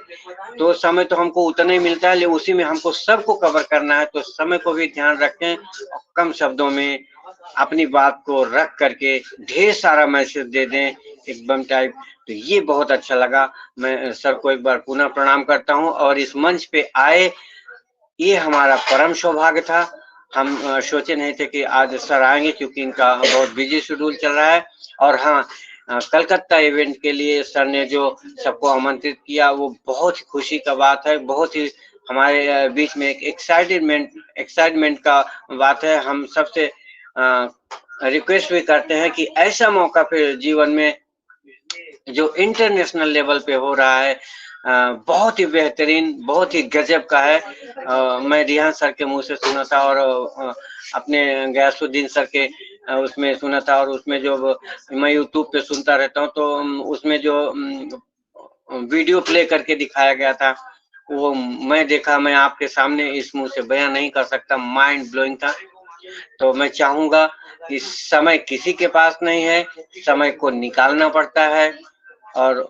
S1: तो हमको उतना ही मिलता है, लेकिन उसी में हमको सबको कवर करना है, तो समय को भी ध्यान रखें और कम शब्दों में अपनी बात को रख करके ढेर सारा मैसेज दे दें एकदम टाइप। तो ये बहुत अच्छा लगा। मैं सर को एक बार पुनः प्रणाम करता हूं और इस मंच पे आए, ये हमारा परम सौभाग्य था। हम सोचे नहीं थे कि आज सर आएंगे, क्योंकि इनका बहुत बिजी शेड्यूल चल रहा है। और हाँ, कलकत्ता इवेंट के लिए सर ने जो सबको आमंत्रित किया, वो बहुत ही खुशी का बात है, बहुत ही हमारे बीच में एक एक्साइटमेंट का बात है। हम सबसे रिक्वेस्ट भी करते हैं कि ऐसा मौका फिर जीवन में जो इंटरनेशनल लेवल पे हो रहा है, बहुत ही बेहतरीन, बहुत ही गजब का है। मैं रिहान सर के मुंह से सुना था और अपने गयासुद्दीन सर के उसमें सुना था, और उसमें जो मैं यूट्यूब पे सुनता रहता हूँ, तो उसमें जो वीडियो प्ले करके दिखाया गया था, वो मैं देखा, मैं आपके सामने इस मुंह से बयान नहीं कर सकता, माइंड ब्लोइंग था। तो मैं चाहूंगा कि समय किसी के पास नहीं है, समय को निकालना पड़ता है और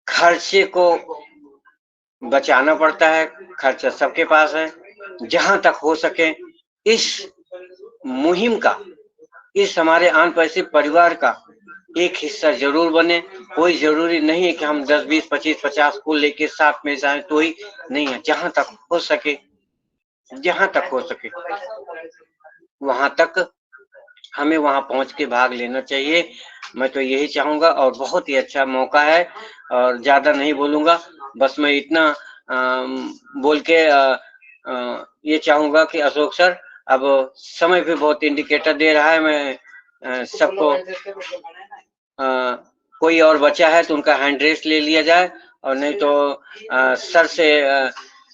S1: खर्चे को बचाना पड़ता है। खर्चा सबके पास है। जहां तक हो सके इस मुहिम का, इस हमारे आन पैसे परिवार का एक हिस्सा जरूर बने। कोई जरूरी नहीं है कि हम 10, 20, 25, 50 को लेके साथ में जाएं, तो ही नहीं है। जहां तक हो सके वहां तक हमें वहां पहुंच के भाग लेना चाहिए। मैं तो यही चाहूंगा और बहुत ही अच्छा मौका है और ज्यादा नहीं बोलूंगा, बस मैं इतना बोल के ये चाहूंगा कि अशोक सर, अब समय भी बहुत इंडिकेटर दे रहा है, मैं सबको कोई और बचा है तो उनका हैंड रेस ले लिया जाए, और नहीं तो सर से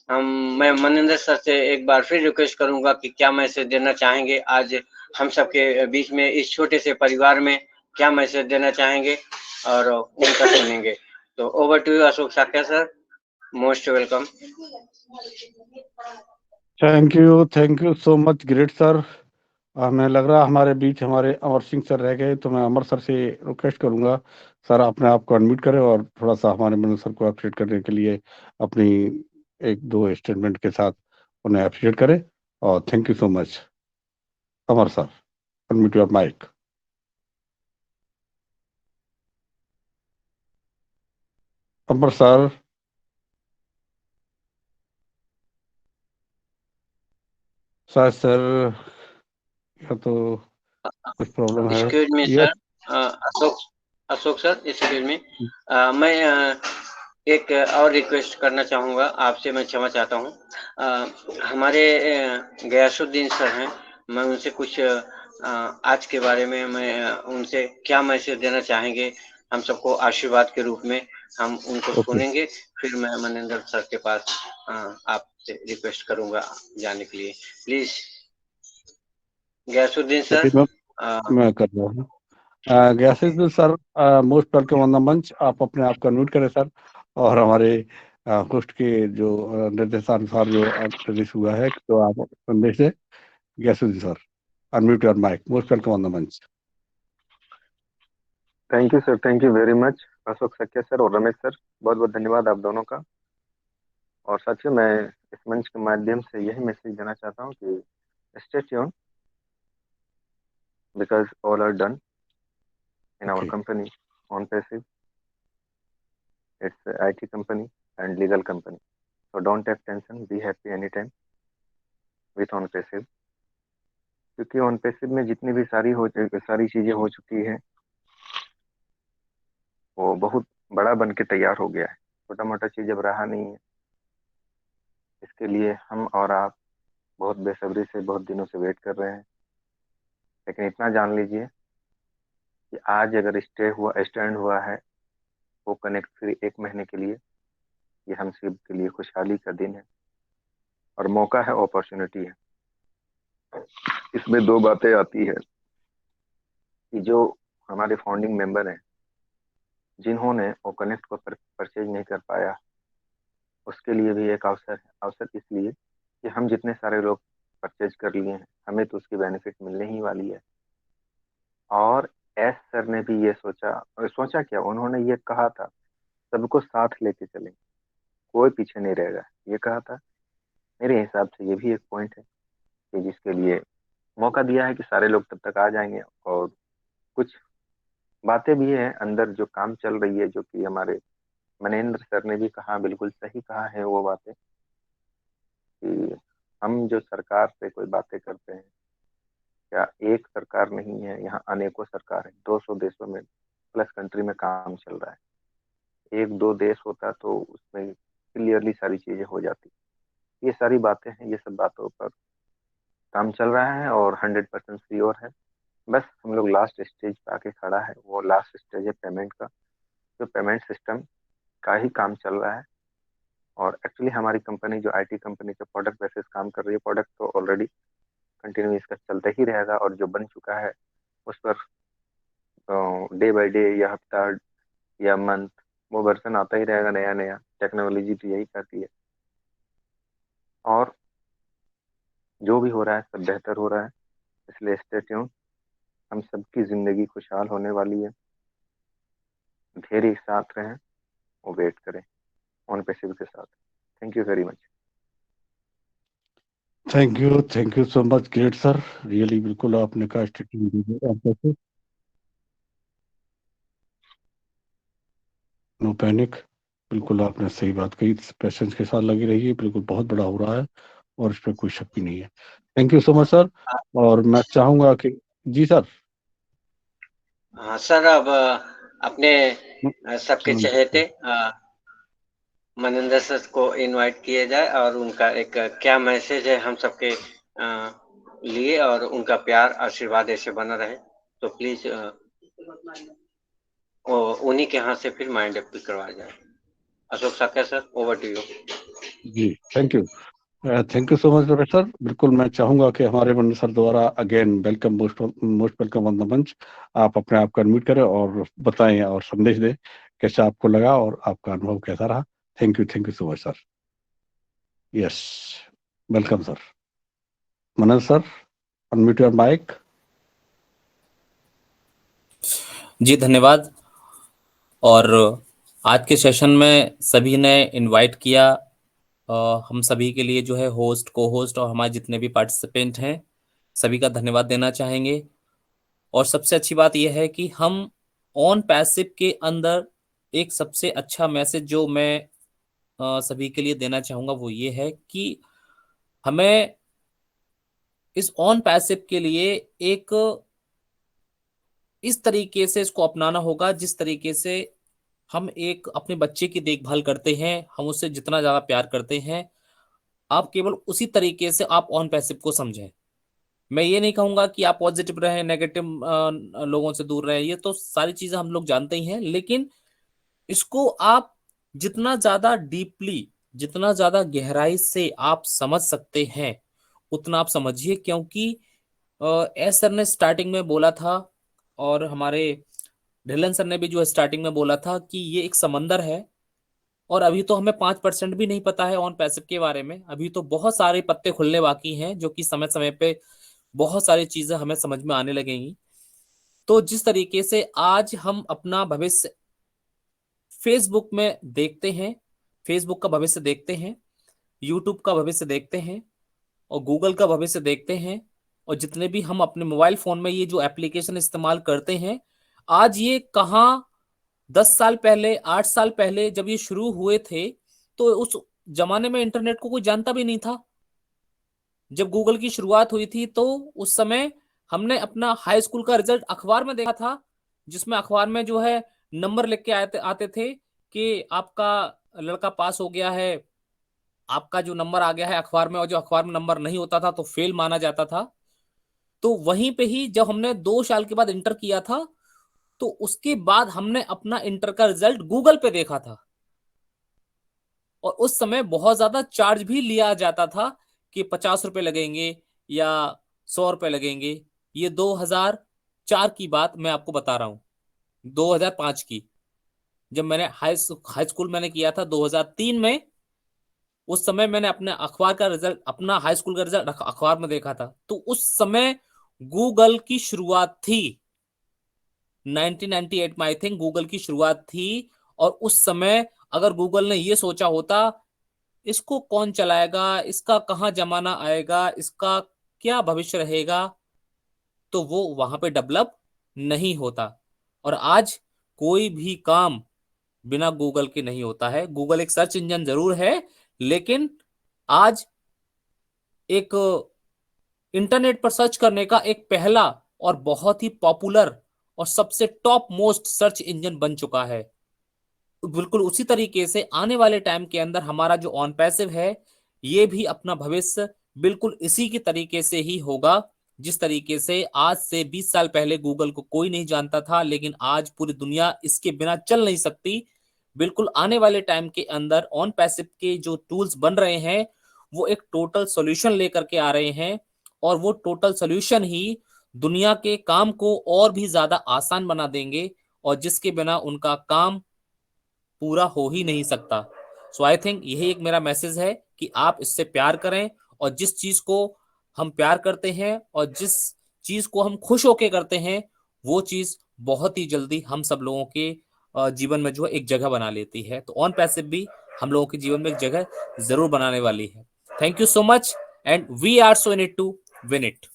S1: मैं मनिंदर सर से एक बार फिर रिक्वेस्ट करूंगा कि क्या मैसेज देना चाहेंगे आज हम सबके बीच में, इस छोटे से परिवार में क्या मैसेज देना चाहेंगे और उनका सुनेंगे। तो over to you Ashok Sakya sir, most welcome.
S3: Thank you so much great sir. हमें लग रहा है हमारे बीच हमारे अमर सिंह सर रह गए, तो मैं अमर सर से रिक्वेस्ट करूंगा सर अपने आप को अनम्यूट करें और थोड़ा सा हमारे मनोज सर को अप्रिशिएट करने के लिए अपनी एक दो स्टेटमेंट के साथ उन्हें अप्रिशिएट करें। और thank you so much Amar sir, unmute your mic. Amar sir, शायद सर या तो कुछ प्रॉब्लम है।
S1: Excuse me
S3: yes
S1: sir, Ashok sir excuse me, मैं एक और रिक्वेस्ट करना चाहूँगा आपसे, मैं क्षमा चाहता हूँ। हमारे गयासुद्दीन सर हैं, मैं उनसे कुछ आज के बारे में मैं उनसे क्या मैसेज देना चाहेंगे हम सबको आशीर्वाद के रूप में, हम उनको सुनेंगे, फिर मैं मनिंदर सर के पास आपसे रिक्वेस्ट करूँगा जाने के लिए। Please Gayasuddin sir.
S3: मैं कर रहा हूँ। Gayasuddin sir, most welcome on the मंच। आप अपने आप को अनम्यूट करें सर, और हमारे होस्ट के जो निर्देशानुसार जो प्रदेश हुआ है, तो आप संदेश दें। Gayasuddin sir, unmute your mic, most welcome on the मंच।
S6: Thank you sir, thank you very much Ashok Sakya sir और रमेश सर, बहुत बहुत धन्यवाद आप दोनों का। और साथियों, मैं इस मंच के माध्यम से यही मैसेज देना चाहता हूँ कि stay tune, because all are done in our company on passive. It's a IT company and legal company, so don't have tension, be happy anytime with on passive, क्योंकि on passive में जितनी भी सारी चीजें हो चुकी है वो बहुत बड़ा बन के तैयार हो गया है, छोटा मोटा चीज अब रहा नहीं है। इसके लिए हम और आप बहुत बेसब्री से बहुत दिनों से वेट कर रहे हैं, लेकिन इतना जान लीजिए कि आज अगर स्टैंड हुआ है वो कनेक्ट फ्री 1 महीने के लिए, ये हम सब के लिए खुशहाली का दिन है और मौका है, अपॉर्चुनिटी है। इसमें 2 बातें आती है कि जो हमारे फाउंडिंग मेंबर हैं जिन्होंने वो कनेक्ट को परचेज नहीं कर पाया, उसके लिए भी एक अवसर है। अवसर इसलिए कि हम जितने सारे लोग परचेज कर लिए हैं, हमें तो उसकी बेनिफिट मिलने ही वाली है। और एस सर ने भी ये सोचा क्या, उन्होंने ये कहा था सबको साथ लेके चलें, कोई पीछे नहीं रहेगा, ये कहा था। मेरे हिसाब से ये भी एक पॉइंट है कि जिसके लिए मौका दिया है कि सारे लोग तब तक आ जाएंगे। और कुछ बातें भी हैं अंदर जो काम चल रही है, जो कि हमारे मनेंद्र सर ने भी कहा, बिल्कुल सही कहा है वो बातें, कि हम जो सरकार से कोई बातें करते हैं, क्या एक सरकार नहीं है, यहाँ अनेकों सरकार है, 200 देशों में प्लस कंट्री में काम चल रहा है। 1-2 देश होता तो उसमें क्लियरली सारी चीजें हो जाती। ये सारी बातें हैं, ये सब बातों पर काम चल रहा है और 100% श्योर है। बस हम लोग लास्ट स्टेज पे आके खड़ा है, वो लास्ट स्टेज है पेमेंट का, जो पेमेंट सिस्टम का ही काम चल रहा है। और एक्चुअली हमारी कंपनी जो IT कंपनी के प्रोडक्ट बेसिस काम कर रही है, प्रोडक्ट तो ऑलरेडी कंटिन्यू इसका चलता ही रहेगा, और जो बन चुका है उस पर डे बाय डे या हफ्ता या मंथ वो वर्जन आता ही रहेगा, नया नया। टेक्नोलॉजी तो यही करती है, और जो भी हो रहा है सब बेहतर हो रहा है, इसलिए स्टे ट्यून। हम सबकी जिंदगी खुशहाल होने वाली है, धैर्य के साथ रहें, वो वेट करें ऑन पैसिव के साथ। Thank you very much.
S3: Thank you so much great sir, really बिल्कुल आपने कहा स्टेटमेंट, नो पैनिक, बिल्कुल आपने सही बात कही, पेशेंस के साथ लगी रहिए, बिल्कुल बहुत बड़ा हो रहा है और इस पर कोई शक भी नहीं है। Thank you so much sir. और मैं चाहूंगा कि जी सर।
S1: हाँ सर, अब अपने सबके चहेते मनिंदर सर को इनवाइट किया जाए और उनका एक क्या मैसेज है हम सबके लिए, और उनका प्यार आशीर्वाद ऐसे बना रहे, तो प्लीज उन्हीं के हाथ से फिर माइंड अप करवाया जाए। Ashok Sakya sir, over to you.
S3: जी thank you so much sir. बिल्कुल मैं चाहूंगा कि हमारे मंडल सर द्वारा again welcome, most welcome on the मंच। आप अपने आप को अनम्यूट करें और बताएं और संदेश दें कैसा आपको लगा और आपका अनुभव कैसा रहा। Thank you so much sir. Yes, welcome sir. Manan sir, unmute your mic.
S5: जी धन्यवाद। और आज के सेशन में सभी ने इनवाइट किया, हम सभी के लिए जो है होस्ट, को होस्ट और हमारे जितने भी पार्टिसिपेंट हैं सभी का धन्यवाद देना चाहेंगे। और सबसे अच्छी बात यह है कि हम ऑन पैसिव के अंदर एक सबसे अच्छा मैसेज जो मैं सभी के लिए देना चाहूंगा वो ये है कि हमें इस ऑन पैसिव के लिए एक इस तरीके से इसको अपनाना होगा जिस तरीके से हम एक अपने बच्चे की देखभाल करते हैं, हम उससे जितना ज्यादा प्यार करते हैं, आप केवल उसी तरीके से आप ऑन पैसिव को समझें। मैं ये नहीं कहूंगा कि आप पॉजिटिव रहें, नेगेटिव लोगों से दूर रहें, ये तो सारी चीजें हम लोग जानते ही हैं, लेकिन इसको आप जितना ज्यादा डीपली, जितना ज्यादा गहराई से आप समझ सकते हैं उतना आप समझिए। क्योंकि एस सर ने स्टार्टिंग में बोला था और हमारे ढिल्लन सर ने भी जो है स्टार्टिंग में बोला था कि ये एक समंदर है और अभी तो हमें 5% भी नहीं पता है ऑन पैसिव के बारे में। अभी तो बहुत सारे पत्ते खुलने बाकी हैं जो कि समय समय पे बहुत सारी चीजें हमें समझ में आने लगेंगी। तो जिस तरीके से आज हम अपना भविष्य फेसबुक में देखते हैं, फेसबुक का भविष्य देखते हैं, यूट्यूब का भविष्य देखते हैं और गूगल का भविष्य देखते हैं, और जितने भी हम अपने मोबाइल फोन में ये जो एप्लीकेशन इस्तेमाल करते हैं, आज ये कहाँ 10 साल पहले, 8 साल पहले जब ये शुरू हुए थे तो उस जमाने में इंटरनेट को कोई जानता भी नहीं था। जब गूगल की शुरुआत हुई थी तो उस समय हमने अपना हाई स्कूल का रिजल्ट अखबार में देखा था, जिसमें अखबार में जो है नंबर लिख के आते थे कि आपका लड़का पास हो गया है, आपका जो नंबर आ गया है अखबार में, और जो अखबार में नंबर नहीं होता था तो फेल माना जाता था। तो वहीं पे ही जब हमने 2 साल के बाद इंटर किया था तो उसके बाद हमने अपना इंटर का रिजल्ट गूगल पे देखा था, और उस समय बहुत ज्यादा चार्ज भी लिया जाता था कि 50 रुपए लगेंगे या 100 रुपए लगेंगे। ये 2004 की बात मैं आपको बता रहा हूं, 2005 की, जब मैंने हाई स्कूल मैंने किया था 2003 में। उस समय मैंने अपने अखबार का रिजल्ट, अपना हाई स्कूल का रिजल्ट अखबार में देखा था। तो उस समय गूगल की शुरुआत थी, 1998 में आई थिंक गूगल की शुरुआत थी। और उस समय अगर गूगल ने ये सोचा होता इसको कौन चलाएगा, इसका कहाँ जमाना आएगा, इसका क्या भविष्य रहेगा, तो वो वहां पे डेवलप नहीं होता। और आज कोई भी काम बिना गूगल के नहीं होता है। गूगल एक सर्च इंजन जरूर है, लेकिन आज एक इंटरनेट पर सर्च करने का एक पहला और बहुत ही पॉपुलर और सबसे टॉप मोस्ट सर्च इंजन बन चुका है। बिल्कुल उसी तरीके से आने वाले टाइम के अंदर हमारा जो ऑन पैसिव है ये भी अपना भविष्य बिल्कुल इसी की तरीके से ही होगा, जिस तरीके से आज से 20 साल पहले गूगल को कोई नहीं जानता था, लेकिन आज पूरी दुनिया इसके बिना चल नहीं सकती। बिल्कुल आने वाले टाइम के अंदर ऑन पैसिव के जो टूल्स बन रहे हैं वो एक टोटल सॉल्यूशन लेकर के आ रहे हैं, और वो टोटल सॉल्यूशन ही दुनिया के काम को और भी ज्यादा आसान बना देंगे, और जिसके बिना उनका काम पूरा हो ही नहीं सकता। सो आई थिंक यही एक मेरा मैसेज है कि आप इससे प्यार करें, और जिस चीज को हम प्यार करते हैं और जिस चीज को हम खुश होके करते हैं वो चीज बहुत ही जल्दी हम सब लोगों के जीवन में जो है एक जगह बना लेती है। तो ऑन पैसिव भी हम लोगों के जीवन में एक जगह जरूर बनाने वाली है। Thank you so much and we are so in it to win it.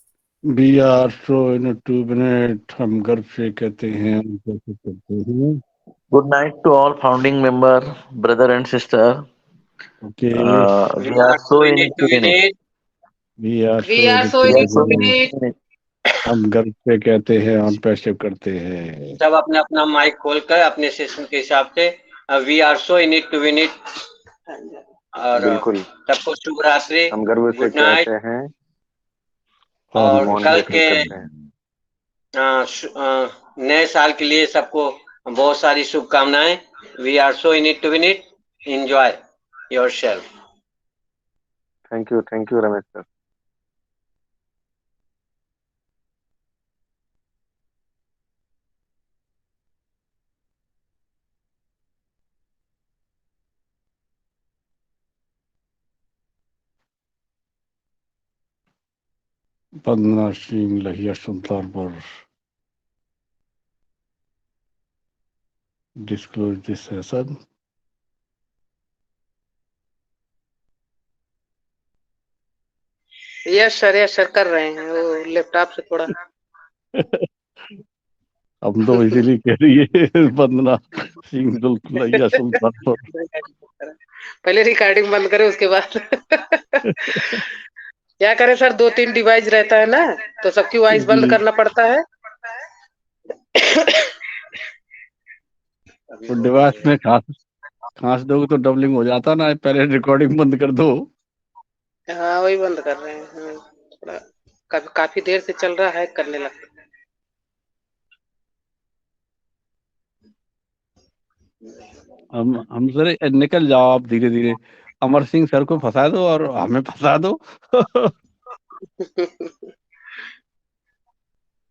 S3: We are so in it to win it, हम गर्व से कहते हैं, हम कोशिश करते हैं।
S7: Good night to all founding member, brother and sister.
S3: Okay.
S7: We are so in it to win it.
S3: We are
S2: We are so in it to win it.
S3: हम गर्व से कहते हैं, ऑन पैसिव करते हैं।
S1: सब अपना अपना माइक खोलकर अपने सेशन के हिसाब से we are so in it to win it. और
S6: बिल्कुल,
S1: सबको शुभ रात्रि,
S6: हम गर्व से
S1: गुड नाइट।
S6: कहते हैं
S3: और
S1: और
S6: ऑन
S1: कल
S6: पैसिव
S1: के
S6: करते हैं।
S1: नए साल के लिए सबको बहुत सारी शुभकामनाएं। We are so in it to win it, enjoy yourself.
S6: Thank you Ramesh sir.
S3: Vandana Singh, Lahiya Sultanpur. Disclose this session.
S2: Yes sir कर रहे हैं, वो लैपटॉप से थोड़ा
S3: हम तो इसीलिए कह रही है वंदना सिंह लहिया सुल्तानपुर।
S2: पहले रिकॉर्डिंग बंद करें उसके बाद क्या करें सर, 2-3 डिवाइस रहता है ना, तो सबकी वॉइस बंद करना पड़ता है।
S3: तो डिवाइस में खांस दोगे तो डबलिंग हो जाता ना, पहले रिकॉर्डिंग बंद कर दो।
S2: हाँ वही बंद कर रहे हैं। हाँ, थोड़ा काफी देर से चल रहा है, करने लगता।
S3: हम सर निकल जाओ आप धीरे धीरे, अमर सिंह सर को फंसा दो और हमें फंसा दो।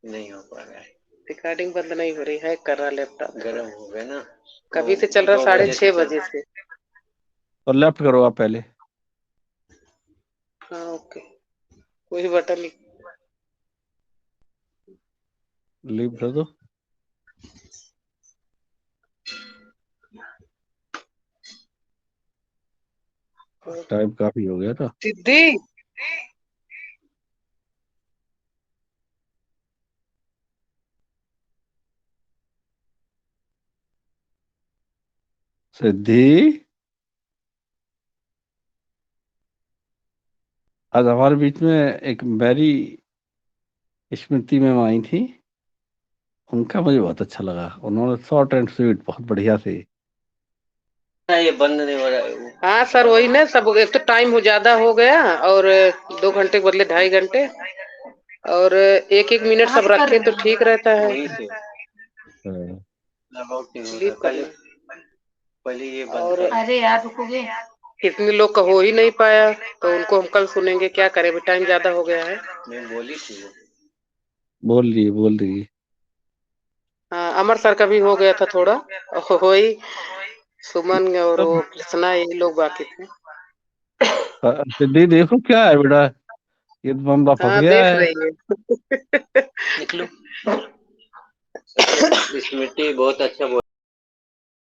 S1: नहीं हो पा रहा है,
S2: रिकॉर्डिंग बंद नहीं हो रही है, कर रहा लैपटॉप,
S1: गर्म हो गया ना।
S2: कभी से चल रहा 6:30 बजे से।
S3: और लेफ्ट करो आप पहले।
S2: हाँ ओके, कोई बटन
S3: लीव कर दो। टाइम काफी हो गया था।
S2: सिद्धि
S3: सिद्धि, आज हमारे बीच में एक मैरी स्मृति मैम आई थी, उनका मुझे बहुत अच्छा लगा। उन्होंने शॉर्ट एंड स्वीट बहुत बढ़िया से।
S1: ये बंद नहीं हो रहा है।
S2: हाँ सर वही ना, सब एक तो टाइम हो ज्यादा हो गया, और 2 घंटे के बदले 2.5 घंटे, और 1-1 मिनट सब रखे तो ठीक रहता है।
S1: पहले ये
S2: और
S9: अरे यार रुकोगे,
S2: कितने लोग का हो ही नहीं पाया, तो उनको हम कल सुनेंगे, क्या करें, टाइम ज्यादा हो गया है।
S1: मैं बोली थी,
S3: बोल रही।
S2: हाँ अमर सर का भी हो गया था थोड़ा, वही सुमन और वो कृष्णा, यही लोग बाकी थे।
S3: सिद्धि देखो क्या है बेटा, ये तो बंदा फंस
S2: हाँ
S3: गया
S2: देख
S3: है।
S2: रही है।
S1: स्मृति बहुत अच्छा बोल